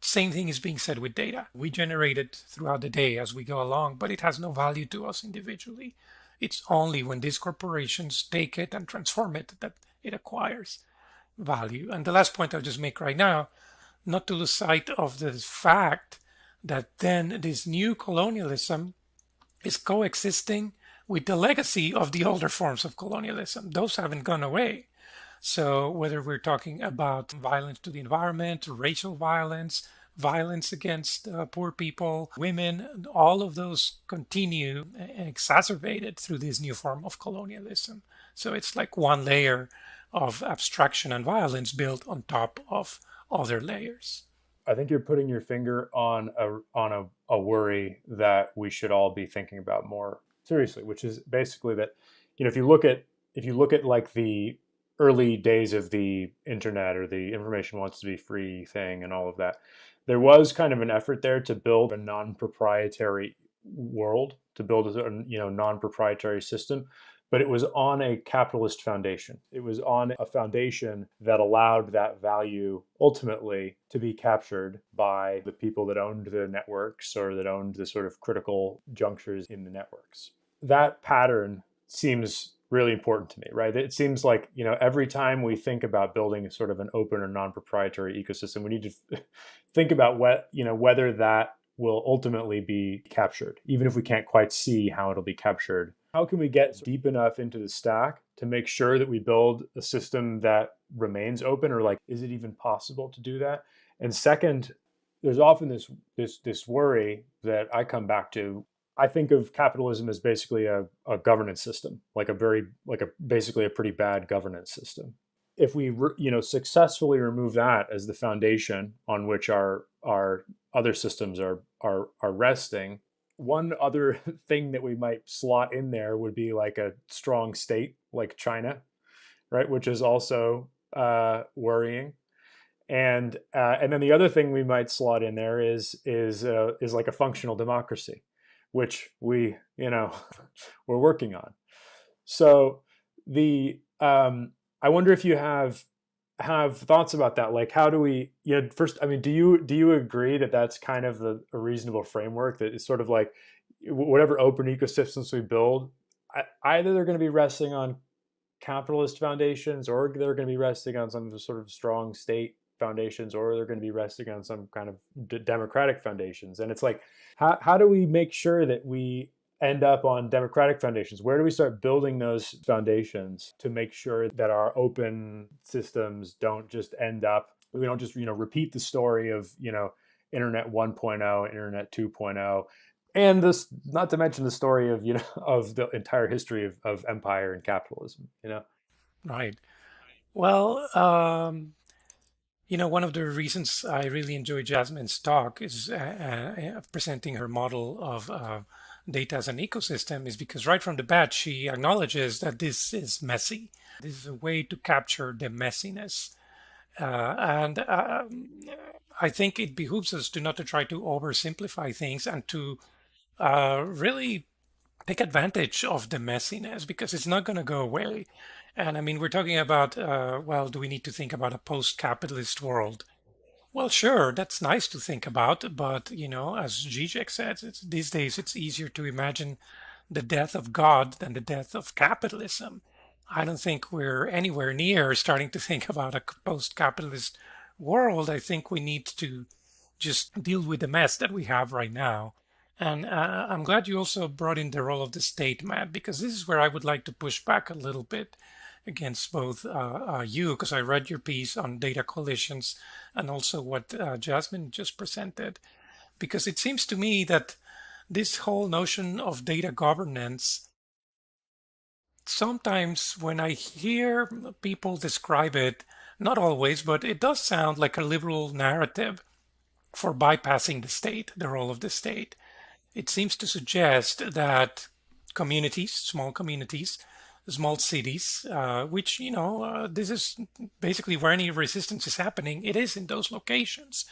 Same thing is being said with data. We generate it throughout the day as we go along, but it has no value to us individually. It's only when these corporations take it and transform it that it acquires value. And the last point I'll just make right now, not to lose sight of the fact that then this new colonialism is coexisting with the legacy of the older forms of colonialism. Those haven't gone away. So whether we're talking about violence to the environment, racial violence, violence against poor people, women, all of those continue and exacerbated through this new form of colonialism. So it's like one layer of abstraction and violence built on top of other layers. I think you're putting your finger on a worry that we should all be thinking about more seriously, which is basically that, if you look at like the early days of the internet or the information wants to be free thing and all of that, there was kind of an effort there to build a non-proprietary world, to build a non-proprietary system. But it was on a capitalist foundation. It was on a foundation that allowed that value ultimately to be captured by the people that owned the networks or that owned the sort of critical junctures in the networks. That pattern seems really important to me, right? It seems like, every time we think about building sort of an open or non-proprietary ecosystem, we need to think about whether that will ultimately be captured, even if we can't quite see how it'll be captured. How can we get deep enough into the stack to make sure that we build a system that remains open, or like, is it even possible to do that? And second, there's often this worry that I come back to. I think of capitalism as basically a governance system, basically a pretty bad governance system. If we successfully remove that as the foundation on which our other systems are resting, one other thing that we might slot in there would be like a strong state like China, right? Which is also worrying. And then the other thing we might slot in there is like a functional democracy, which we're working on. So I wonder if you have thoughts about that. Like, how do we, first, do you agree that that's kind of a reasonable framework, that it's sort of like whatever open ecosystems we build, either they're going to be resting on capitalist foundations, or they're going to be resting on some sort of strong state foundations, or they're going to be resting on some kind of democratic foundations. And it's like, how do we make sure that we end up on democratic foundations? Where do we start building those foundations to make sure that our open systems don't just end up, we don't just, repeat the story of, Internet 1.0, Internet 2.0, and this, not to mention the story of, of the entire history of empire and capitalism, Right. Well, one of the reasons I really enjoy Jasmine's talk is presenting her model of data as an ecosystem is because right from the bat, she acknowledges that this is messy. This is a way to capture the messiness. And I think it behooves us to not to try to oversimplify things and to really take advantage of the messiness because it's not going to go away. And I mean, we're talking about, well, do we need to think about a post-capitalist world? Well, sure, that's nice to think about, but as Zizek said, these days it's easier to imagine the death of God than the death of capitalism. I don't think we're anywhere near starting to think about a post-capitalist world. I think we need to just deal with the mess that we have right now. And I'm glad you also brought in the role of the state, Matt, because this is where I would like to push back a little bit against both you, because I read your piece on data coalitions and also what Jasmine just presented, because it seems to me that this whole notion of data governance, sometimes when I hear people describe it, not always, but it does sound like a liberal narrative for bypassing the state, the role of the state. It seems to suggest that communities, small communities, small cities, which, this is basically where any resistance is happening, it is in those locations.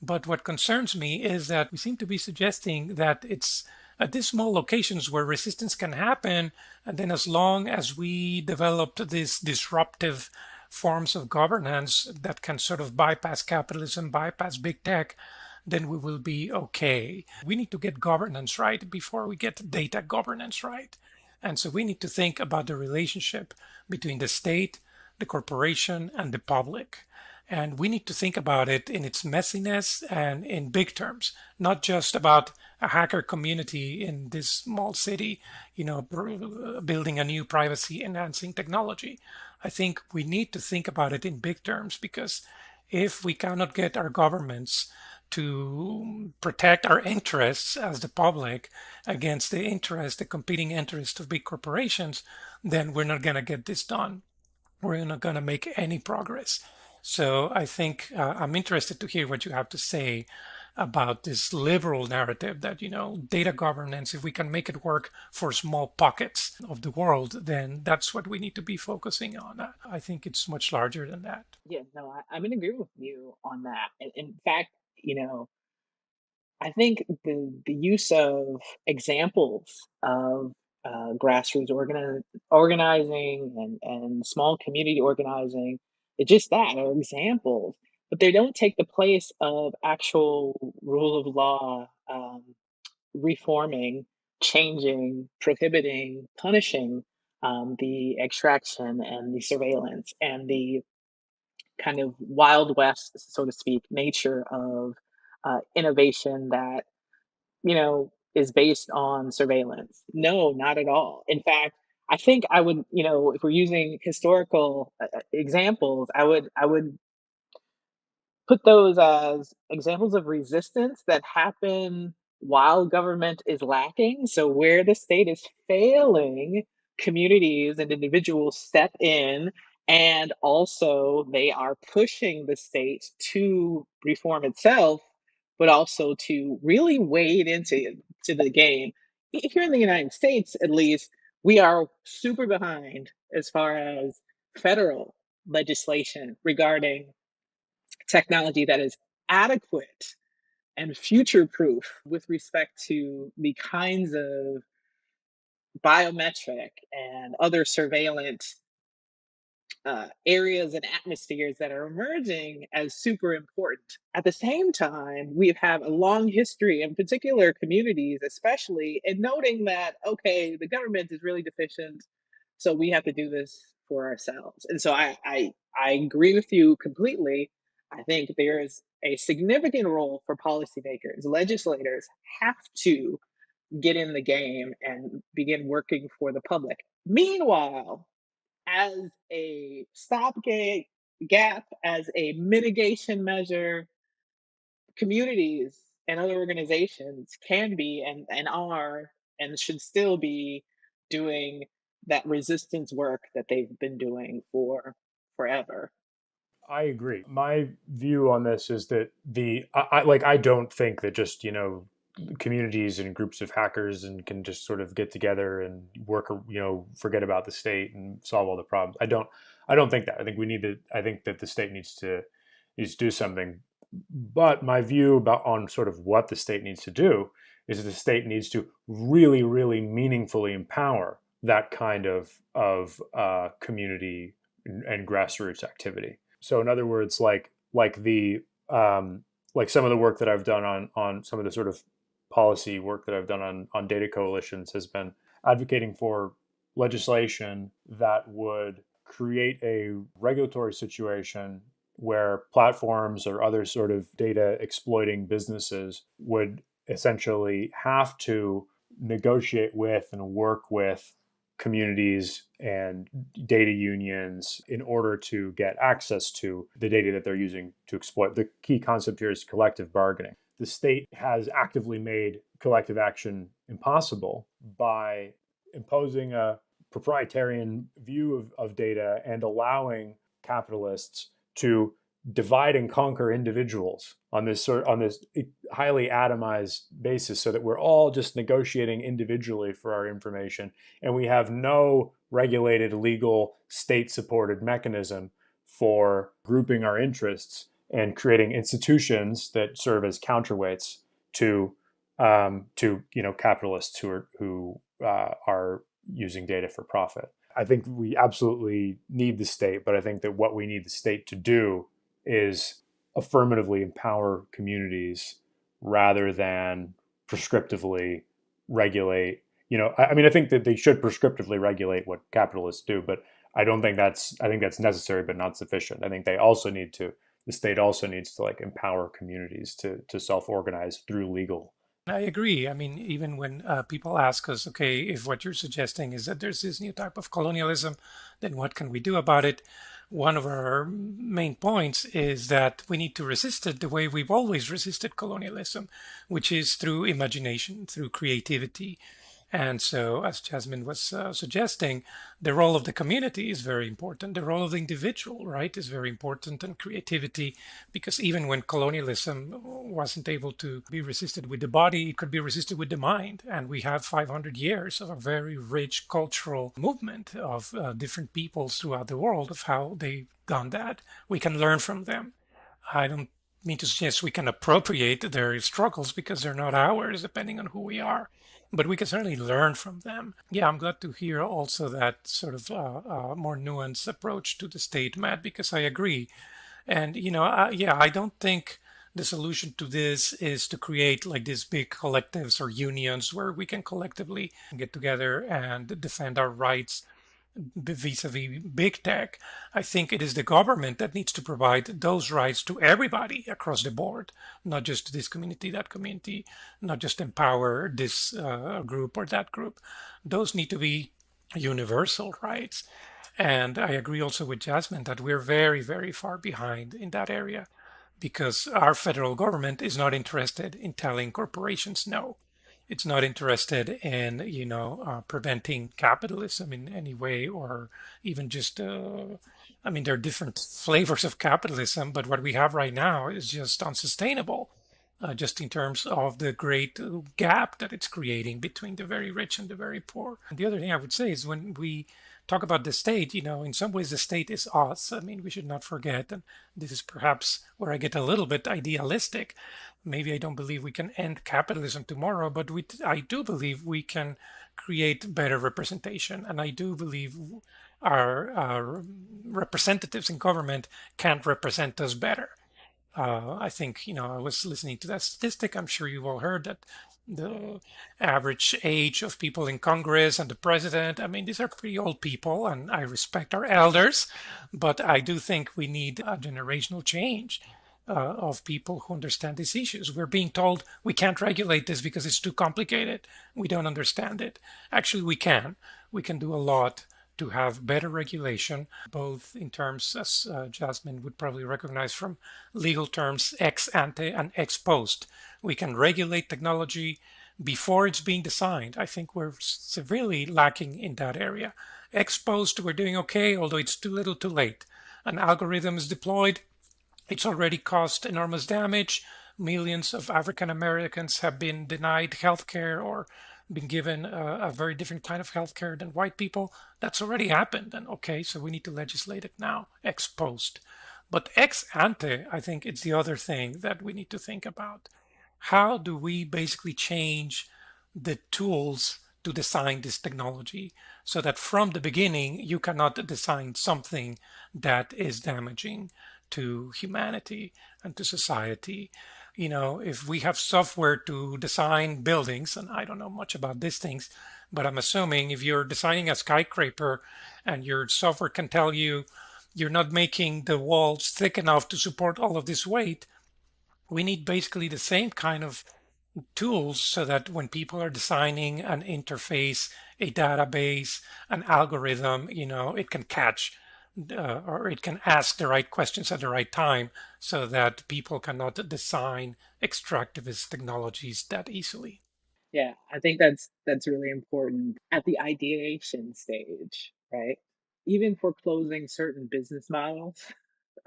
But what concerns me is that we seem to be suggesting that it's at these small locations where resistance can happen, and then as long as we develop these disruptive forms of governance that can sort of bypass capitalism, bypass big tech, then we will be okay. We need to get governance right before we get data governance right. And so we need to think about the relationship between the state, the corporation, and the public. And we need to think about it in its messiness and in big terms, not just about a hacker community in this small city, building a new privacy enhancing technology. I think we need to think about it in big terms because if we cannot get our governments to protect our interests as the public against the competing interests of big corporations, then we're not going to get this done. We're not going to make any progress. So I think I'm interested to hear what you have to say about this liberal narrative that, data governance, if we can make it work for small pockets of the world, then that's what we need to be focusing on. I think it's much larger than that. Yeah, no, I'm in agreement with you on that. And in fact, I think the use of examples of grassroots organizing and small community organizing, it's just that, are examples, but they don't take the place of actual rule of law reforming, changing, prohibiting, punishing the extraction and the surveillance and the kind of Wild West, so to speak, nature of innovation that, is based on surveillance. No, not at all. In fact, I think I would, if we're using historical examples, I would put those as examples of resistance that happen while government is lacking. So where the state is failing, communities and individuals step in, and also they are pushing the state to reform itself, but also to really wade into the game. Here in the United States, at least, we are super behind as far as federal legislation regarding technology that is adequate and future proof with respect to the kinds of biometric and other surveillance areas and atmospheres that are emerging as super important. At the same time, we have a long history in particular communities, especially in noting that, okay, the government is really deficient, so we have to do this for ourselves. And so I agree with you completely. I think there is a significant role for policymakers. Legislators have to get in the game and begin working for the public. Meanwhile, as a stopgap, as a mitigation measure, communities and other organizations can be and are and should still be doing that resistance work that they've been doing for forever. I agree. My view on this is that I don't think that just, communities and groups of hackers and can just sort of get together and work, forget about the state and solve all the problems. I don't think that. I think that the state needs to do something. But my view on sort of what the state needs to do is the state needs to really, really meaningfully empower that kind of community and grassroots activity. So in other words, like some of the work that I've done on some of the sort of policy work that I've done on data coalitions has been advocating for legislation that would create a regulatory situation where platforms or other sort of data exploiting businesses would essentially have to negotiate with and work with communities and data unions in order to get access to the data that they're using to exploit. The key concept here is collective bargaining. The state has actively made collective action impossible by imposing a proprietarian view of data and allowing capitalists to divide and conquer individuals on this highly atomized basis, so that we're all just negotiating individually for our information, and we have no regulated, legal, state-supported mechanism for grouping our interests and creating institutions that serve as counterweights to capitalists who are using data for profit. I think we absolutely need the state, but I think that what we need the state to do is affirmatively empower communities rather than prescriptively regulate. I think that they should prescriptively regulate what capitalists do, but I think that's necessary but not sufficient. I think the state also needs to empower communities to self-organize through legal. I agree. I mean, even when people ask us, okay, if what you're suggesting is that there's this new type of colonialism, then what can we do about it? One of our main points is that we need to resist it the way we've always resisted colonialism, which is through imagination, through creativity. And so, as Jasmine was suggesting, the role of the community is very important. The role of the individual, right, is very important, and creativity, because even when colonialism wasn't able to be resisted with the body, it could be resisted with the mind. And we have 500 years of a very rich cultural movement of different peoples throughout the world of how they've done that. We can learn from them. I don't mean to suggest we can appropriate their struggles, because they're not ours, depending on who we are. But we can certainly learn from them. Yeah, I'm glad to hear also that sort of more nuanced approach to the state, Matt, because I agree. And, I don't think the solution to this is to create like these big collectives or unions where we can collectively get together and defend our rights vis-a-vis big tech. I think it is the government that needs to provide those rights to everybody across the board, not just this community, that community, not just empower this group or that group. Those need to be universal rights. And I agree also with Jasmine that we're very, very far behind in that area, because our federal government is not interested in telling corporations no. It's not interested in, preventing capitalism in any way, or even just, there are different flavors of capitalism, but what we have right now is just unsustainable, just in terms of the great gap that it's creating between the very rich and the very poor. And the other thing I would say is, when we talk about the state, in some ways the state is us. I mean, we should not forget, and this is perhaps where I get a little bit idealistic. Maybe I don't believe we can end capitalism tomorrow, but I do believe we can create better representation. And I do believe our representatives in government can represent us better. I think, I was listening to that statistic. I'm sure you've all heard that the average age of people in Congress and the president, these are pretty old people, and I respect our elders, but I do think we need a generational change of people who understand these issues. We're being told we can't regulate this because it's too complicated. We don't understand it. Actually, we can. We can do a lot to have better regulation, both in terms, as Jasmine would probably recognize from legal terms, ex ante and ex post. We can regulate technology before it's being designed. I think we're severely lacking in that area. Ex post, we're doing okay, although it's too little too late. An algorithm is deployed, it's already caused enormous damage. Millions of African Americans have been denied healthcare or been given a very different kind of healthcare than white people. That's already happened. And okay, so we need to legislate it now, ex post. But ex ante, I think it's the other thing that we need to think about. How do we basically change the tools to design this technology so that from the beginning you cannot design something that is damaging to humanity and to society? You know, if we have software to design buildings, and I don't know much about these things, but I'm assuming if you're designing a skyscraper and your software can tell you you're not making the walls thick enough to support all of this weight, we need basically the same kind of tools so that when people are designing an interface, a database, an algorithm, you know, it can catch or it can ask the right questions at the right time so that people cannot design extractivist technologies that easily. Yeah, I think that's really important at the ideation stage, right? Even for closing certain business models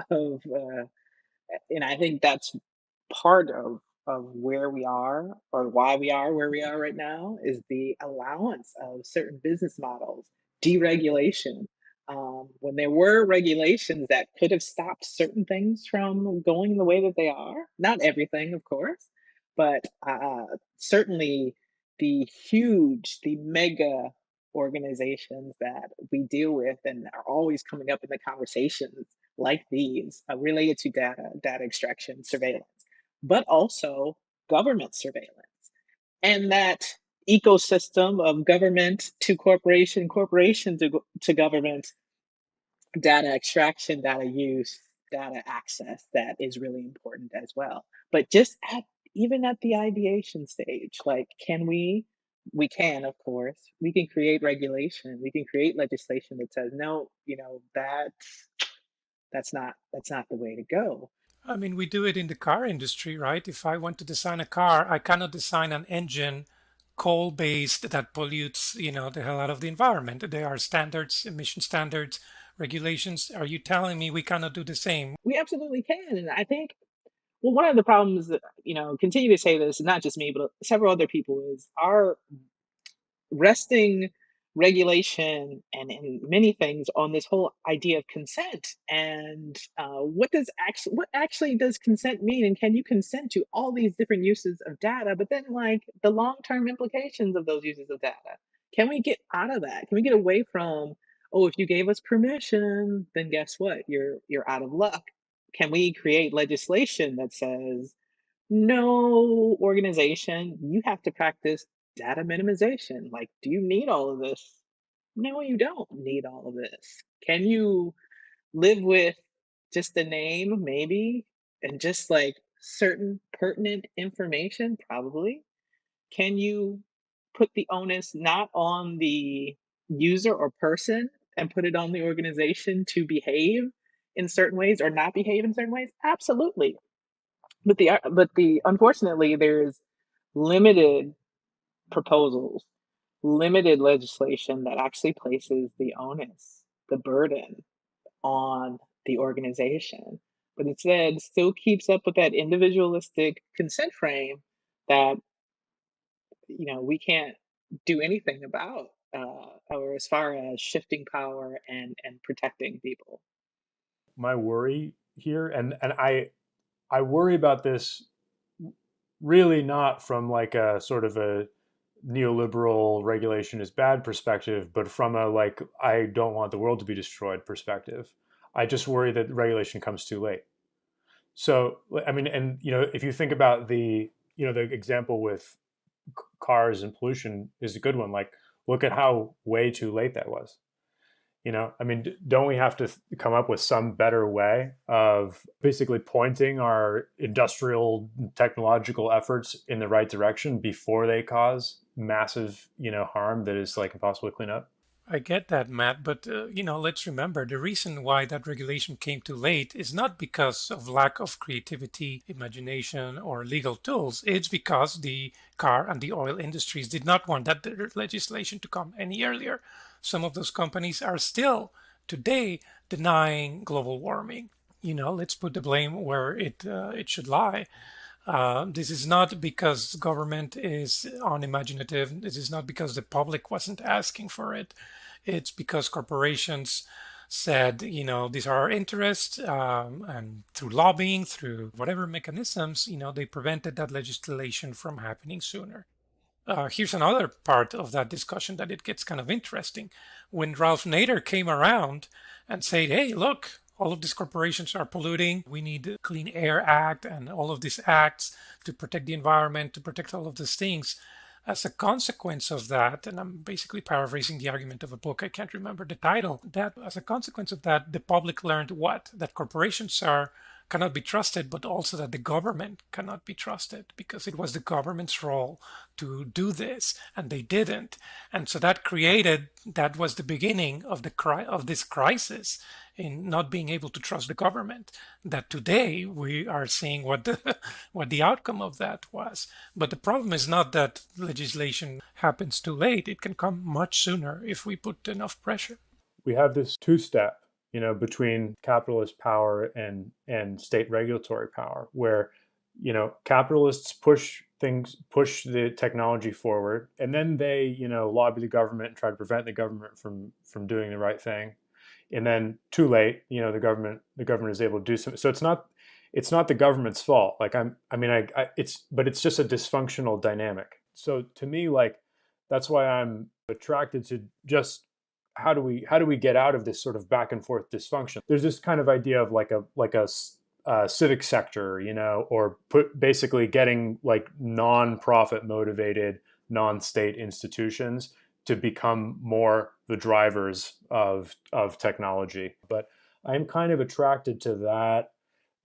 of, and I think that's part of where we are or why we are where we are right now is the allowance of certain business models, deregulation. When there were regulations that could have stopped certain things from going the way that they are, not everything, of course, but certainly the mega organizations that we deal with and are always coming up in the conversations like these related to data extraction, surveillance, but also government surveillance. And that ecosystem of government to corporation, corporation to government, data extraction, data use, data access, that is really important as well. But just even at the ideation stage, like, we can, of course, we can create regulation, we can create legislation that says, no, you know, that's not the way to go. I mean, we do it in the car industry, right? If I want to design a car, I cannot design an engine coal-based that pollutes, you know, the hell out of the environment. There are standards, emission standards, regulations. Are you telling me we cannot do the same? We absolutely can. And I think, well, one of the problems that, you know, continue to say this, not just me, but several other people, is our resting regulation and many things on this whole idea of consent and what actually does consent mean, and can you consent to all these different uses of data, but then like the long-term implications of those uses of data. Can we get out of that? Can we get away from, oh, if you gave us permission, then guess what, you're out of luck? Can we create legislation that says, no, organization, you have to practice data minimization? Like, do you need all of this? No, you don't need all of this. Can you live with just the name, maybe, and just like certain pertinent information? Probably. Can you put the onus not on the user or person and put it on the organization to behave in certain ways or not behave in certain ways? Absolutely. But the unfortunately, there's limited proposals, limited legislation that actually places the onus, the burden on the organization, but instead still keeps up with that individualistic consent frame that, you know, we can't do anything about, or as far as shifting power and protecting people. My worry here, and I worry about this really not from like a sort of a neoliberal regulation is bad perspective, but from a like, I don't want the world to be destroyed perspective. I just worry that regulation comes too late. So, I mean, and, you know, if you think about the, you know, the example with cars and pollution is a good one. Like, look at how way too late that was. You know, I mean, don't we have to come up with some better way of basically pointing our industrial technological efforts in the right direction before they cause massive, you know, harm that is like impossible to clean up? I get that, Matt, but let's remember the reason why that regulation came too late is not because of lack of creativity, imagination, or legal tools. It's because the car and the oil industries did not want that legislation to come any earlier. Some of those companies are still today denying global warming. Let's put the blame where it should lie. This is not because government is unimaginative. This is not because the public wasn't asking for it. It's because corporations said, these are our interests, and through lobbying, through whatever mechanisms, they prevented that legislation from happening sooner. Here's another part of that discussion that it gets kind of interesting. When Ralph Nader came around and said, hey, look, all of these corporations are polluting. We need the Clean Air Act and all of these acts to protect the environment, to protect all of these things. As a consequence of that, and I'm basically paraphrasing the argument of a book, I can't remember the title, that as a consequence of that, the public learned what? That corporations cannot be trusted, but also that the government cannot be trusted because it was the government's role to do this, and they didn't. And so that was the beginning of this crisis in not being able to trust the government. That today we are seeing what the outcome of that was. But the problem is not that legislation happens too late. It can come much sooner if we put enough pressure. We have this two-step, between capitalist power and state regulatory power, where, capitalists push the technology forward, and then they, lobby the government and try to prevent the government from doing the right thing. And then too late, the government is able to do something. So it's not the government's fault. Like it's just a dysfunctional dynamic. So to me, that's why I'm attracted to just how do we get out of this sort of back and forth dysfunction? There's this kind of idea of like a civic sector, or basically getting non-profit motivated, non-state institutions to become more the drivers of technology. But I'm kind of attracted to that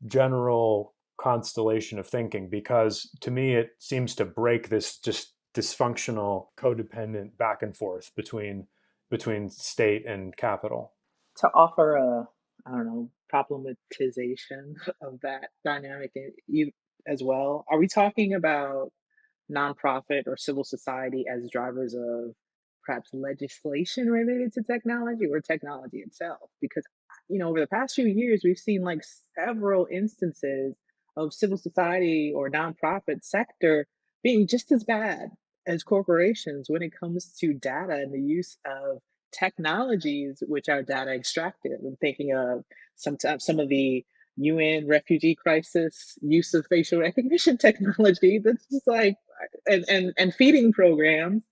general constellation of thinking because to me it seems to break this just dysfunctional codependent back and forth between state and capital. To offer a, problematization of that dynamic you as well, are we talking about nonprofit or civil society as drivers of perhaps legislation related to technology or technology itself? Because, over the past few years, we've seen several instances of civil society or nonprofit sector being just as bad as corporations when it comes to data and the use of technologies which are data extractive. I'm thinking of some of the UN refugee crisis use of facial recognition technology that's just and feeding programs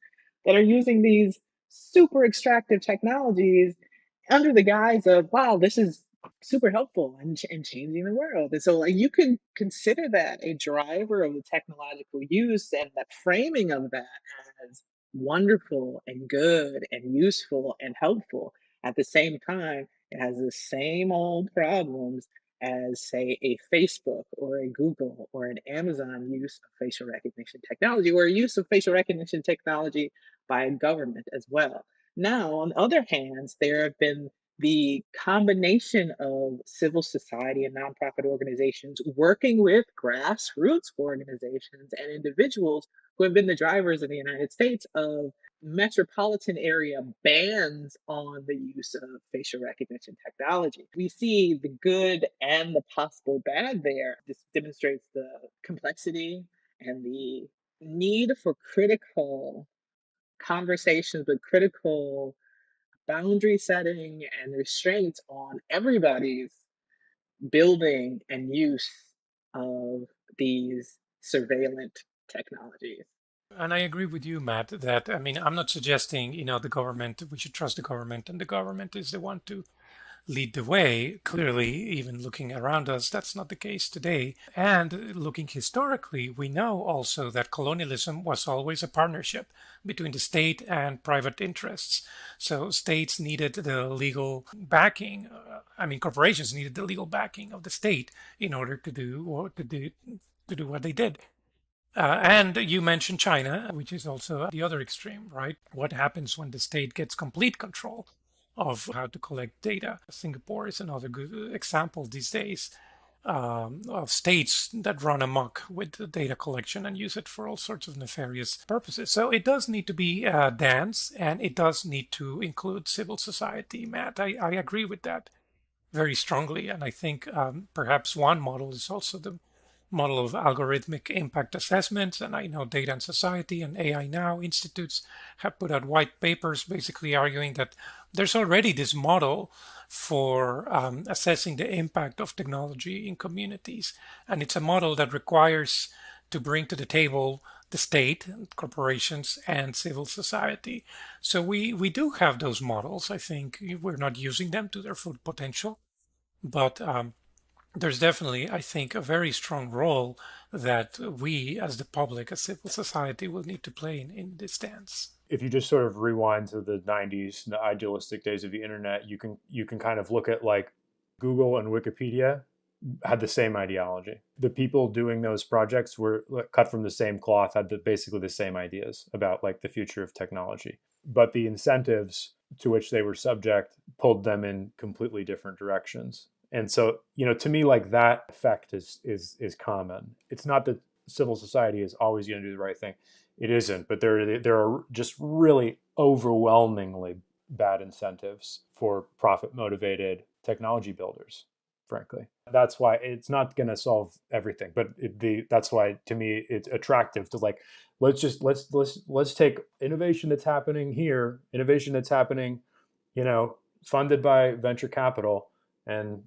that are using these super extractive technologies under the guise of, wow, this is super helpful and changing the world. And so you can consider that a driver of the technological use and that framing of that as wonderful and good and useful and helpful. At the same time, it has the same old problems as, say, a Facebook or a Google or an Amazon use of facial recognition technology, or a use of facial recognition technology by a government as well. Now, on the other hands, there have been the combination of civil society and nonprofit organizations working with grassroots organizations and individuals who have been the drivers in the United States of metropolitan area bans on the use of facial recognition technology. We see the good and the possible bad there. This demonstrates the complexity and the need for critical conversations, but critical boundary setting and restraints on everybody's building and use of these surveillance technologies. And I agree with you, Matt, that, I'm not suggesting, the government, we should trust the government and the government is the one to lead the way. Clearly, even looking around us, that's not the case today. And looking historically, we know also that colonialism was always a partnership between the state and private interests. So states needed the legal backing. Corporations needed the legal backing of the state in order to do what they did. And you mentioned China, which is also the other extreme, right? What happens when the state gets complete control of how to collect data? Singapore is another good example these days of states that run amok with the data collection and use it for all sorts of nefarious purposes. So it does need to be a dance, and it does need to include civil society, Matt. I agree with that very strongly. And I think perhaps one model is also the model of algorithmic impact assessments. And I know Data and Society and AI Now institutes have put out white papers basically arguing that there's already this model for assessing the impact of technology in communities. And it's a model that requires to bring to the table the state, corporations, and civil society. So we do have those models. I think we're not using them to their full potential, but there's definitely, I think, a very strong role that we as the public, as civil society, will need to play in this dance. If you just sort of rewind to the 90s, the idealistic days of the internet, you can kind of look at like Google and Wikipedia had the same ideology. The people doing those projects were cut from the same cloth, had basically the same ideas about like the future of technology. But the incentives to which they were subject pulled them in completely different directions. And so, to me, like that effect is common. It's not that civil society is always going to do the right thing. It isn't, but there are just really overwhelmingly bad incentives for profit-motivated technology builders, frankly. That's why it's not going to solve everything, but that's why, to me, it's attractive to like, let's take innovation that's happening here, innovation that's happening, funded by venture capital, and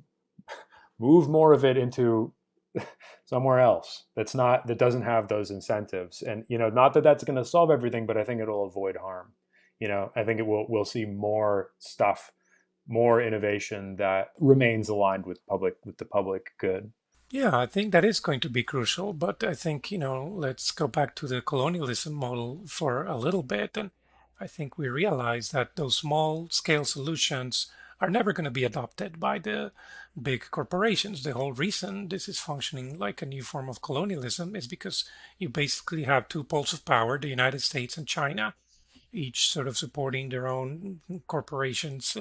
move more of it into somewhere else that doesn't have those incentives. And not that that's going to solve everything, but I think it'll avoid harm. I think we'll see more stuff, more innovation that remains aligned with the public good. Yeah, I think that is going to be crucial. But I think, let's go back to the colonialism model for a little bit. And I think we realize that those small scale solutions are never going to be adopted by the big corporations. The whole reason this is functioning like a new form of colonialism is because you basically have two poles of power, the United States and China, each sort of supporting their own corporations,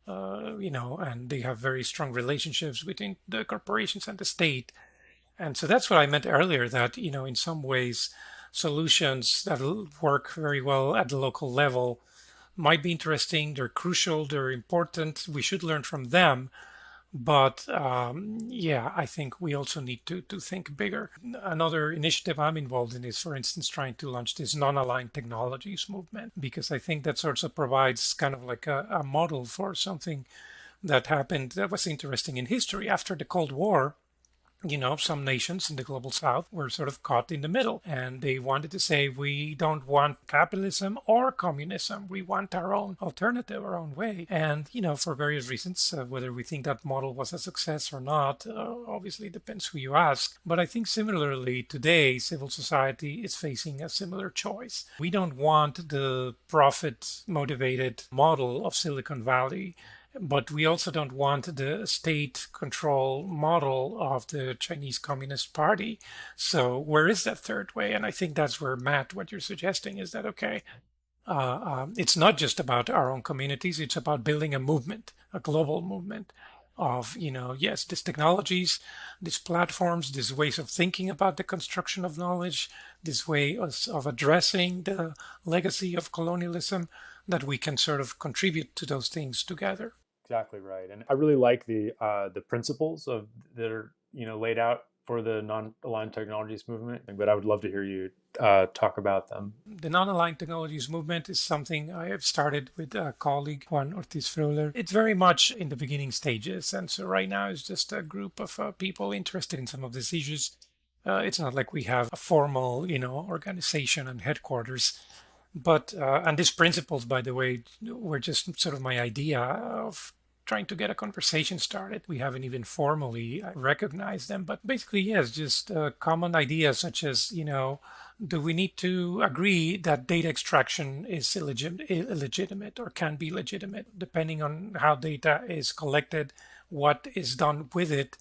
and they have very strong relationships between the corporations and the state. And so that's what I meant earlier, that, in some ways, solutions that work very well at the local level might be interesting, they're crucial, they're important, we should learn from them. But I think we also need to think bigger. Another initiative I'm involved in is, for instance, trying to launch this non-aligned technologies movement, because I think that sort of provides kind of like a model for something that happened that was interesting in history. After the Cold War, some nations in the global south were sort of caught in the middle, and they wanted to say, we don't want capitalism or communism. We want our own alternative, our own way. And, for various reasons, whether we think that model was a success or not, obviously depends who you ask. But I think similarly today, civil society is facing a similar choice. We don't want the profit-motivated model of Silicon Valley, but we also don't want the state control model of the Chinese Communist Party. So where is that third way? And I think that's where, Matt, what you're suggesting is that, okay, it's not just about our own communities. It's about building a movement, a global movement of, yes, these technologies, these platforms, these ways of thinking about the construction of knowledge, this way of addressing the legacy of colonialism, that we can sort of contribute to those things together. Exactly right, and I really like the principles that are laid out for the non-aligned technologies movement. But I would love to hear you talk about them. The non-aligned technologies movement is something I have started with a colleague, Juan Ortiz-Freuler. It's very much in the beginning stages, and so right now it's just a group of people interested in some of these issues. It's not like we have a formal, organization and headquarters. But, and these principles, by the way, were just sort of my idea of trying to get a conversation started. We haven't even formally recognized them, but basically, yes, just common ideas such as, do we need to agree that data extraction is illegitimate or can be legitimate, depending on how data is collected, what is done with it?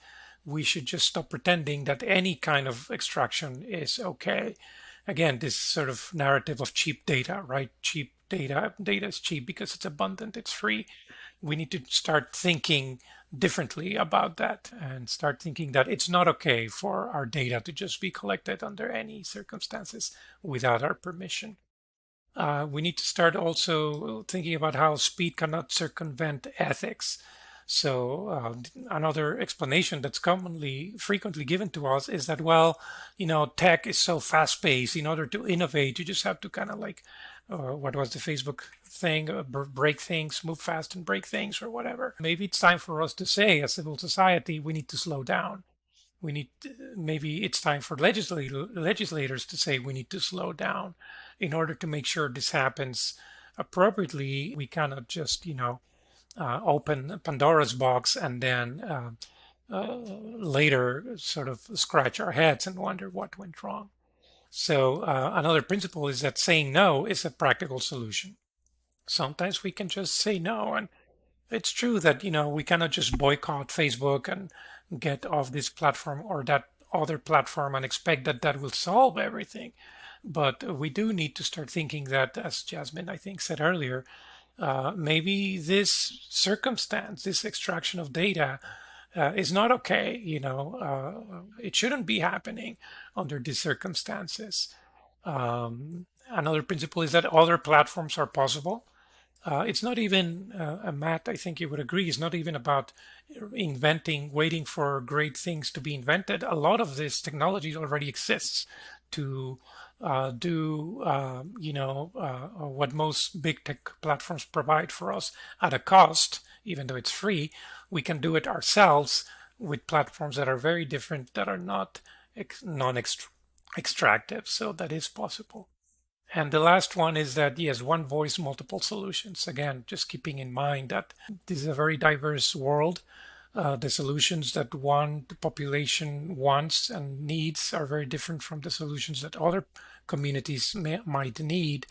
we should just stop pretending that any kind of extraction is okay. Again, this sort of narrative of cheap data, right? Cheap data, data is cheap because it's abundant, it's free. We need to start thinking differently about that and start thinking that it's not okay for our data to just be collected under any circumstances without our permission. We need to start also thinking about how speed cannot circumvent ethics. So another explanation that's frequently given to us is that, well, tech is so fast-paced. In order to innovate, you just have to kind of like, what was the Facebook thing? Break things, move fast and break things, or whatever. Maybe it's time for us to say, as civil society, we need to slow down. Maybe it's time for legislators to say we need to slow down in order to make sure this happens appropriately. We cannot just, open Pandora's box and then later sort of scratch our heads and wonder what went wrong. So another principle is that saying no is a practical solution. Sometimes we can just say no, and it's true that we cannot just boycott Facebook and get off this platform or that other platform and expect that that will solve everything. But we do need to start thinking that, as Jasmine I think said earlier, maybe this circumstance, this extraction of data, is not okay. It shouldn't be happening under these circumstances. Another principle is that other platforms are possible. It's not even, Matt, I think you would agree, it's not even about waiting for great things to be invented. A lot of this technology already exists to do, what most big tech platforms provide for us at a cost, even though it's free. We can do it ourselves with platforms that are very different, that are not non-extractive. So that is possible. And the last one is that, yes, one voice, multiple solutions. Again, just keeping in mind that this is a very diverse world. The solutions that the population wants and needs are very different from the solutions that other communities might need.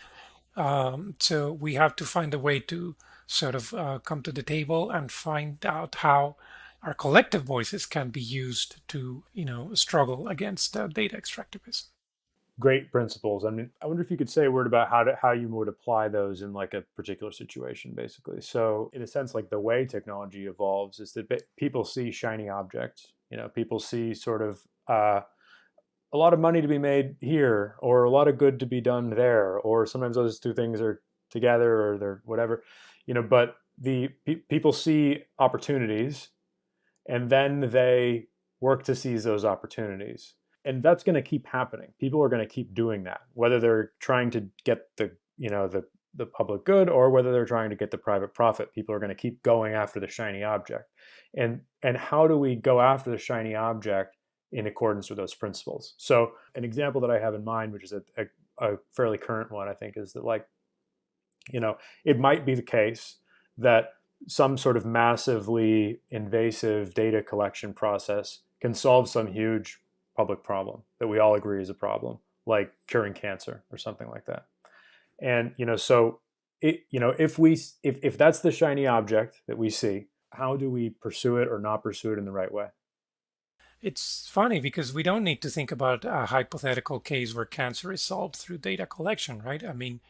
So we have to find a way to sort of come to the table and find out how our collective voices can be used to, struggle against data extractivism. Great principles. I mean, I wonder if you could say a word about how you would apply those in like a particular situation, basically. So in a sense, like the way technology evolves is that people see shiny objects. People see sort of a lot of money to be made here, or a lot of good to be done there, or sometimes those two things are together, or they're whatever. But the people see opportunities, and then they work to seize those opportunities. And that's going to keep happening. People are going to keep doing that, whether they're trying to get the public good or whether they're trying to get the private profit. People are going to keep going after the shiny object. And how do we go after the shiny object in accordance with those principles? So an example that I have in mind, which is a fairly current one, I think, is that it might be the case that some sort of massively invasive data collection process can solve some huge public problem that we all agree is a problem, like curing cancer or something like that. And so if that's the shiny object that we see, how do we pursue it or not pursue it in the right way? It's funny because we don't need to think about a hypothetical case where cancer is solved through data collection, right? I mean,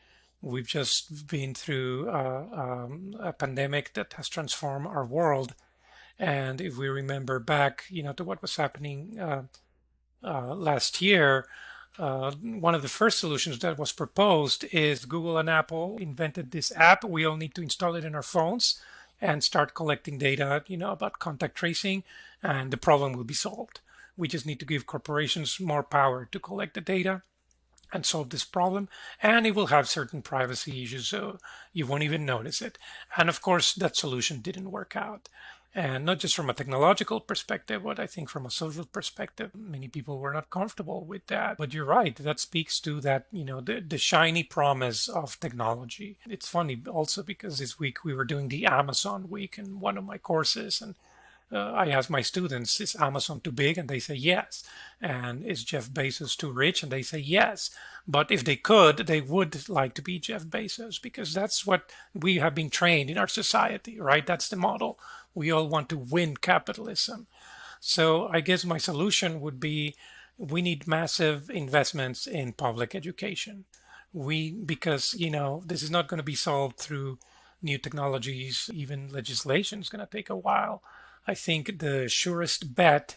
we've just been through a pandemic that has transformed our world. And if we remember back, to what was happening last year, one of the first solutions that was proposed is Google and Apple invented this app. We all need to install it in our phones and start collecting data, about contact tracing, and the problem will be solved. We just need to give corporations more power to collect the data and solve this problem, and it will have certain privacy issues, so you won't even notice it. And of course, that solution didn't work out. And not just from a technological perspective, but I think from a social perspective, many people were not comfortable with that. But you're right, that speaks to that, the shiny promise of technology. It's funny also because this week we were doing the Amazon week in one of my courses, and I asked my students, is Amazon too big? And they say yes. And is Jeff Bezos too rich? And they say yes. But if they could, they would like to be Jeff Bezos, because that's what we have been trained in our society, right? That's the model. We all want to win capitalism. So I guess my solution would be we need massive investments in public education. Because, this is not going to be solved through new technologies, even legislation is going to take a while. I think the surest bet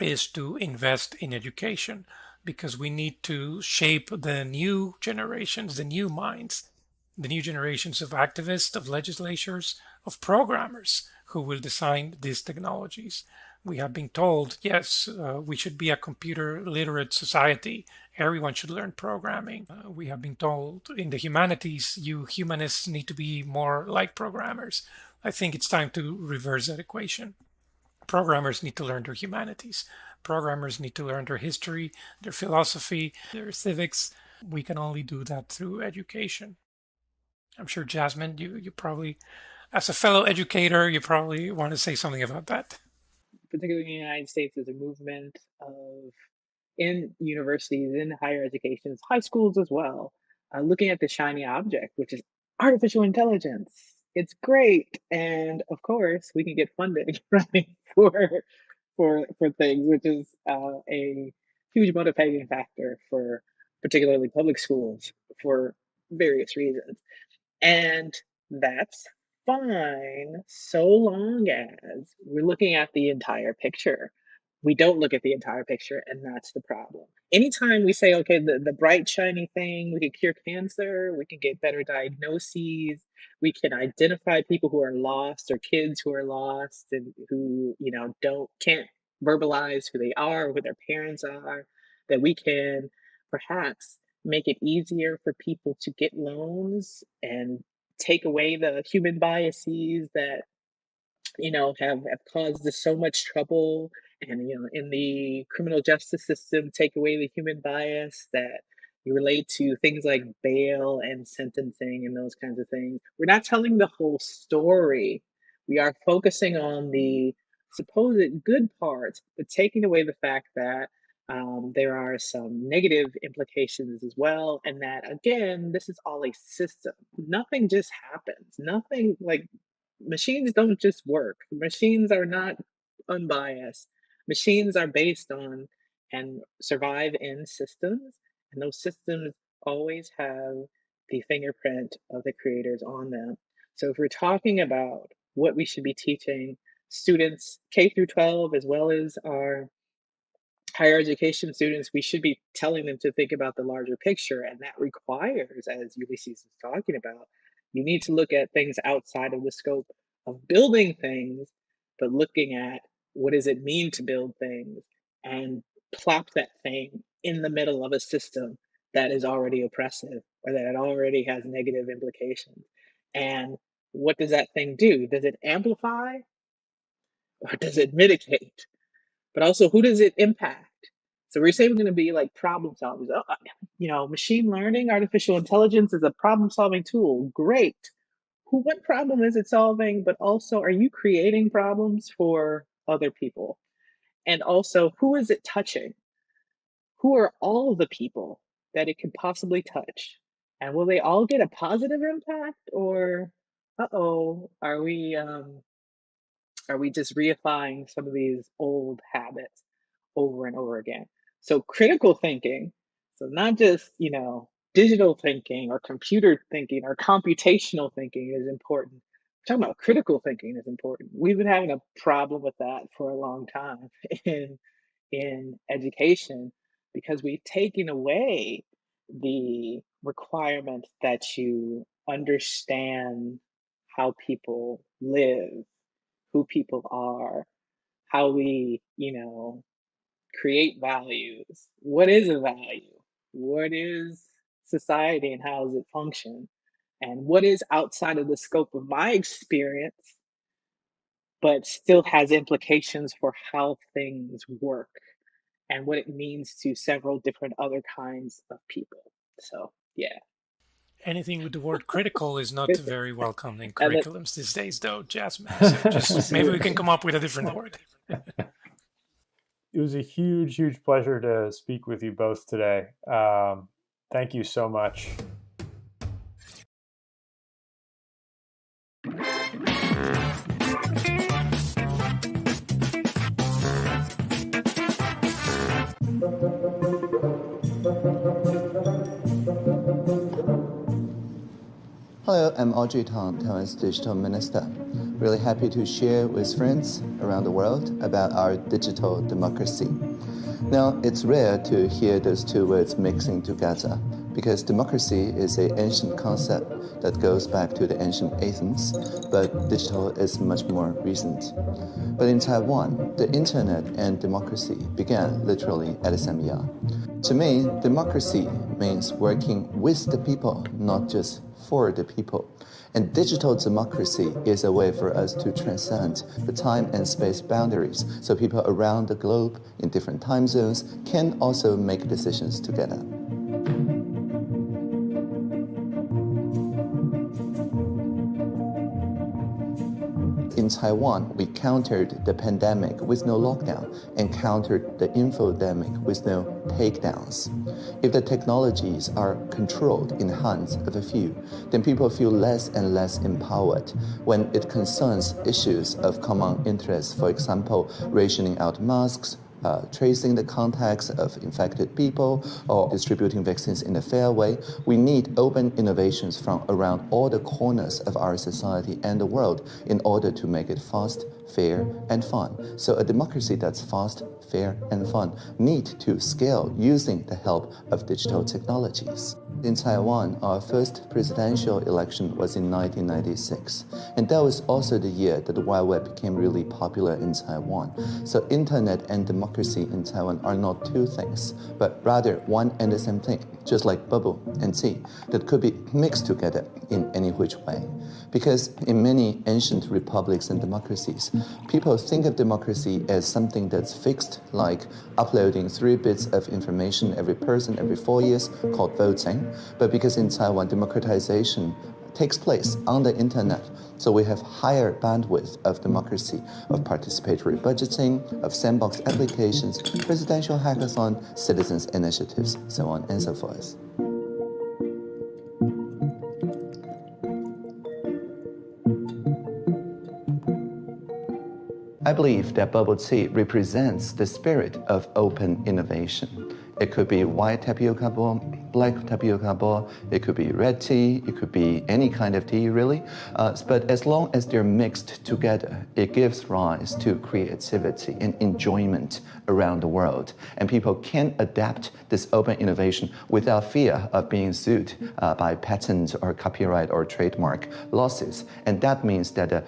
is to invest in education because we need to shape the new generations, the new minds, the new generations of activists, of legislators, of programmers who will design these technologies. We have been told, yes, we should be a computer literate society. Everyone should learn programming. We have been told in the humanities, you humanists need to be more like programmers. I think it's time to reverse that equation. Programmers need to learn their humanities. Programmers need to learn their history, their philosophy, their civics. We can only do that through education. I'm sure, Jasmine, you probably, as a fellow educator, you probably want to say something about that. Particularly in the United States, there's a movement in universities, in higher education, high schools as well, looking at the shiny object, which is artificial intelligence. It's great, and of course, we can get funding right for things, which is a huge motivating factor for particularly public schools for various reasons. And that's fine so long as we're looking at the entire picture. We don't look at the entire picture, and that's the problem. Anytime we say, okay, the bright, shiny thing, we can cure cancer, we can get better diagnoses, we can identify people who are lost or kids who are lost and who, can't verbalize who they are or who their parents are, that we can perhaps make it easier for people to get loans and take away the human biases that have caused us so much trouble, and in the criminal justice system take away the human bias that you relate to things like bail and sentencing and those kinds of things. We're not telling the whole story. We are focusing on the supposed good parts, but taking away the fact that there are some negative implications as well, and that again, this is all a system. Nothing just happens. Nothing like machines don't just work. Machines are not unbiased. Machines are based on and survive in systems, and those systems always have the fingerprint of the creators on them. So if we're talking about what we should be teaching students K through 12 as well as our higher education students, we should be telling them to think about the larger picture. And that requires, as Ulysses is talking about, you need to look at things outside of the scope of building things, but looking at what does it mean to build things and plop that thing in the middle of a system that is already oppressive or that already has negative implications. And what does that thing do? Does it amplify or does it mitigate? But also, who does it impact? So we're saying we're going to be like problem solvers. Machine learning, artificial intelligence is a problem solving tool. Great. What problem is it solving? But also, are you creating problems for other people? And also, who is it touching? Who are all of the people that it could possibly touch? And will they all get a positive impact? Or, are we just reifying some of these old habits over and over again? So critical thinking, so not just, digital thinking or computer thinking or computational thinking is important. We're talking about critical thinking is important. We've been having a problem with that for a long time in education because we've taken away the requirement that you understand how people live, who people are, how we, create values. What is a value? What is society and how does it function? And what is outside of the scope of my experience, but still has implications for how things work and what it means to several different other kinds of people. So, yeah. Anything with the word critical is not very welcome in curriculums these days, though, Jasmine. So just maybe we can come up with a different word. It was a huge, huge pleasure to speak with you both today. Thank you so much. Hello, I'm Audrey Tang, Taiwan's Digital Minister. Really happy to share with friends around the world about our digital democracy. Now, it's rare to hear those two words mixing together because democracy is an ancient concept that goes back to the ancient Athens, but digital is much more recent. But in Taiwan, the internet and democracy began literally at the same year. To me, democracy means working with the people, not just for the people. And digital democracy is a way for us to transcend the time and space boundaries so people around the globe in different time zones can also make decisions together. In Taiwan, we countered the pandemic with no lockdown and countered the infodemic with no takedowns. If the technologies are controlled in the hands of a few, then people feel less and less empowered when it concerns issues of common interest, for example, rationing out masks, tracing the contacts of infected people, or distributing vaccines in a fair way. We need open innovations from around all the corners of our society and the world in order to make it fast, fair, and fun. So a democracy that's fast, fair, and fun need to scale using the help of digital technologies. In Taiwan, our first presidential election was in 1996, and that was also the year that the Wild Web became really popular in Taiwan. So internet and democracy in Taiwan are not two things, but rather one and the same thing, just like bubble and tea, that could be mixed together in any which way. Because in many ancient republics and democracies, people think of democracy as something that's fixed, like uploading 3 bits of information every person every 4 years, called voting. But because in Taiwan, democratization takes place on the internet, so we have higher bandwidth of democracy, of participatory budgeting, of sandbox applications, presidential hackathon, citizens' initiatives, so on and so forth. I believe that bubble tea represents the spirit of open innovation. It could be white tapioca ball, black tapioca ball, it could be red tea, it could be any kind of tea really. But as long as they're mixed together, it gives rise to creativity and enjoyment around the world. And people can adapt this open innovation without fear of being sued by patent or copyright or trademark losses. And that means that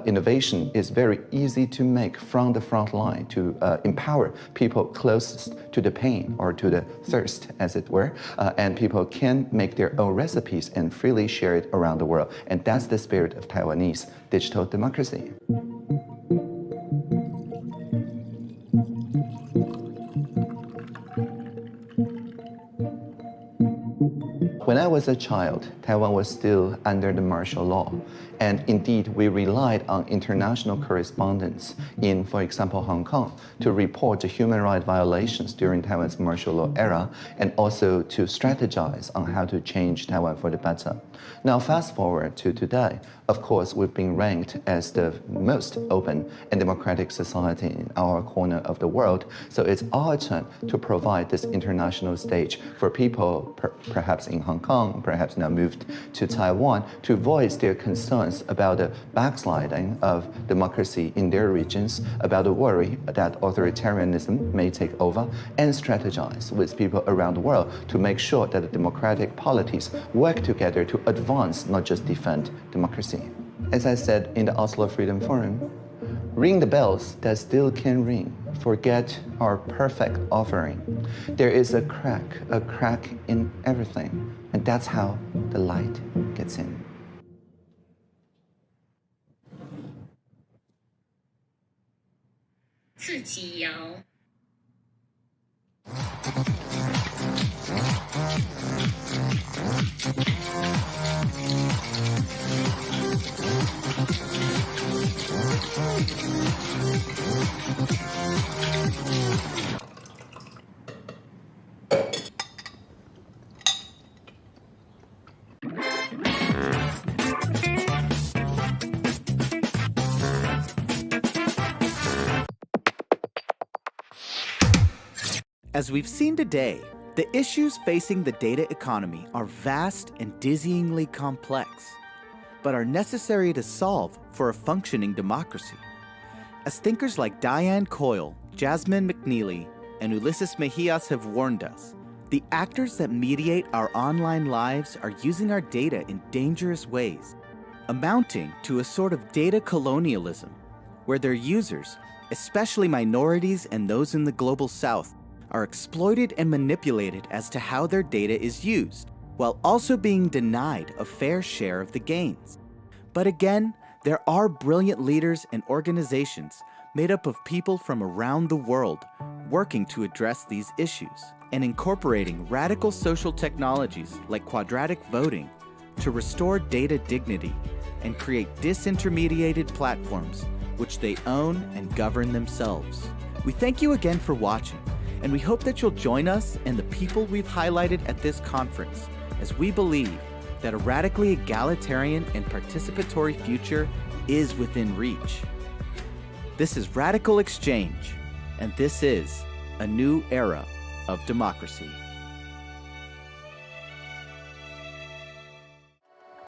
innovation is very easy to make from the front line to empower people closest to the pain or to the thirst, as it were, and people can make their own recipes and freely share it around the world. And that's the spirit of Taiwanese digital democracy. When I was a child, Taiwan was still under the martial law. And indeed, we relied on international correspondence in, for example, Hong Kong, to report the human rights violations during Taiwan's martial law era, and also to strategize on how to change Taiwan for the better. Now, fast forward to today, of course, we've been ranked as the most open and democratic society in our corner of the world. So it's our turn to provide this international stage for people, perhaps in Hong Kong, perhaps now moved to Taiwan, to voice their concerns about the backsliding of democracy in their regions, about the worry that authoritarianism may take over, and strategize with people around the world to make sure that the democratic polities work together to advance, not just defend democracy. As I said in the Oslo Freedom Forum, ring the bells that still can ring. Forget our perfect offering. There is a crack in everything, and that's how the light gets in. As we've seen today, the issues facing the data economy are vast and dizzyingly complex. but are necessary to solve for a functioning democracy. As thinkers like Diane Coyle, Jasmine McNeely, and Ulysses Mejias have warned us, the actors that mediate our online lives are using our data in dangerous ways, amounting to a sort of data colonialism, where their users, especially minorities and those in the global south, are exploited and manipulated as to how their data is used, while also being denied a fair share of the gains. But again, there are brilliant leaders and organizations made up of people from around the world working to address these issues and incorporating radical social technologies like quadratic voting to restore data dignity and create disintermediated platforms which they own and govern themselves. We thank you again for watching, and we hope that you'll join us and the people we've highlighted at this conference as we believe that a radically egalitarian and participatory future is within reach. This is RadicalxChange, and this is a new era of democracy.